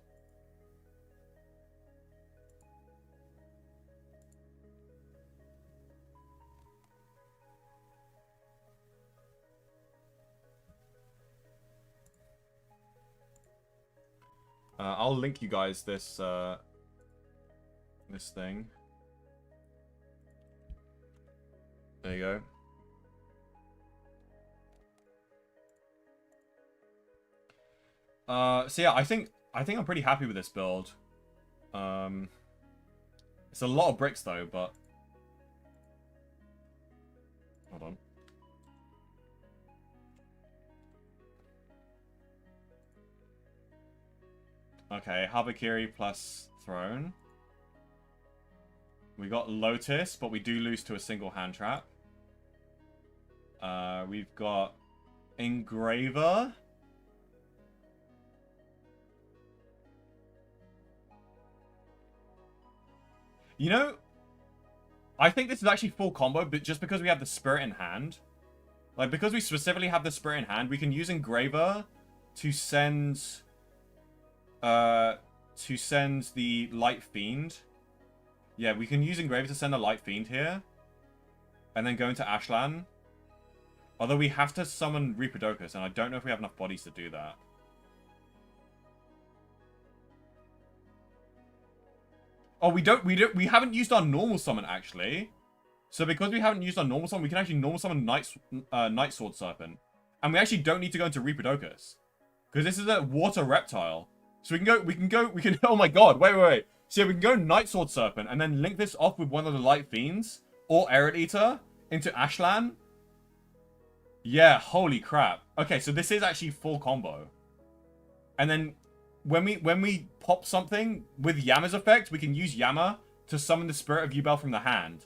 I'll link you guys this this thing. There you go. So yeah, I think I'm pretty happy with this build. It's a lot of bricks though, but hold on. Okay, Habakiri plus Throne. We got Lotus, but we do lose to a single hand trap. We've got Engraver. You know, I think this is actually full combo, but just because we have the Spirit in hand. Like, because we specifically have the Spirit in hand, we can use Engraver to send the Light Fiend. Yeah, we can use Engraver to send the Light Fiend here. And then go into Ashlan. Although we have to summon Reaper-Docus, and I don't know if we have enough bodies to do that. Oh, we haven't used our normal summon, actually. So because we haven't used our normal summon, we can actually normal summon Night Sword Serpent. And we actually don't need to go into Reaper-Docus. Because this is a water reptile. So we can, oh my god, wait. So yeah, we can go Night Sword Serpent and then link this off with one of the Light Fiends or Arid Eater into Ashlan. Yeah, holy crap. Okay, so this is actually full combo. And then when we pop something with Yama's effect, we can use Yama to summon the Spirit of Yubel from the hand.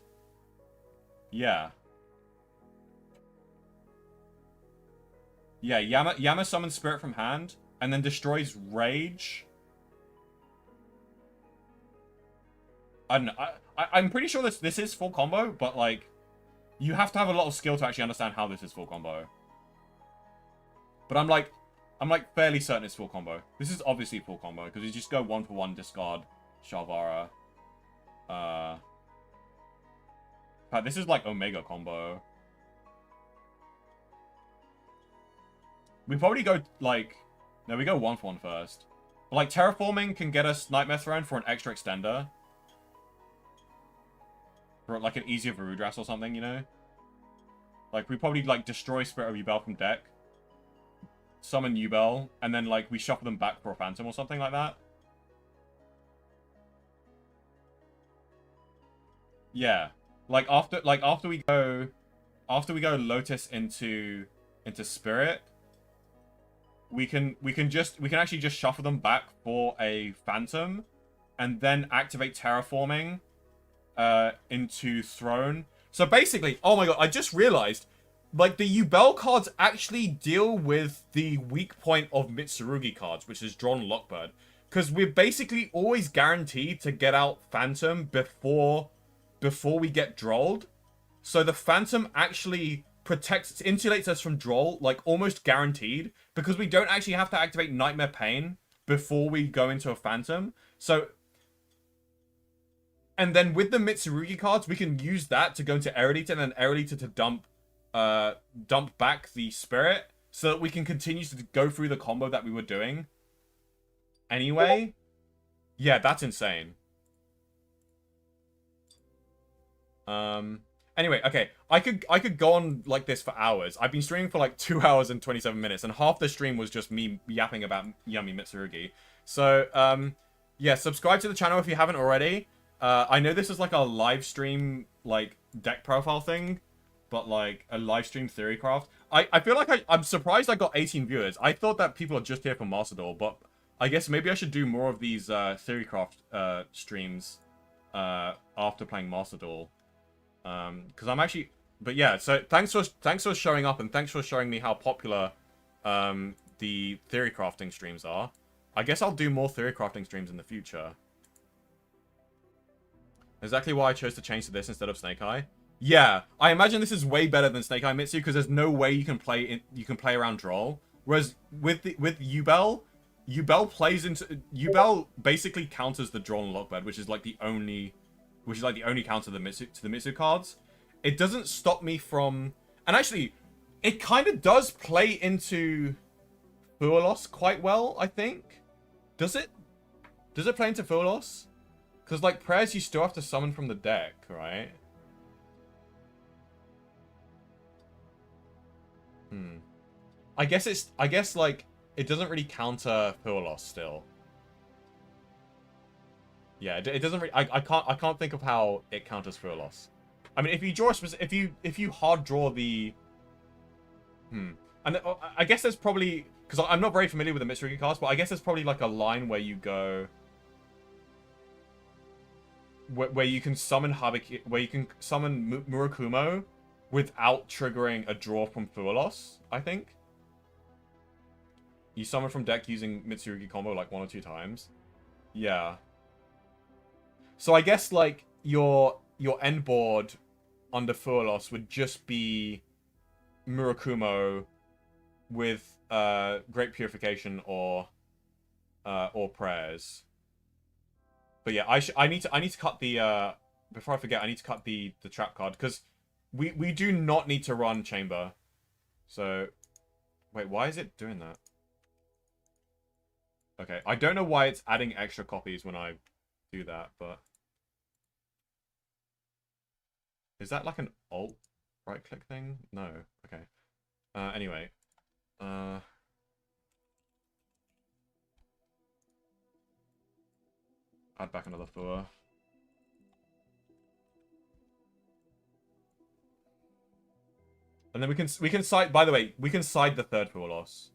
Yeah. Yeah, Yama summons Spirit from hand, and then destroys Rage. I don't know. I'm pretty sure this is full combo, but, like, you have to have a lot of skill to actually understand how this is full combo. But I'm like fairly certain it's full combo. This is obviously full combo, because you just go 1-for-1 discard Shalvara. In fact, this is like Omega combo. We probably go, like... No, we go 1-for-1 first. But, like, Terraforming can get us Nightmare Throne for an extra extender. For, like, an easier Varudras or something, you know? Like, we probably, like, destroy Spirit of Yubel from deck. Summon Yubel. And then, like, we shuffle them back for a Phantom or something like that. Yeah. Like, after we go Lotus into Spirit... We can actually just shuffle them back for a Phantom, and then activate Terraforming into Throne. So basically, oh my god, I just realized, like, the Yubel cards actually deal with the weak point of Mitsurugi cards, which is Drawn Lockbird. Because we're basically always guaranteed to get out Phantom before we get Drolled. So the Phantom actually insulates us from Droll, like, almost guaranteed, because we don't actually have to activate Nightmare Pain before we go into a Phantom. So, and then with the Mitsurugi cards, we can use that to go into Erudita, and then Erudita to dump back the Spirit, so that we can continue to go through the combo that we were doing. Anyway, yeah, that's insane. Anyway, okay, I could go on like this for hours. I've been streaming for like 2 hours and 27 minutes, and half the stream was just me yapping about Yummy Mitsurugi. So, yeah, subscribe to the channel if you haven't already. I know this is like a live stream, like, deck profile thing, but, like, a live stream Theorycraft. I feel like I'm surprised I got 18 viewers. I thought that people are just here for Master Duel, but I guess maybe I should do more of these Theorycraft streams after playing Master Duel. Because I'm actually... But yeah, so thanks for showing up, and thanks for showing me how popular the theory crafting streams are. I guess I'll do more theory crafting streams in the future. Exactly why I chose to change to this instead of Snake Eye. Yeah, I imagine this is way better than Snake Eye Mitsu, because there's no way you can play around Droll. Whereas with Yubel basically counters the Droll and Lockbird, which is like the only counter to the Mitsu cards. It doesn't stop me from... And actually, it kind of does play into Fuelos quite well, I think. Does it? Does it play into Fuelos? Because, like, prayers you still have to summon from the deck, right? I guess, like, it doesn't really counter Fuelos still. Yeah, it doesn't really... I can't think of how it counters Fuelos. I mean, if you draw if you hard draw the... And I guess there's probably... Because I'm not very familiar with the Mitsurugi cards, but I guess there's probably like a line where you go... Where you can summon Habiki... Where you can summon Murakumo without triggering a draw from Fuelos, I think. You summon from deck using Mitsurugi combo like 1 or 2 times. Yeah. So I guess, like, your end board under Fuelos would just be Murakumo with Great Purification or Prayers. But yeah, I need to cut the before I forget, I need to cut the trap card, because we do not need to run Chamber. So wait, why is it doing that? Okay, I don't know why it's adding extra copies when I do that, but is that like an alt right click thing? No. Okay. Anyway. Add back another Fua. And then we can side. By the way, we can side the third pool loss.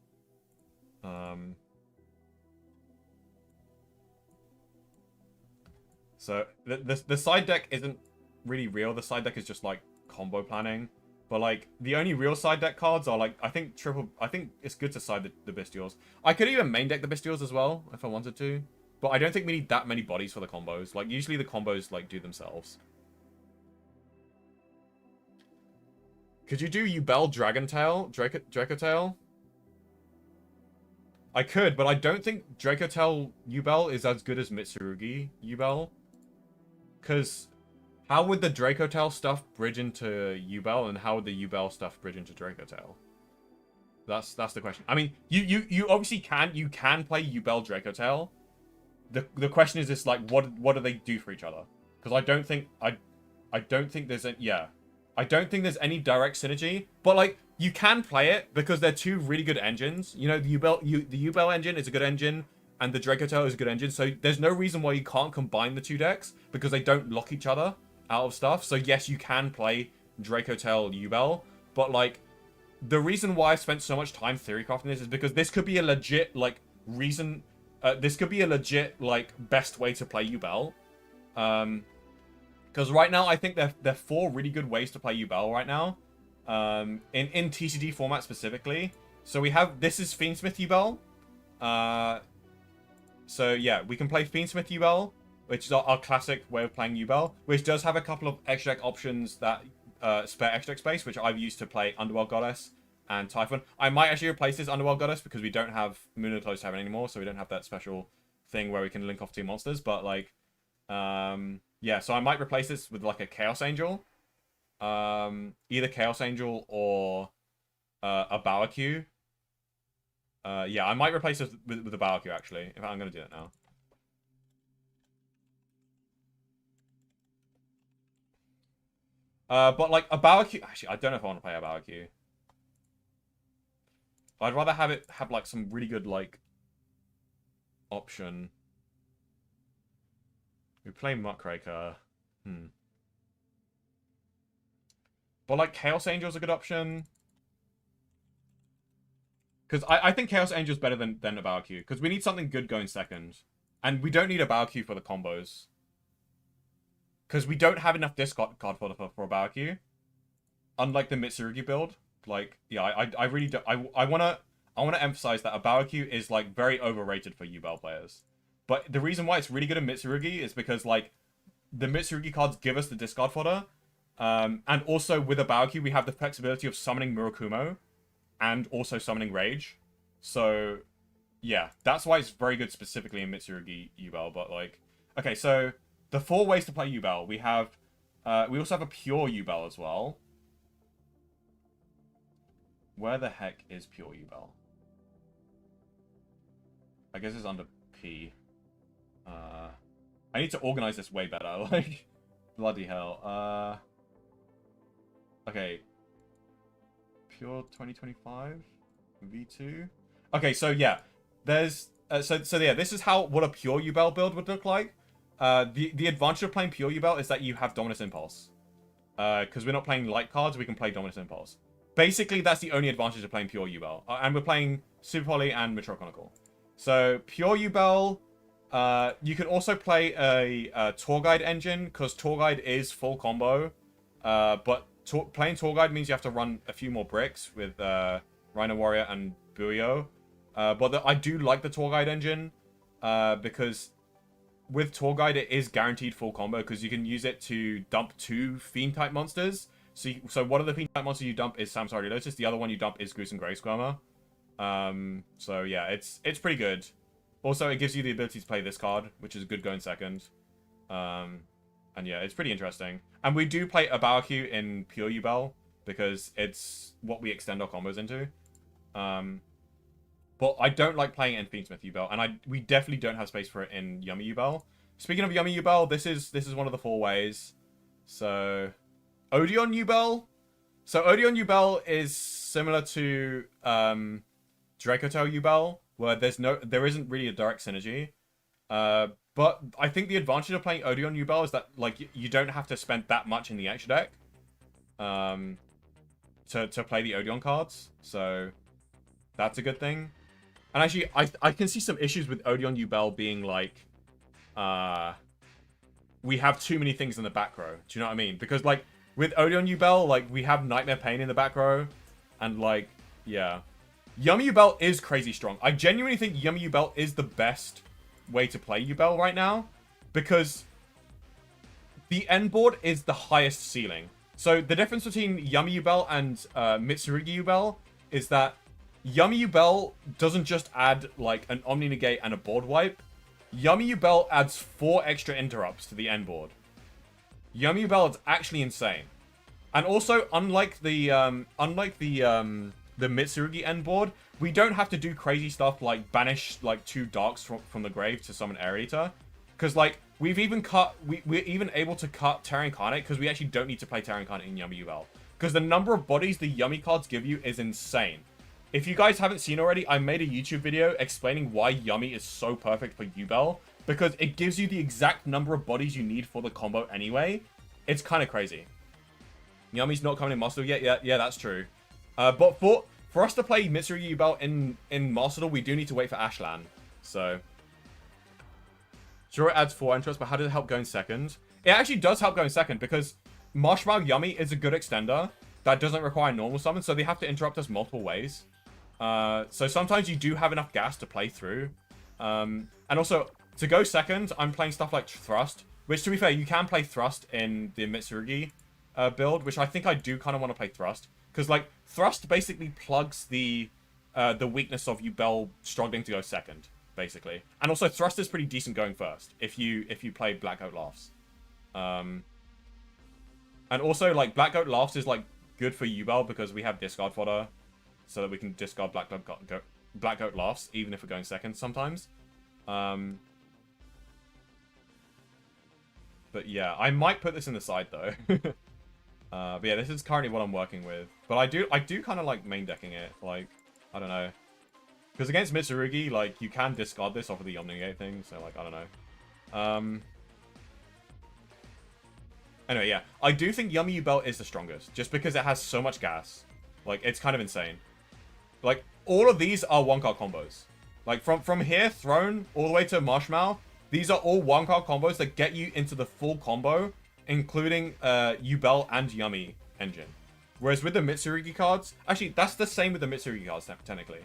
So the side deck isn't really real. The side deck is just like combo planning. But like the only real side deck cards are like I think it's good to side the Bestials. I could even main deck the Bestials as well if I wanted to. But I don't think we need that many bodies for the combos. Like usually the combos like do themselves. Could you do Yubel Dragon Tail? Draco Tail? I could, but I don't think Draco Tail Yubel is as good as Mitsurugi Yubel. Because how would the Draco Tail stuff bridge into Yubel, and how would the Yubel stuff bridge into Draco Tail? That's the question. I mean, you obviously can play Yubel Draco Tail. The question is just like what do they do for each other? Because I don't think there's I don't think there's any direct synergy, but like you can play it because they're two really good engines. You know, the Yubel engine is a good engine, and the Draco Tail is a good engine. So there's no reason why you can't combine the two decks because they don't lock each other out of stuff. So yes, you can play Draco Tail Yubel, but like the reason why I spent so much time theory crafting this is because this could be a legit like reason. This could be a legit like best way to play Yubel. Because right now, I think there are 4 really good ways to play Yubel right now. In TCG format specifically. So we have, this is Fiendsmith Yubel. So yeah, we can play Fiendsmith Yubel, which is our classic way of playing Yubel, which does have a couple of extra deck options that spare extra deck space, which I've used to play Underworld Goddess and Typhon. I might actually replace this Underworld Goddess because we don't have Moon of the Closed Heaven anymore, so we don't have that special thing where we can link off 2 monsters, but like... yeah, so I might replace this with like a Chaos Angel. Either Chaos Angel or a Barbecue. Yeah, I might replace this with a Barbecue actually. If I'm gonna do that now. But like a Barbecue, actually, I don't know if I want to play a Barbecue. I'd rather have like some really good like option. We play Muckraker. But like Chaos Angel's a good option. Because I think Chaos Angel's better than a Barbecue. Because we need something good going second. And we don't need a Barbecue for the combos. Because we don't have enough discard for a Barbecue. Unlike the Mitsurugi build. Like, yeah, I really don't... I wanna emphasize that a Barbecue is like very overrated for Yubel players. But the reason why it's really good in Mitsurugi is because, like, the Mitsurugi cards give us the discard fodder. And also, with a Barbecue, we have the flexibility of summoning Murakumo and also summoning Rage. So, yeah, that's why it's very good specifically in Mitsurugi Yubel. But, like, okay, so the 4 ways to play Yubel. We have, we also have a pure Yubel as well. Where the heck is pure Yubel? I guess it's under P. I need to organize this way better. Like, bloody hell. Okay. Pure 2025 V2. Okay, so yeah, there's so yeah, this is what a pure Yubel build would look like. The advantage of playing pure Yubel is that you have Dominus Impulse. Because we're not playing light cards, we can play Dominus Impulse. Basically, that's the only advantage of playing pure Yubel. And we're playing Super Poly and Mature Chronicle. So pure Yubel. You can also play a Tour Guide engine, because Tour Guide is full combo. But playing Tour Guide means you have to run a few more bricks with Rhino Warrior and Buio. But I do like the Tour Guide engine, because with Tour Guide it is guaranteed full combo, because you can use it to dump 2 Fiend-type monsters. So one of the Fiend-type monsters you dump is Samsara Lotus, the other one you dump is Gruesome Grey Squirmer. So yeah, it's pretty good. Also, it gives you the ability to play this card, which is good going second. And yeah, it's pretty interesting. And we do play a Barbecue in pure Yubel, because it's what we extend our combos into. But I don't like playing it in Fiendsmith Yubel, and we definitely don't have space for it in Yummy Yubel. Speaking of Yummy Yubel, this is one of the 4 ways. So, Odeon Yubel. So Odeon Yubel is similar to Draco Tail Yubel, where there isn't really a direct synergy. But I think the advantage of playing Odeon Yubel is that like you don't have to spend that much in the extra deck. to play the Odeon cards. So that's a good thing. And actually, I can see some issues with Odeon Yubel being like, we have too many things in the back row. Do you know what I mean? Because like with Odeon Yubel, like we have Nightmare Pain in the back row, and like yeah, Yummy Yubel is crazy strong. I genuinely think Yummy Yubel is the best way to play Yubel right now, because the end board is the highest ceiling. So the difference between Yummy Yubel and Mitsurugi Yubel is that Yummy Yubel doesn't just add like an Omni Negate and a board wipe. Yummy Yubel adds 4 extra interrupts to the end board. Yummy Yubel is actually insane. And also, unlike the Mitsurugi end board, we don't have to do crazy stuff like banish like 2 darks from the grave to summon Air Eater. Because like we're even able to cut Terra Incarnate because we actually don't need to play Terra Incarnate in Yummy Yubel. Because the number of bodies the Yummy cards give you is insane. If you guys haven't seen already, I made a YouTube video explaining why Yummy is so perfect for Yubel. Because it gives you the exact number of bodies you need for the combo anyway. It's kind of crazy. Yummy's not coming in Master Duel yet. Yeah, that's true. But for us to play Mitsurugi Yubel in Master Duel, we do need to wait for Ashlan. So sure, it adds 4 interest, but how does it help going second? It actually does help going second because Marshmallow Yummy is a good extender that doesn't require normal summon, so they have to interrupt us multiple ways. So sometimes you do have enough gas to play through. And also, to go second, I'm playing stuff like Thrust, which, to be fair, you can play Thrust in the Mitsurugi build, which I think I do kind of want to play Thrust. Because, like, Thrust basically plugs the weakness of Yubel struggling to go second, basically. And also, Thrust is pretty decent going first, if you play Black Goat Laughs. And also, like, Black Goat Laughs is, like, good for Yubel because we have discard fodder, so that we can discard Black Goat Laughs, even if we're going second sometimes. But yeah, I might put this in the side though. But yeah, this is currently what I'm working with. But I do kind of like main decking it. Like, I don't know. Because against Mitsurugi, like, you can discard this off of the Omnigate thing, so like, I don't know. Anyway, yeah. I do think Yummy Yubel is the strongest, just because it has so much gas. Like, it's kind of insane. Like, all of these are 1-card combos. Like, from here, Throne, all the way to Marshmallow, these are all 1-card combos that get you into the full combo, including Yubel and Yummy engine. Whereas with the Mitsurugi cards, actually, that's the same with the Mitsurugi cards, technically.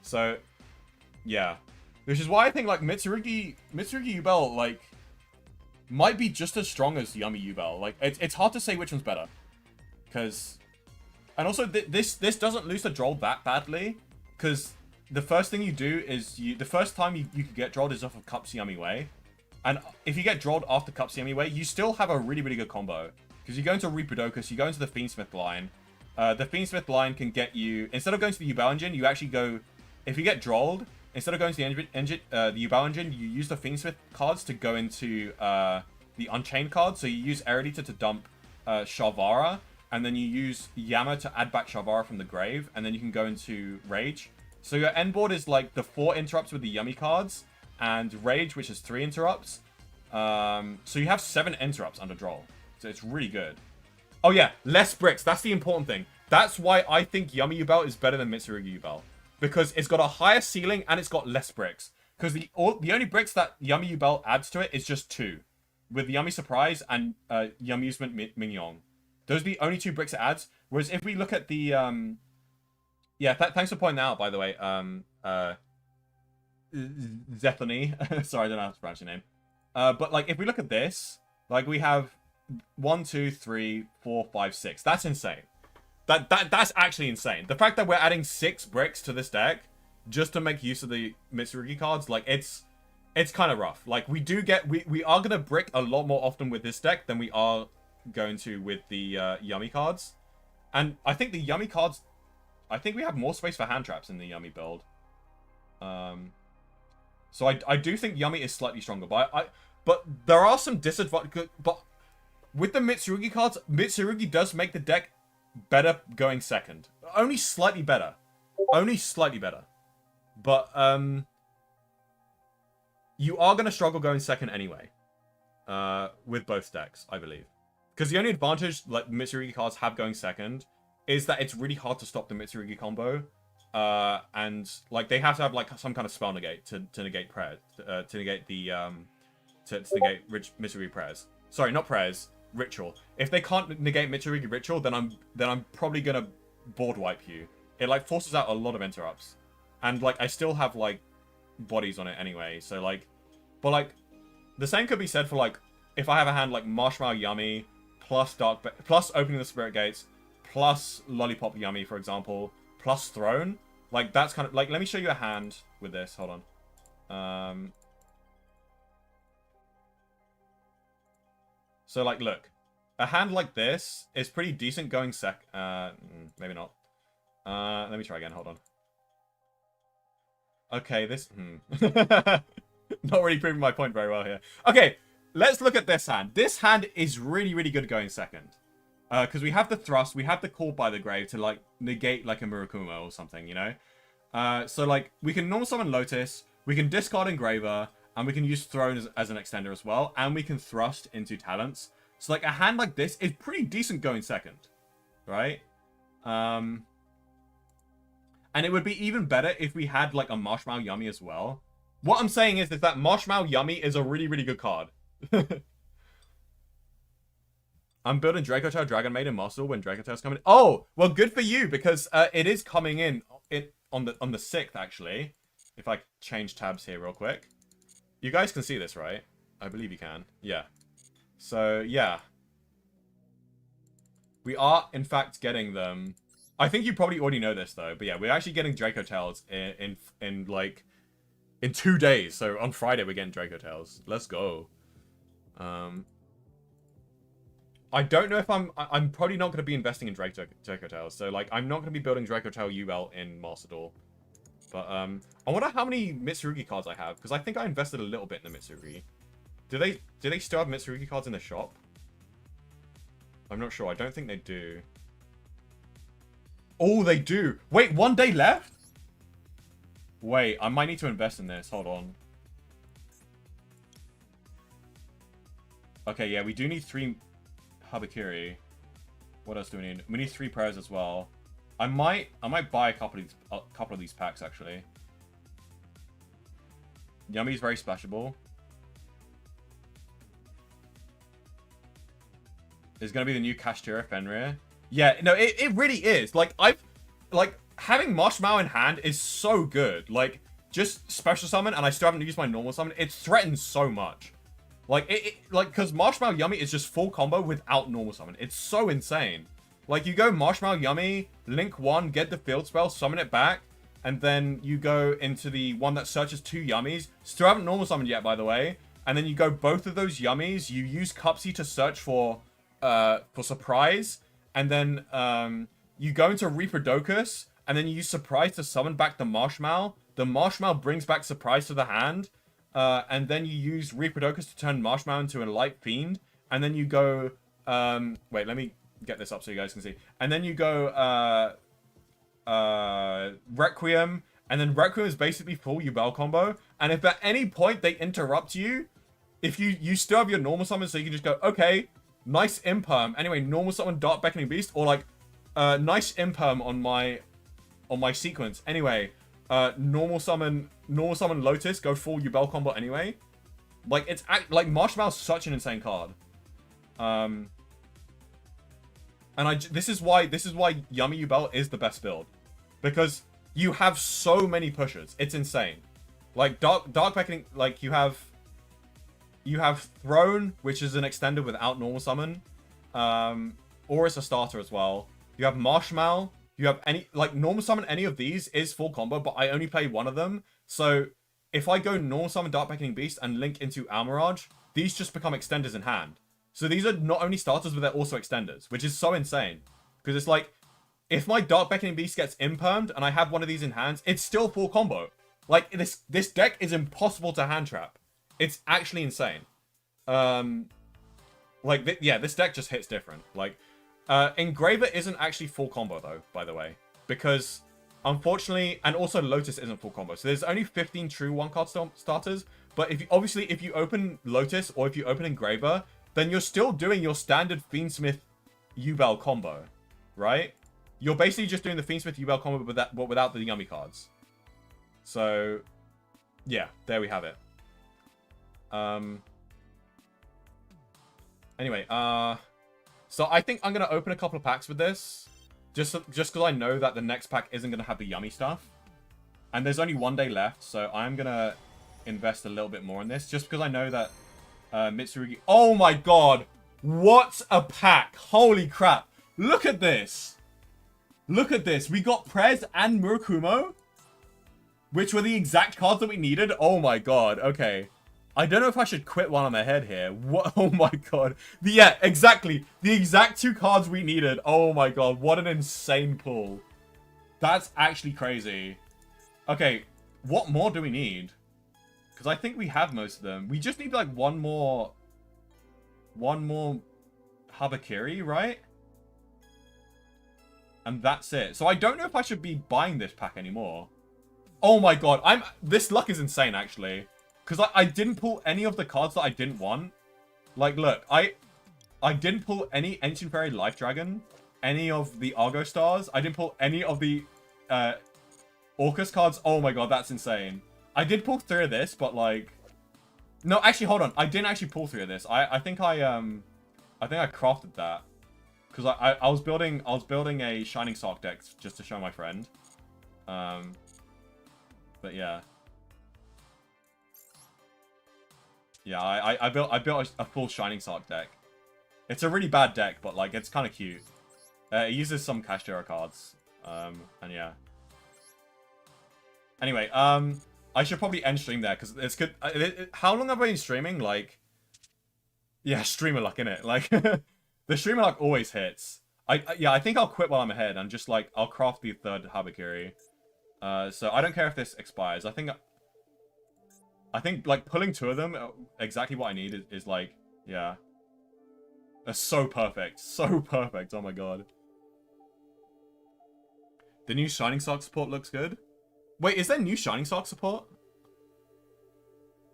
So, yeah. Which is why I think, like, Mitsurugi Yubel, like, might be just as strong as Yummy Yubel. Like, it's hard to say which one's better. Because... And also, this doesn't lose the droll that badly. Because the first thing you do is... The first time you can get drolled is off of Cups Yummy Way. And if you get drolled after Cups Yummy Way, you still have a really, really good combo. Because you go into Reproducus, you go into the Fiendsmith line. The Fiendsmith line can get you... Instead of going to the Yubel engine, you actually go... If you get drolled, instead of going to the Yubel engine, you use the Fiendsmith cards to go into the Unchained card. So you use Eredita to dump Shavara. And then you use Yama to add back Shavara from the grave. And then you can go into Rage. So your end board is like the 4 interrupts with the Yummy cards. And Rage, which is 3 interrupts. So you have 7 interrupts under Droll. So it's really good. Oh yeah, less bricks. That's the important thing. That's why I think Yummy Yubel is better than Mitsurugi Yubel. Because it's got a higher ceiling and it's got less bricks. Because the only bricks that Yummy Yubel adds to it is just 2. With Yummy Surprise and Yummyusement Mignon. Those are the only 2 bricks it adds. Whereas if we look at the... Yeah, thanks for pointing that out, by the way. Zethany. Sorry, I don't know how to pronounce your name. But, like, if we look at this, like, we have 1, 2, 3, 4, 5, 6. That's insane. That's actually insane. The fact that we're adding 6 bricks to this deck just to make use of the Mitsurugi cards, like, it's kind of rough. Like, we are going to brick a lot more often with this deck than we are going to with the Yummy cards. And I think the Yummy cards... I think we have more space for hand traps in the Yummy build. So I do think Yummy is slightly stronger. But there are some disadvantages. But with the Mitsurugi cards, Mitsurugi does make the deck better going second. Only slightly better. Only slightly better. But you are going to struggle going second anyway. With both decks, I believe. Because the only advantage like Mitsurugi cards have going second is that it's really hard to stop the Mitsurugi combo. And like they have to have like some kind of spell negate to negate prayers, to negate the to negate Mitsurugi prayers. Sorry, not prayers, ritual. If they can't negate Mitsurugi ritual, then I'm probably gonna board wipe you. It like forces out a lot of interrupts, and like I still have like bodies on it anyway. So like, but like the same could be said for like if I have a hand like Marshmallow Yummy plus plus opening the Spirit Gates plus Lollipop Yummy, for example, plus Throne. Like, that's kind of... Like, let me show you a hand with this. Hold on. So, like, look. A hand like this is pretty decent going maybe not. Let me try again. Hold on. Okay, this... Not really proving my point very well here. Okay, let's look at this hand. This hand is really, really good going second. Because we have the thrust, we have the call by the grave to, like, negate, like, a Murakumo or something, you know? So, like, we can normal summon Lotus, we can discard Engraver, and we can use Throne as an extender as well, and we can thrust into Talents. So, like, a hand like this is pretty decent going second, right? And it would be even better if we had, like, a Marshmallow Yummy as well. What I'm saying is that Marshmallow Yummy is a really, really good card. I'm building Draco Tail Dragon Maiden Master Duel when Draco Tail's coming in. Oh, well, good for you, because it is coming in on the 6th, actually. If I change tabs here real quick. You guys can see this, right? I believe you can. Yeah. So, yeah. We are, in fact, getting them. I think you probably already know this, though. But yeah, we're actually getting Draco Tails in 2 days. So on Friday, we're getting Draco Tails. Let's go. I don't know if I'm probably not going to be investing in Draco Tails. So, like, I'm not going to be building Draco Tail Yubel in Master Duel. But, I wonder how many Mitsurugi cards I have. Because I think I invested a little bit in the Mitsurugi. Do they still have Mitsurugi cards in the shop? I'm not sure. I don't think they do. Oh, they do. Wait, 1 day left? Wait, I might need to invest in this. Hold on. Okay, yeah, we do need 3... Habakiri. What else do we need? We need 3 prayers as well. I might buy a couple of these packs actually. Yummy's very splashable. It's gonna be the new Kashtira Fenrir. Yeah, no, it really is. Like having Marshmallow in hand is so good. Like just special summon and I still haven't used my normal summon. It threatens so much. Like, because Marshmallow Yummy is just full combo without normal summon. It's so insane. Like, you go Marshmallow Yummy, link 1, get the field spell, summon it back, and then you go into the one that searches 2 Yummies. Still haven't normal summoned yet, by the way. And then you go both of those Yummies, you use Cupsy to search for Surprise, and then you go into Reaperdocus, and then you use Surprise to summon back the Marshmallow. The Marshmallow brings back Surprise to the hand. And then you use Reaperdocus to turn Marshmallow into a Light Fiend. And then you go... wait, let me get this up so you guys can see. And then you go... Requiem. And then Requiem is basically full Yubel combo. And if at any point they interrupt you, if you still have your normal summon, so you can just go, okay, nice Imperm. Anyway, normal summon Dark Beckoning Beast. Or like, nice Imperm on my sequence. Anyway... normal summon Lotus, go full Yubel combo anyway. Like, like, Marshmallow's such an insane card. And this is why Yummy Yubel is the best build. Because you have so many pushers. It's insane. Like, Dark Beckoning, like, you have Throne, which is an extender without normal summon. Or it's a starter as well. You have Marshmallow. You have normal summon any of these is full combo, but I only play one of them. So if I go normal summon Dark Beckoning Beast and link into Almirage, these just become extenders in hand. So these are not only starters, but they're also extenders, which is so insane. Because it's like, if my Dark Beckoning Beast gets impermed and I have one of these in hands, it's still full combo. Like, this deck is impossible to hand trap. It's actually insane. Yeah, this deck just hits different. Like, Engraver isn't actually full combo though, by the way, because unfortunately, and also Lotus isn't full combo. So there's only 15 true 1-card starters. But if you open Lotus or if you open Engraver, then you're still doing your standard Fiendsmith Yubel combo, right? you're basically just doing the Fiendsmith Yubel combo but without the Yummy cards. So, yeah, there we have it. Anyway, so I think I'm going to open a couple of packs with this. Just because I know that the next pack isn't going to have the Yummy stuff. And there's only 1 day left, so I'm going to invest a little bit more in this. Just because I know that Mitsurugi... Oh my god! What a pack! Holy crap! Look at this! Look at this! We got Prez and Murakumo, which were the exact cards that we needed. Oh my god, okay. I don't know if I should quit while I'm ahead here. What? Oh my god. Yeah, exactly. The exact 2 cards we needed. Oh my god, what an insane pull. That's actually crazy. Okay, what more do we need? Because I think we have most of them. We just need like one more Habakiri, right? And that's it. So I don't know if I should be buying this pack anymore. Oh my god, this luck is insane actually. Because I didn't pull any of the cards that I didn't want. Like, look, I didn't pull any Ancient Fairy Life Dragon, any of the Argo Stars. I didn't pull any of the Orcus cards. Oh my god, that's insane. I did pull 3 of this, but like... No, actually, hold on. I didn't actually pull 3 of this. I think I crafted that. Because I was building a Shining Sark deck just to show my friend. But yeah. Yeah, I built a full Shining Sark deck. It's a really bad deck, but like it's kind of cute. It uses some Kashtira cards. And yeah. Anyway, I should probably end stream there because it's good. How long have I been streaming? Like, yeah, streamer luck innit? Like, the streamer luck always hits. Yeah, I think I'll quit while I'm ahead and just like I'll craft the 3rd Habakiri. So I don't care if this expires. I think like pulling 2 of them, exactly what I need is like, yeah. That's so perfect. So perfect. Oh my god. The new Shining Sark support looks good. Wait, is there new Shining Sark support?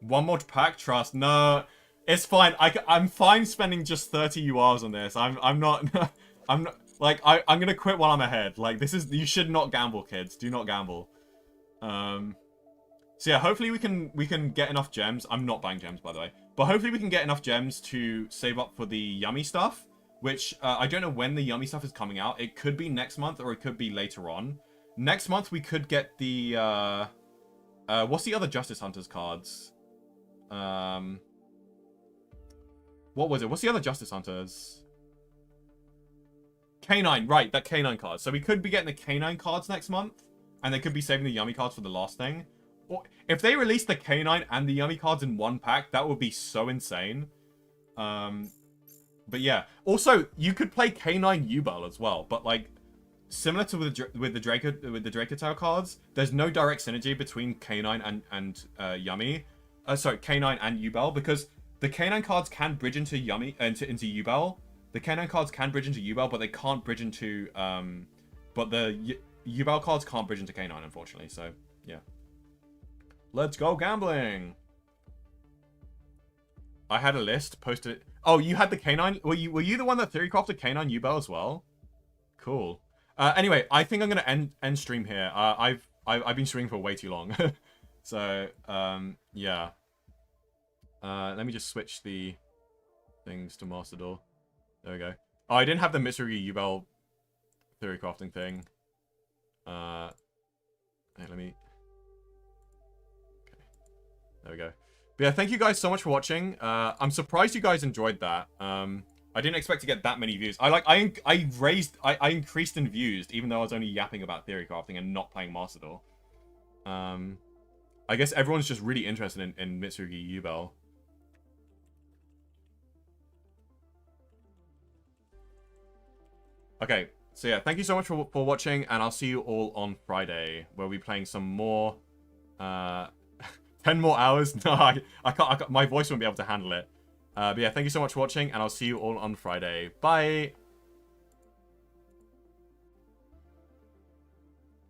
1 more pack? Trust. No. It's fine. I'm fine spending just 30 URs on this. I'm not... I'm not... Like, I'm gonna quit while I'm ahead. Like, this is... You should not gamble, kids. Do not gamble. So yeah, hopefully we can get enough gems. I'm not buying gems, by the way. But hopefully we can get enough gems to save up for the Yummy stuff. Which, I don't know when the Yummy stuff is coming out. It could be next month or it could be later on. Next month we could get the, what's the other Justice Hunters cards? What was it? What's the other Justice Hunters? K9, right, that K9 card. So we could be getting the K9 cards next month. And they could be saving the Yummy cards for the last thing. Or if they release the K9 and the Yummy cards in 1 pack, that would be so insane. But yeah. Also, you could play K9 Yubel as well. But like, similar to with the Draco Tower cards, there's no direct synergy between K9 and Yummy. Sorry, K9 and Yubel, because the K9 cards can bridge into Yummy into Yubel. The K9 cards can bridge into Yubel, but they can't bridge into but the Yubel cards can't bridge into K9, unfortunately. So yeah. Let's go gambling. I had a list posted. Oh, you had the K9. Were you the one that theory crafted K9 Yubel as well? Cool. Anyway, I think I'm gonna end stream here. I've been streaming for way too long. So yeah. Let me just switch the things to Master Duel. There we go. Oh, I didn't have the Mitsurugi Yubel theory crafting thing. Hey, let me... Okay. There we go. But yeah, thank you guys so much for watching. I'm surprised you guys enjoyed that. I didn't expect to get that many views. I increased in views, even though I was only yapping about theory crafting and not playing Master Duel. I guess everyone's just really interested in Mitsurugi Yubel. Okay, so yeah, thank you so much for watching, and I'll see you all on Friday, where we'll be playing some more, 10 more hours? No, I can't, my voice won't be able to handle it. But yeah, thank you so much for watching, and I'll see you all on Friday. Bye!